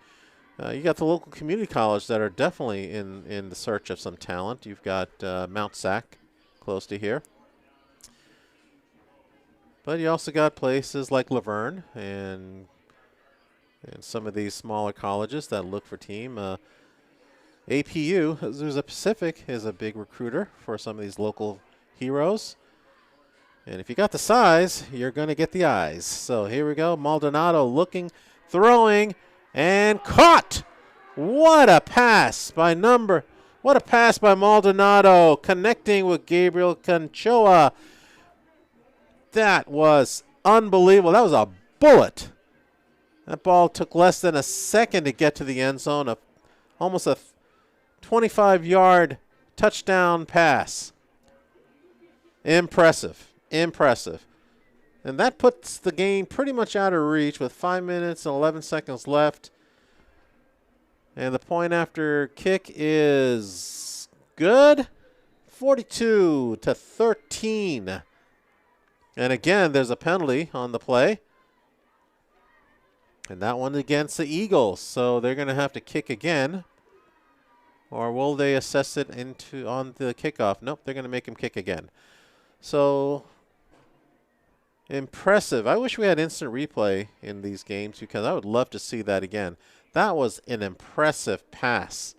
S4: you got the local community college that are definitely in the search of some talent. You've got Mount Sac close to here. But you also got places like Laverne and some of these smaller colleges that look for team. APU, Azusa Pacific, is a big recruiter for some of these local heroes. And if you got the size, you're going to get the eyes. So here we go. Maldonado looking, throwing, and caught. What a pass by Maldonado, connecting with Gabriel Conchoa. That was unbelievable. That was a bullet. That ball took less than a second to get to the end zone. Almost a 25-yard touchdown pass. Impressive. Impressive. And that puts the game pretty much out of reach with 5 minutes and 11 seconds left. And the point after kick is good. 42-13. And again, there's a penalty on the play. And that one against the Eagles. So they're going to have to kick again. Or will they assess it on the kickoff? Nope, they're going to make him kick again. So impressive. I wish we had instant replay in these games because I would love to see that again. That was an impressive pass.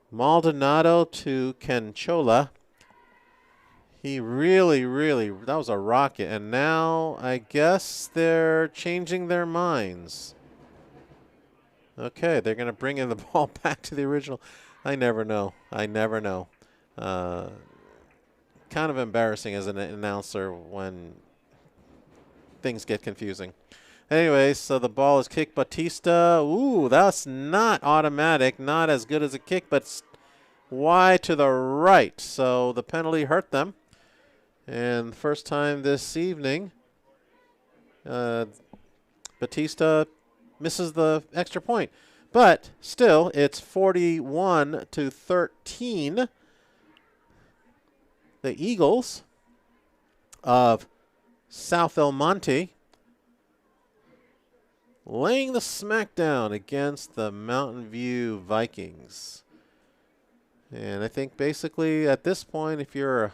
S4: Maldonado to Canchola. He really, that was a rocket. And now I guess they're changing their minds. Okay, they're going to bring in the ball back to the original. I never know. Kind of embarrassing as an announcer when things get confusing. Anyway, so the ball is kicked. Batista. Ooh, that's not automatic. Not as good as a kick, but wide to the right. So the penalty hurt them. And first time this evening, Batista misses the extra point. But still, it's 41-13. The Eagles of South El Monte laying the smackdown against the Mountain View Vikings. And I think basically at this point, if you're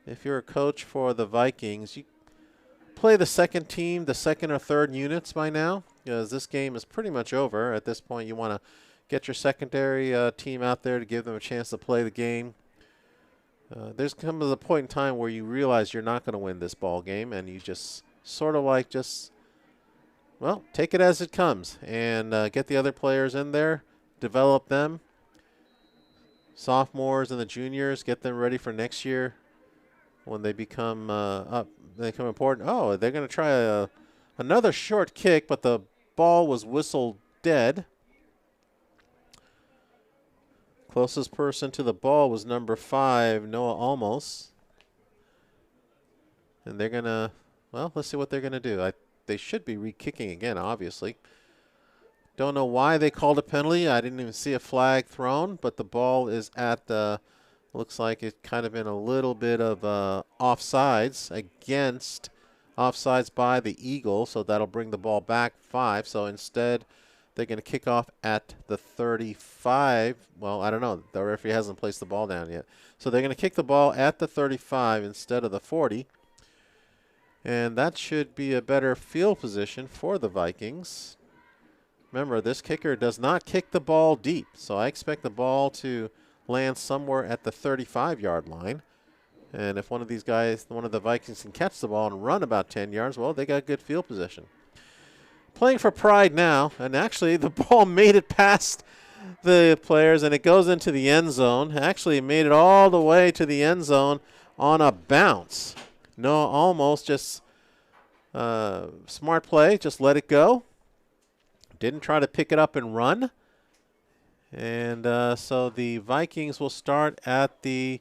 S4: a coach for the Vikings, you play the second team, the second or third units by now, because this game is pretty much over. At this point, you want to get your secondary team out there to give them a chance to play the game. There's comes a point in time where you realize you're not going to win this ball game, and you just sort of like well, take it as it comes and get the other players in there, develop them. Sophomores and the juniors, get them ready for next year when they become important. Oh, they're going to try another short kick, but the ball was whistled dead. Closest person to the ball was number 5, Noah Almos. And they're going to Well, let's see what they're going to do. They should be re-kicking again, obviously. Don't know why they called a penalty. I didn't even see a flag thrown, but the ball is at the, looks like it kind of been a little bit of offsides by the Eagle, so that'll bring the ball back 5. So instead, they're going to kick off at the 35. Well, I don't know. The referee hasn't placed the ball down yet. So they're going to kick the ball at the 35 instead of the 40. And that should be a better field position for the Vikings. Remember, this kicker does not kick the ball deep, so I expect the ball to land somewhere at the 35-yard line. And if one of these guys, one of the Vikings, can catch the ball and run about 10 yards, well, they got good field position. Playing for pride now, and actually the ball made it past the players, and it goes into the end zone. Actually, it made it all the way to the end zone on a bounce. No, almost just smart play, just let it go. Didn't try to pick it up and run. And so the Vikings will start at the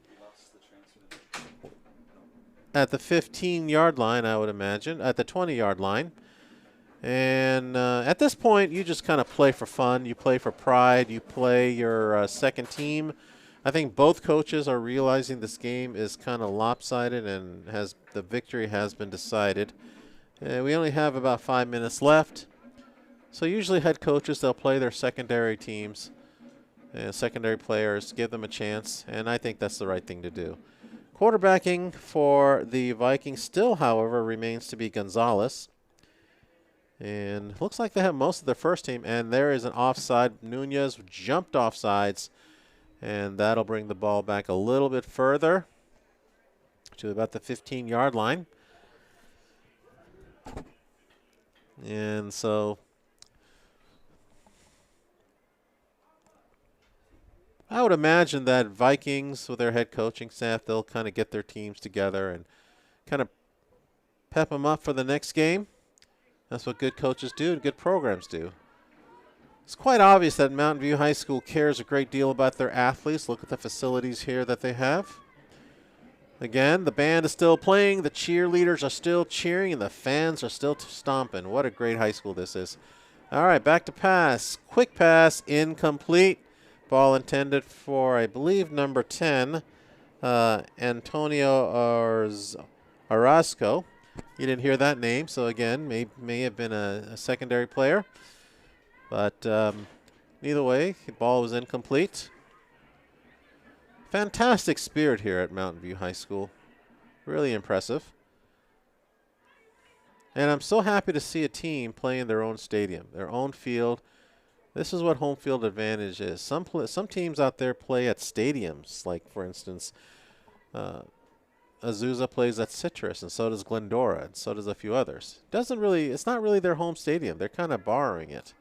S4: 15-yard line, I would imagine, at the 20-yard line. And at this point, you just kind of play for fun. You play for pride. You play your second team. I think both coaches are realizing this game is kind of lopsided and the victory has been decided. We only have about 5 minutes left. So usually head coaches, they'll play their secondary teams, secondary players, give them a chance, and I think that's the right thing to do. Quarterbacking for the Vikings still, however, remains to be Gonzalez. And looks like they have most of their first team, and there is an offside. Nunez jumped offsides, and that'll bring the ball back a little bit further to about the 15-yard line. And so I would imagine that Vikings, with their head coaching staff, they'll kind of get their teams together and kind of pep them up for the next game. That's what good coaches do and good programs do. It's quite obvious that Mountain View High School cares a great deal about their athletes. Look at the facilities here that they have. Again, the band is still playing, the cheerleaders are still cheering, and the fans are still stomping. What a great high school this is. All right, back to pass. Quick pass, incomplete. Ball intended for, I believe, number 10, Antonio Orozco. You didn't hear that name, so again, may have been a secondary player. But either way, the ball was incomplete. Fantastic spirit here at Mountain View High School. Really impressive. And I'm so happy to see a team play in their own stadium, their own field. This is what home field advantage is. Some teams out there play at stadiums, like, for instance, Azusa plays at Citrus, and so does Glendora, and so does a few others. It's not really their home stadium. They're kind of borrowing it.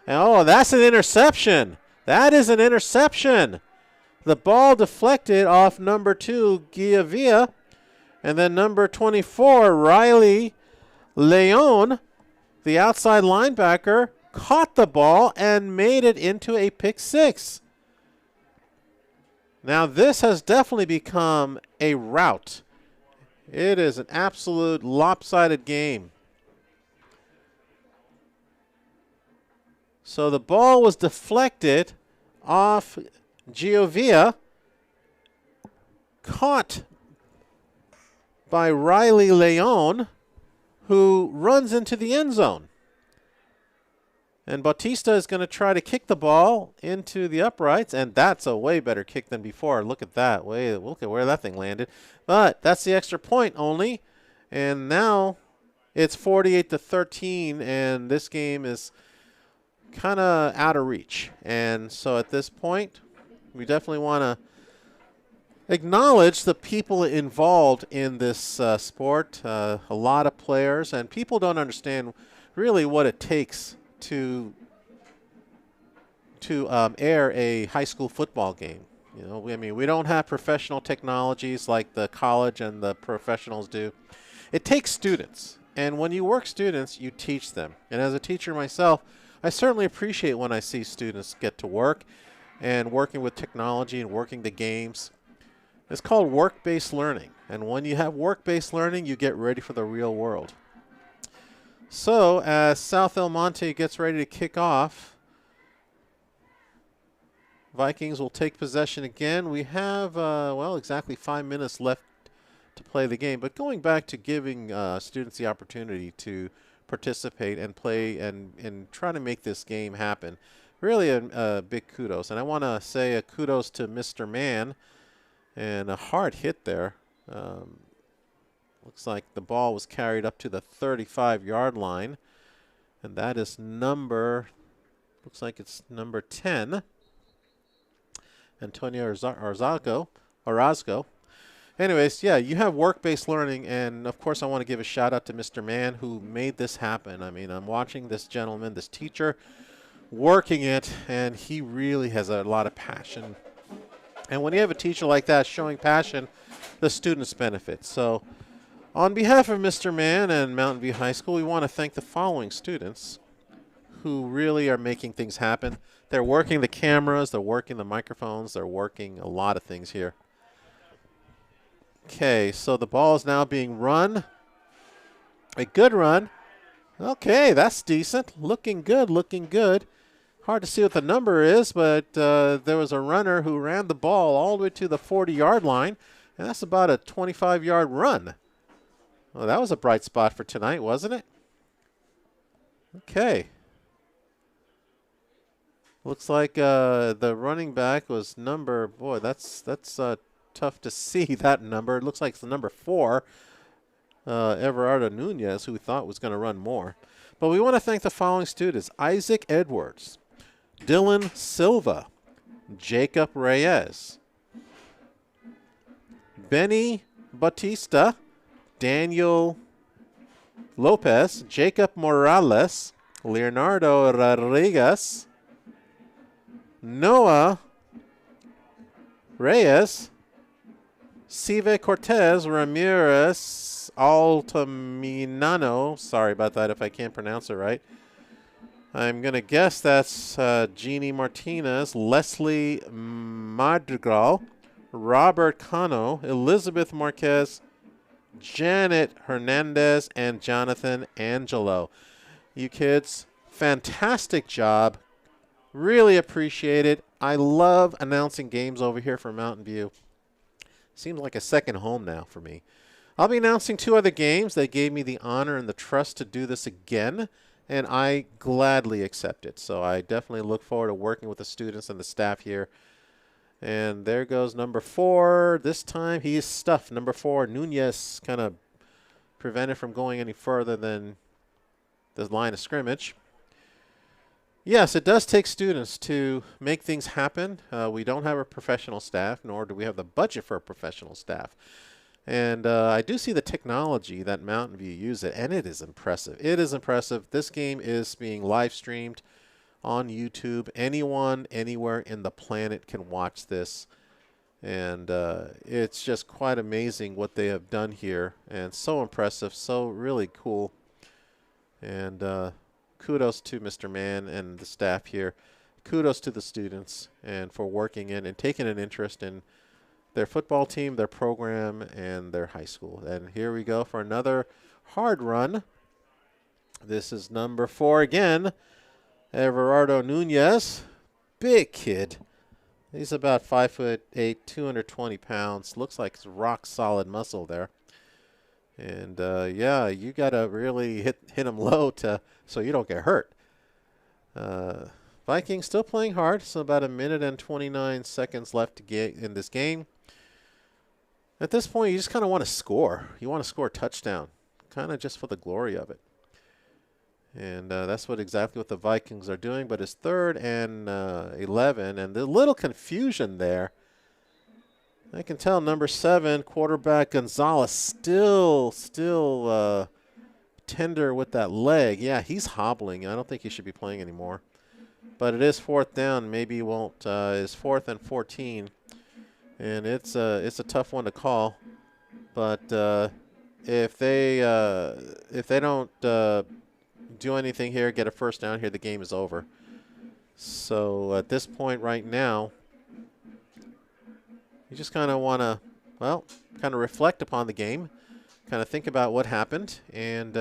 S4: And, oh, that's an interception. That is an interception. The ball deflected off number 2, Giavia, and then number 24, Riley Leon, the outside linebacker, caught the ball and made it into a pick 6. Now this has definitely become a rout. It is an absolute lopsided game. So the ball was deflected off Giovia, caught by Riley Leon, who runs into the end zone. And Bautista is going to try to kick the ball into the uprights, and that's a way better kick than before. Look at that. Look at where that thing landed. But that's the extra point only. And now it's 48-13, and this game is kind of out of reach. And so at this point, we definitely want to acknowledge the people involved in this sport. A lot of players, and people don't understand really what it takes to air a high school football game. You know, we don't have professional technologies like the college and the professionals do. It takes students, and when you work students, you teach them. And as a teacher myself, I certainly appreciate when I see students get to work and working with technology and working the games. It's called work-based learning. And when you have work-based learning, you get ready for the real world. So as South El Monte gets ready to kick off, Vikings will take possession again. We have, well, exactly 5 minutes left to play the game. But going back to giving students the opportunity to participate and play and try to make this game happen, really a big kudos. And I want to say a kudos to Mr. Mann. And a hard hit there. Looks like the ball was carried up to the 35-yard line. And that is looks like it's number 10. Antonio Orozco. Anyways, yeah, you have work-based learning. And, of course, I want to give a shout-out to Mr. Mann who made this happen. I mean, I'm watching this gentleman, this teacher, working it. And he really has a lot of passion. And when you have a teacher like that showing passion, the students benefit. So on behalf of Mr. Mann and Mountain View High School, we want to thank the following students who really are making things happen. They're working the cameras, they're working the microphones, they're working a lot of things here. Okay, so the ball is now being run. A good run. Okay, that's decent. Looking good, looking good. Hard to see what the number is, but there was a runner who ran the ball all the way to the 40-yard line, and that's about a 25-yard run. Well, that was a bright spot for tonight, wasn't it? Okay. Looks like the running back was boy, that's tough to see, that number. It looks like it's the number 4, Everardo Nunez, who we thought was going to run more. But we want to thank the following students: Isaac Edwards, Dylan Silva, Jacob Reyes, Benny Batista, Daniel Lopez, Jacob Morales, Leonardo Rodriguez, Noah Reyes, Sive Cortez, Ramirez, Altaminano. Sorry about that if I can't pronounce it right. I'm going to guess that's Jeannie Martinez, Leslie Madrigal, Robert Cano, Elizabeth Marquez, Janet Hernandez, and Jonathan Angelo. You kids, fantastic job. Really appreciate it. I love announcing games over here for Mountain View. Seems like a second home now for me. I'll be announcing 2 other games. They gave me the honor and the trust to do this again, and I gladly accept it. So I definitely look forward to working with the students and the staff here. And there goes number 4. This time he is stuffed. Number 4, Nunez, kind of prevented from going any further than the line of scrimmage. Yes, it does take students to make things happen. We don't have a professional staff, nor do we have the budget for a professional staff. And I do see the technology that Mountain View uses, and it is impressive. It is impressive. This game is being live streamed on YouTube. Anyone, anywhere in the planet can watch this. And it's just quite amazing what they have done here. And so impressive, so really cool. And kudos to Mr. Mann and the staff here. Kudos to the students and for working in and taking an interest in their football team, their program, and their high school. And here we go for another hard run. This is number 4 again. Everardo Nunez. Big kid. He's about 5'8", 220 pounds. Looks like it's rock solid muscle there. And yeah, you gotta really hit him low so you don't get hurt. Vikings still playing hard, so about 1 minute and 29 seconds left to get in this game. At this point, you just kind of want to score. You want to score a touchdown, kind of just for the glory of it. And that's exactly what the Vikings are doing. But it's 3rd and 11, and the little confusion there. I can tell number 7, quarterback Gonzalez, still tender with that leg. Yeah, he's hobbling. I don't think he should be playing anymore. But it is 4th down. Maybe he won't. It's 4th and 14, and it's a tough one to call. But if they don't do anything here, get a first down here, the game is over. So at this point right now, you just kind of want to well, kind of reflect upon the game, kind of think about what happened, and,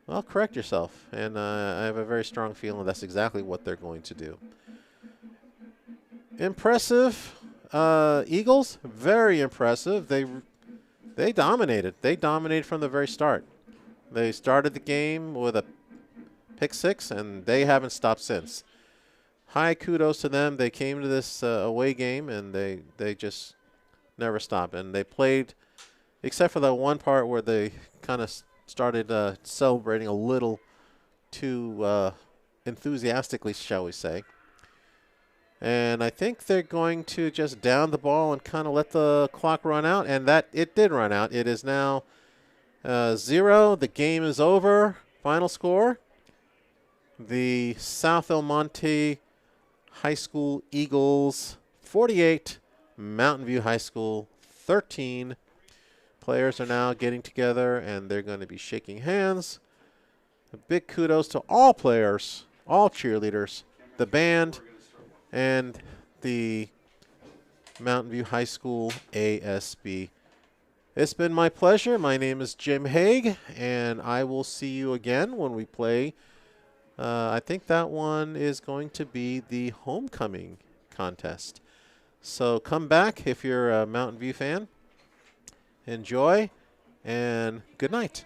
S4: well, correct yourself. And I have a very strong feeling that's exactly what they're going to do. Impressive. Eagles, very impressive. They dominated. They dominated from the very start. They started the game with a pick six, and they haven't stopped since. High kudos to them. They came to this away game, and they just never stopped. And they played, except for that one part where they kind of started celebrating a little too enthusiastically, shall we say. And I think they're going to just down the ball and kind of let the clock run out. And that it did run out. It is now 0. The game is over. Final score. The South El Monte High School Eagles 48, Mountain View High School 13. Players are now getting together, and they're going to be shaking hands. A big kudos to all players, all cheerleaders, the band, and the Mountain View High School ASB. It's been my pleasure. My name is Jim Haig, and I will see you again when we play. I think that one is going to be the homecoming contest. So come back if you're a Mountain View fan. Enjoy, and good night.